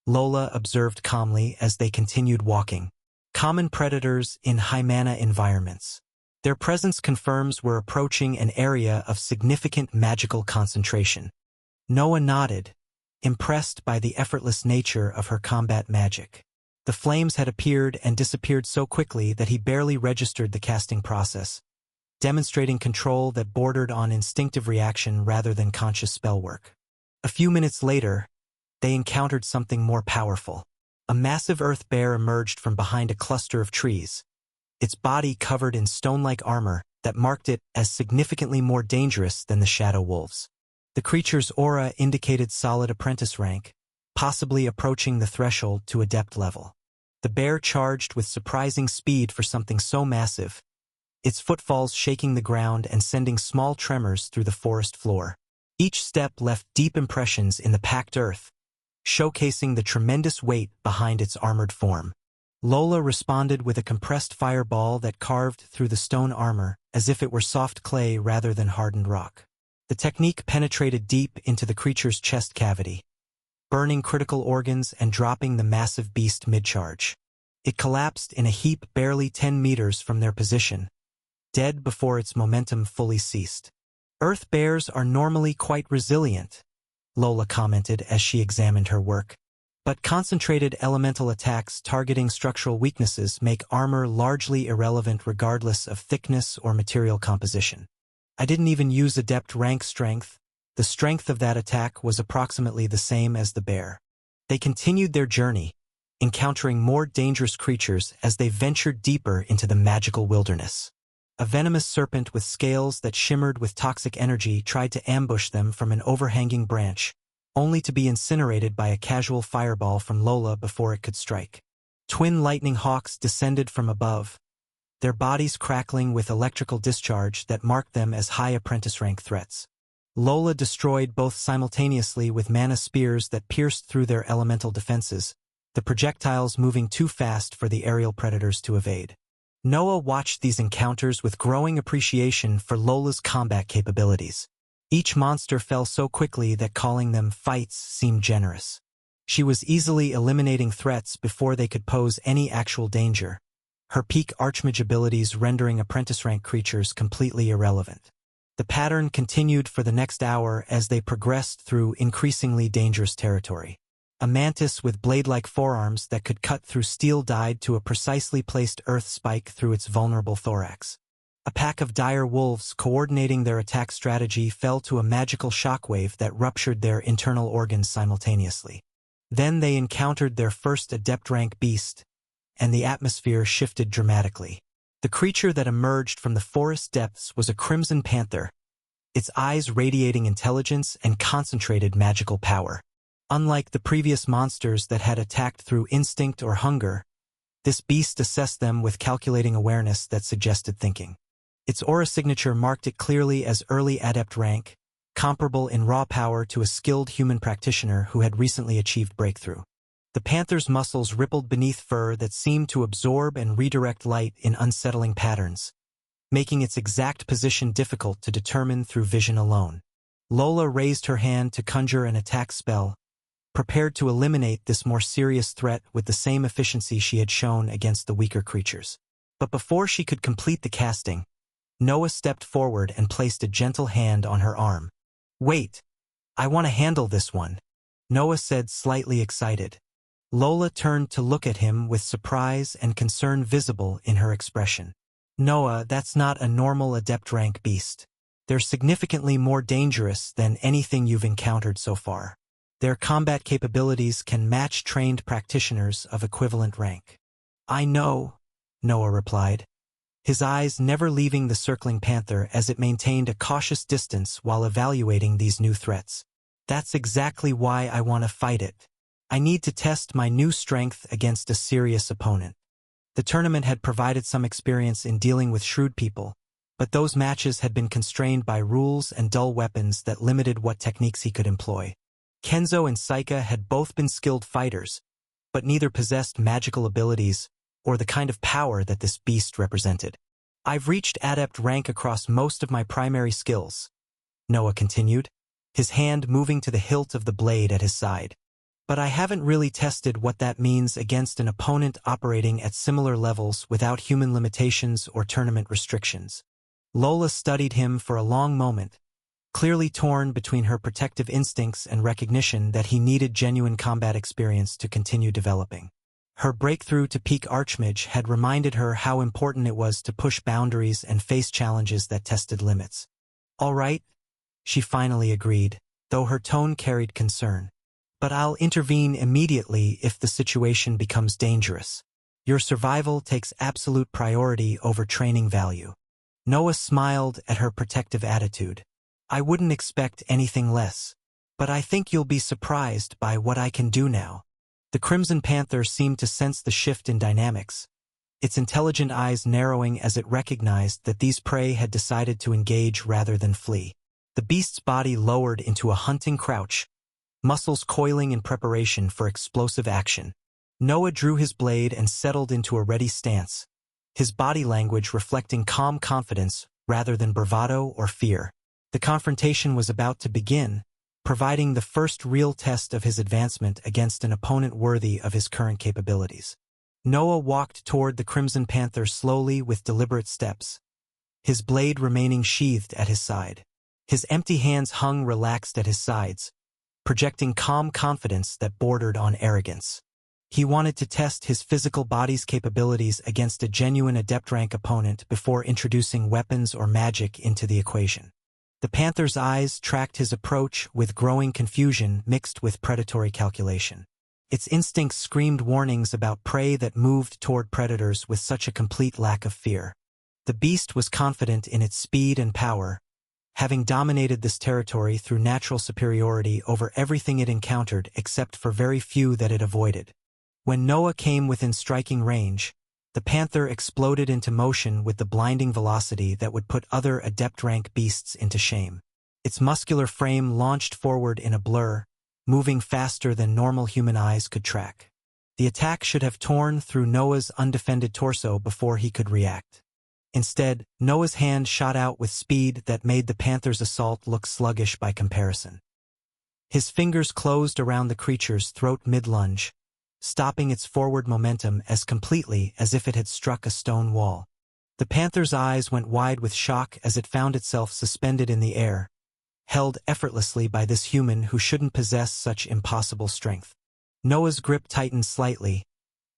Lola observed calmly as they continued walking. "Common predators in high-mana environments. Their presence confirms we're approaching an area of significant magical concentration." Noah nodded, impressed by the effortless nature of her combat magic. The flames had appeared and disappeared so quickly that he barely registered the casting process, demonstrating control that bordered on instinctive reaction rather than conscious spellwork. A few minutes later, they encountered something more powerful. A massive earth bear emerged from behind a cluster of trees, its body covered in stone-like armor that marked it as significantly more dangerous than the shadow wolves. The creature's aura indicated solid apprentice rank, possibly approaching the threshold to adept level. The bear charged with surprising speed for something so massive, its footfalls shaking the ground and sending small tremors through the forest floor. Each step left deep impressions in the packed earth, showcasing the tremendous weight behind its armored form. Lola responded with a compressed fireball that carved through the stone armor as if it were soft clay rather than hardened rock. The technique penetrated deep into the creature's chest cavity, burning critical organs and dropping the massive beast mid-charge. It collapsed in a heap barely 10 meters from their position, dead before its momentum fully ceased. "Earth bears are normally quite resilient," Lola commented as she examined her work. "But concentrated elemental attacks targeting structural weaknesses make armor largely irrelevant regardless of thickness or material composition. I didn't even use adept rank strength," The strength of that attack was approximately the same as the bear. They continued their journey, encountering more dangerous creatures as they ventured deeper into the magical wilderness. A venomous serpent with scales that shimmered with toxic energy tried to ambush them from an overhanging branch, only to be incinerated by a casual fireball from Lola before it could strike. Twin lightning hawks descended from above, their bodies crackling with electrical discharge that marked them as high apprentice rank threats. Lola destroyed both simultaneously with mana spears that pierced through their elemental defenses, the projectiles moving too fast for the aerial predators to evade. Noah watched these encounters with growing appreciation for Lola's combat capabilities. Each monster fell so quickly that calling them fights seemed generous. She was easily eliminating threats before they could pose any actual danger, her peak archmage abilities rendering apprentice-rank creatures completely irrelevant. The pattern continued for the next hour as they progressed through increasingly dangerous territory. A mantis with blade-like forearms that could cut through steel died to a precisely placed earth spike through its vulnerable thorax. A pack of dire wolves coordinating their attack strategy fell to a magical shockwave that ruptured their internal organs simultaneously. Then they encountered their first adept-rank beast, and the atmosphere shifted dramatically. The creature that emerged from the forest depths was a crimson panther, its eyes radiating intelligence and concentrated magical power. Unlike the previous monsters that had attacked through instinct or hunger, this beast assessed them with calculating awareness that suggested thinking. Its aura signature marked it clearly as early adept rank, comparable in raw power to a skilled human practitioner who had recently achieved breakthrough. The panther's muscles rippled beneath fur that seemed to absorb and redirect light in unsettling patterns, making its exact position difficult to determine through vision alone. Lola raised her hand to conjure an attack spell, prepared to eliminate this more serious threat with the same efficiency she had shown against the weaker creatures. But before she could complete the casting, Noah stepped forward and placed a gentle hand on her arm. "Wait, I want to handle this one," Noah said, slightly excited. Lola turned to look at him with surprise and concern visible in her expression. "Noah, that's not a normal adept rank beast. They're significantly more dangerous than anything you've encountered so far. Their combat capabilities can match trained practitioners of equivalent rank." "I know," Noah replied, his eyes never leaving the circling panther as it maintained a cautious distance while evaluating these new threats. "That's exactly why I want to fight it. I need to test my new strength against a serious opponent." The tournament had provided some experience in dealing with shrewd people, but those matches had been constrained by rules and dull weapons that limited what techniques he could employ. Kenzo and Saika had both been skilled fighters, but neither possessed magical abilities or the kind of power that this beast represented. "I've reached adept rank across most of my primary skills," Noah continued, his hand moving to the hilt of the blade at his side. "But I haven't really tested what that means against an opponent operating at similar levels without human limitations or tournament restrictions." Lola studied him for a long moment, clearly torn between her protective instincts and recognition that he needed genuine combat experience to continue developing. Her breakthrough to peak Archmage had reminded her how important it was to push boundaries and face challenges that tested limits. "All right," she finally agreed, though her tone carried concern. "But I'll intervene immediately if the situation becomes dangerous. Your survival takes absolute priority over training value." Noah smiled at her protective attitude. "I wouldn't expect anything less. But I think you'll be surprised by what I can do now." The Crimson Panther seemed to sense the shift in dynamics, its intelligent eyes narrowing as it recognized that these prey had decided to engage rather than flee. The beast's body lowered into a hunting crouch, muscles coiling in preparation for explosive action. Noah drew his blade and settled into a ready stance, his body language reflecting calm confidence rather than bravado or fear. The confrontation was about to begin, providing the first real test of his advancement against an opponent worthy of his current capabilities. Noah walked toward the Crimson Panther slowly with deliberate steps, his blade remaining sheathed at his side. His empty hands hung relaxed at his sides, projecting calm confidence that bordered on arrogance. He wanted to test his physical body's capabilities against a genuine adept rank opponent before introducing weapons or magic into the equation. The panther's eyes tracked his approach with growing confusion mixed with predatory calculation. Its instincts screamed warnings about prey that moved toward predators with such a complete lack of fear. The beast was confident in its speed and power, having dominated this territory through natural superiority over everything it encountered except for very few that it avoided. When Noah came within striking range, the panther exploded into motion with the blinding velocity that would put other adept-rank beasts into shame. Its muscular frame launched forward in a blur, moving faster than normal human eyes could track. The attack should have torn through Noah's undefended torso before he could react. Instead, Noah's hand shot out with speed that made the panther's assault look sluggish by comparison. His fingers closed around the creature's throat mid-lunge, stopping its forward momentum as completely as if it had struck a stone wall. The panther's eyes went wide with shock as it found itself suspended in the air, held effortlessly by this human who shouldn't possess such impossible strength. Noah's grip tightened slightly,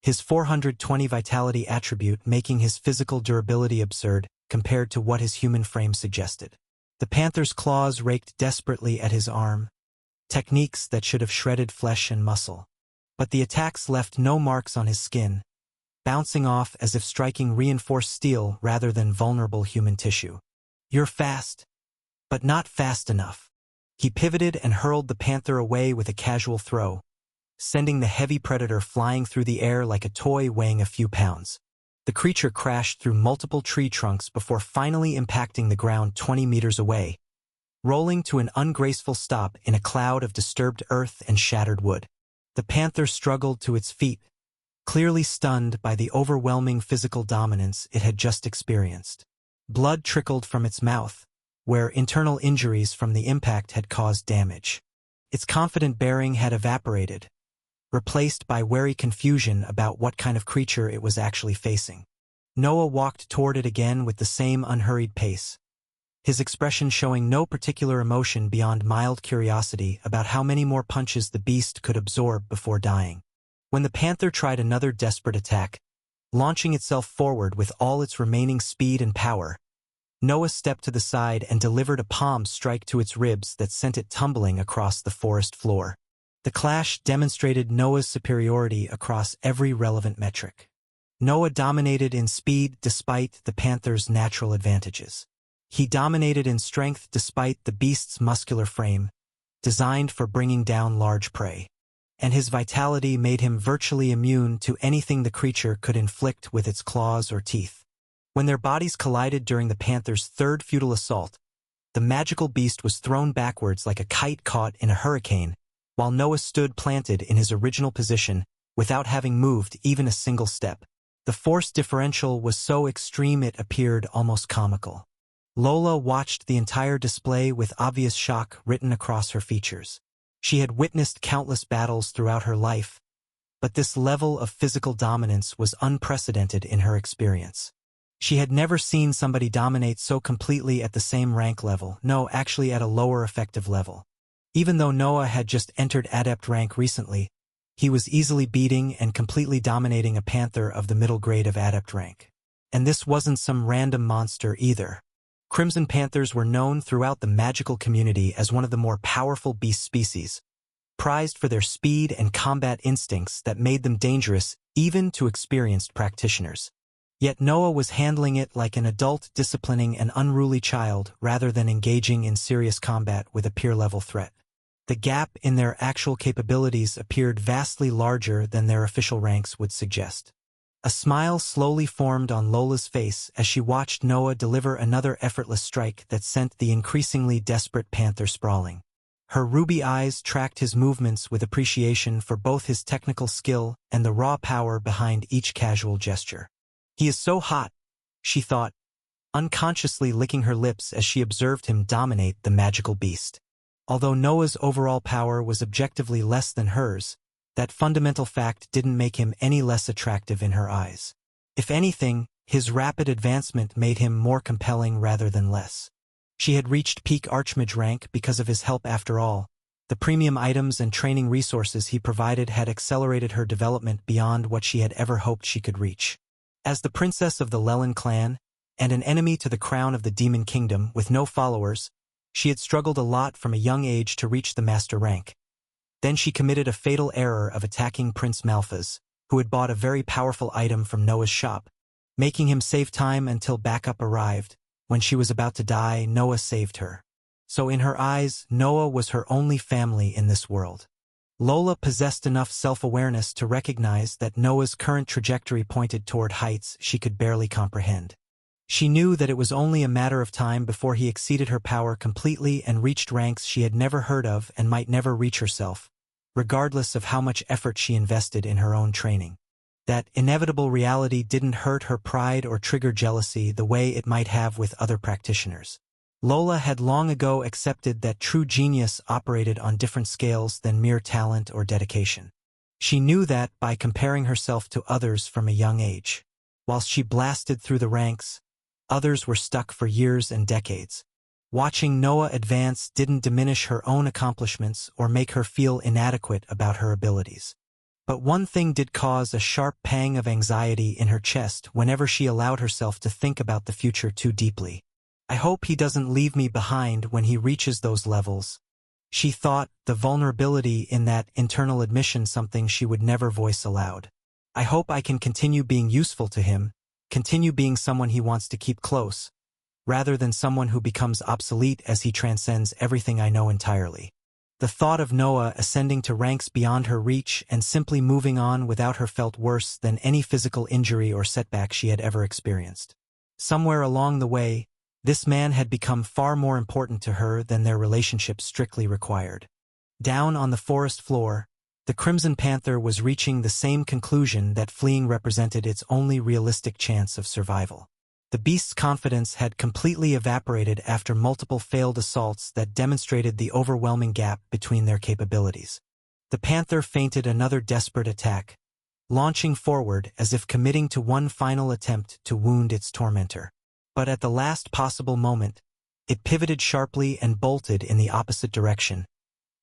his 420 vitality attribute making his physical durability absurd compared to what his human frame suggested. The panther's claws raked desperately at his arm, techniques that should have shredded flesh and muscle. But the attacks left no marks on his skin, bouncing off as if striking reinforced steel rather than vulnerable human tissue. "You're fast, but not fast enough." He pivoted and hurled the panther away with a casual throw, sending the heavy predator flying through the air like a toy weighing a few pounds. The creature crashed through multiple tree trunks before finally impacting the ground 20 meters away, rolling to an ungraceful stop in a cloud of disturbed earth and shattered wood. The panther struggled to its feet, clearly stunned by the overwhelming physical dominance it had just experienced. Blood trickled from its mouth, where internal injuries from the impact had caused damage. Its confident bearing had evaporated, replaced by wary confusion about what kind of creature it was actually facing. Noah walked toward it again with the same unhurried pace, his expression showing no particular emotion beyond mild curiosity about how many more punches the beast could absorb before dying. When the panther tried another desperate attack, launching itself forward with all its remaining speed and power, Noah stepped to the side and delivered a palm strike to its ribs that sent it tumbling across the forest floor. The clash demonstrated Noah's superiority across every relevant metric. Noah dominated in speed despite the panther's natural advantages. He dominated in strength despite the beast's muscular frame, designed for bringing down large prey. And his vitality made him virtually immune to anything the creature could inflict with its claws or teeth. When their bodies collided during the panther's third futile assault, the magical beast was thrown backwards like a kite caught in a hurricane, while Noah stood planted in his original position without having moved even a single step. The force differential was so extreme it appeared almost comical. Lola watched the entire display with obvious shock written across her features. She had witnessed countless battles throughout her life, but this level of physical dominance was unprecedented in her experience. She had never seen somebody dominate so completely at the same rank level, no, actually at a lower effective level. Even though Noah had just entered adept rank recently, he was easily beating and completely dominating a panther of the middle grade of adept rank. And this wasn't some random monster either. Crimson panthers were known throughout the magical community as one of the more powerful beast species, prized for their speed and combat instincts that made them dangerous even to experienced practitioners. Yet Noah was handling it like an adult disciplining an unruly child rather than engaging in serious combat with a peer-level threat. The gap in their actual capabilities appeared vastly larger than their official ranks would suggest. A smile slowly formed on Lola's face as she watched Noah deliver another effortless strike that sent the increasingly desperate panther sprawling. Her ruby eyes tracked his movements with appreciation for both his technical skill and the raw power behind each casual gesture. "He is so hot," she thought, unconsciously licking her lips as she observed him dominate the magical beast. Although Noah's overall power was objectively less than hers, that fundamental fact didn't make him any less attractive in her eyes. If anything, his rapid advancement made him more compelling rather than less. She had reached peak Archmage rank because of his help after all. The premium items and training resources he provided had accelerated her development beyond what she had ever hoped she could reach. As the princess of the Lelin clan, and an enemy to the crown of the Demon Kingdom with no followers, She had struggled a lot from a young age to reach the master rank. Then she committed a fatal error of attacking Prince Malphas, who had bought a very powerful item from Noah's shop, making him save time until backup arrived. When she was about to die, Noah saved her. So in her eyes, Noah was her only family in this world. Lola possessed enough self-awareness to recognize that Noah's current trajectory pointed toward heights she could barely comprehend. She knew that it was only a matter of time before he exceeded her power completely and reached ranks she had never heard of and might never reach herself, regardless of how much effort she invested in her own training. That inevitable reality didn't hurt her pride or trigger jealousy the way it might have with other practitioners. Lola had long ago accepted that true genius operated on different scales than mere talent or dedication. She knew that by comparing herself to others from a young age. Whilst she blasted through the ranks, others were stuck for years and decades. Watching Noah advance didn't diminish her own accomplishments or make her feel inadequate about her abilities. But one thing did cause a sharp pang of anxiety in her chest whenever she allowed herself to think about the future too deeply. I hope he doesn't leave me behind when he reaches those levels. She thought, the vulnerability in that internal admission something she would never voice aloud. I hope I can continue being useful to him, continue being someone he wants to keep close, rather than someone who becomes obsolete as he transcends everything I know entirely. The thought of Noah ascending to ranks beyond her reach and simply moving on without her felt worse than any physical injury or setback she had ever experienced. Somewhere along the way, this man had become far more important to her than their relationship strictly required. Down on the forest floor, the Crimson Panther was reaching the same conclusion that fleeing represented its only realistic chance of survival. The beast's confidence had completely evaporated after multiple failed assaults that demonstrated the overwhelming gap between their capabilities. The panther feinted another desperate attack, launching forward as if committing to one final attempt to wound its tormentor. But at the last possible moment, it pivoted sharply and bolted in the opposite direction,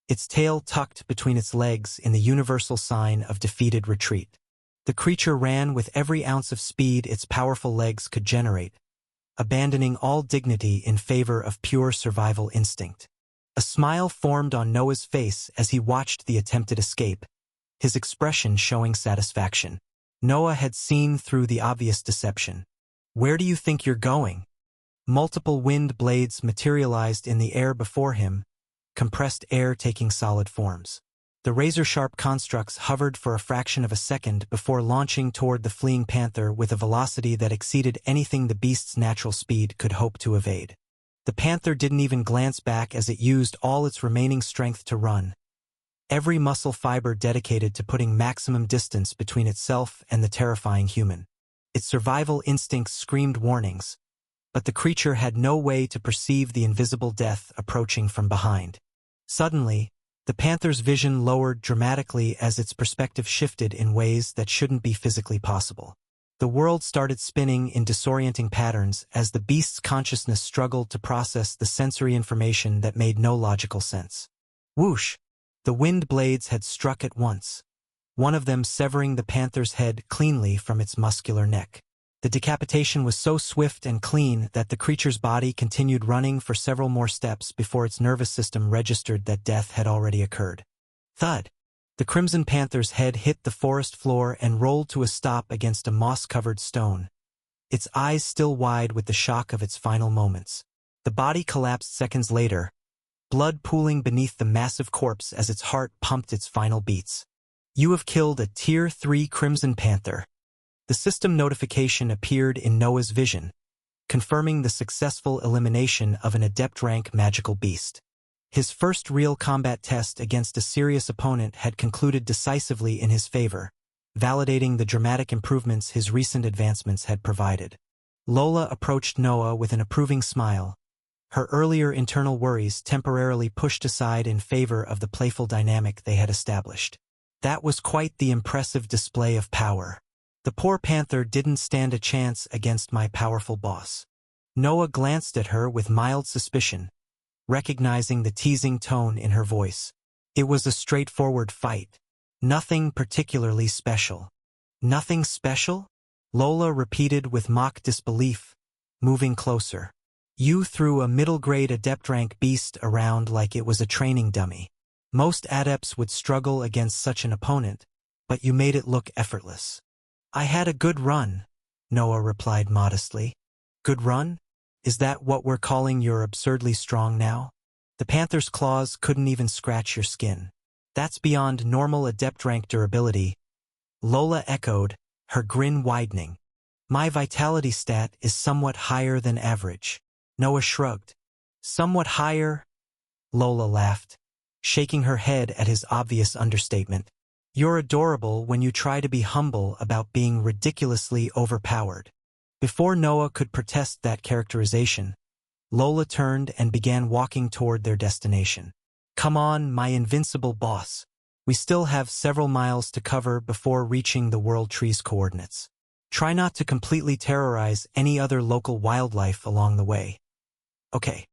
its tail tucked between its legs in the universal sign of defeated retreat. The creature ran with every ounce of speed its powerful legs could generate, abandoning all dignity in favor of pure survival instinct. A smile formed on Noah's face as he watched the attempted escape, his expression showing satisfaction. Noah had seen through the obvious deception. "Where do you think you're going?" Multiple wind blades materialized in the air before him, compressed air taking solid forms. The razor-sharp constructs hovered for a fraction of a second before launching toward the fleeing panther with a velocity that exceeded anything the beast's natural speed could hope to evade. The panther didn't even glance back as it used all its remaining strength to run, every muscle fiber dedicated to putting maximum distance between itself and the terrifying human. Its survival instincts screamed warnings, but the creature had no way to perceive the invisible death approaching from behind. Suddenly, the panther's vision lowered dramatically as its perspective shifted in ways that shouldn't be physically possible. The world started spinning in disorienting patterns as the beast's consciousness struggled to process the sensory information that made no logical sense. Whoosh! The wind blades had struck at once, one of them severing the panther's head cleanly from its muscular neck. The decapitation was so swift and clean that the creature's body continued running for several more steps before its nervous system registered that death had already occurred. Thud! The Crimson Panther's head hit the forest floor and rolled to a stop against a moss-covered stone, its eyes still wide with the shock of its final moments. The body collapsed seconds later, blood pooling beneath the massive corpse as its heart pumped its final beats. "You have killed a Tier 3 Crimson Panther." The system notification appeared in Noah's vision, confirming the successful elimination of an adept-rank magical beast. His first real combat test against a serious opponent had concluded decisively in his favor, validating the dramatic improvements his recent advancements had provided. Lola approached Noah with an approving smile, her earlier internal worries temporarily pushed aside in favor of the playful dynamic they had established. That was quite the impressive display of power. The poor panther didn't stand a chance against my powerful boss. Noah glanced at her with mild suspicion, recognizing the teasing tone in her voice. It was a straightforward fight. Nothing particularly special. "Nothing special?" Lola repeated with mock disbelief, moving closer. You threw a middle-grade adept-rank beast around like it was a training dummy. Most adepts would struggle against such an opponent, but you made it look effortless. I had a good run, Noah replied modestly. Good run? Is that what we're calling you're absurdly strong now? The panther's claws couldn't even scratch your skin. That's beyond normal adept-rank durability, Lola echoed, her grin widening. My vitality stat is somewhat higher than average. Noah shrugged. Somewhat higher? Lola laughed, shaking her head at his obvious understatement. You're adorable when you try to be humble about being ridiculously overpowered. Before Noah could protest that characterization, Lola turned and began walking toward their destination. Come on, my invincible boss. We still have several miles to cover before reaching the World Tree's coordinates. Try not to completely terrorize any other local wildlife along the way. Okay.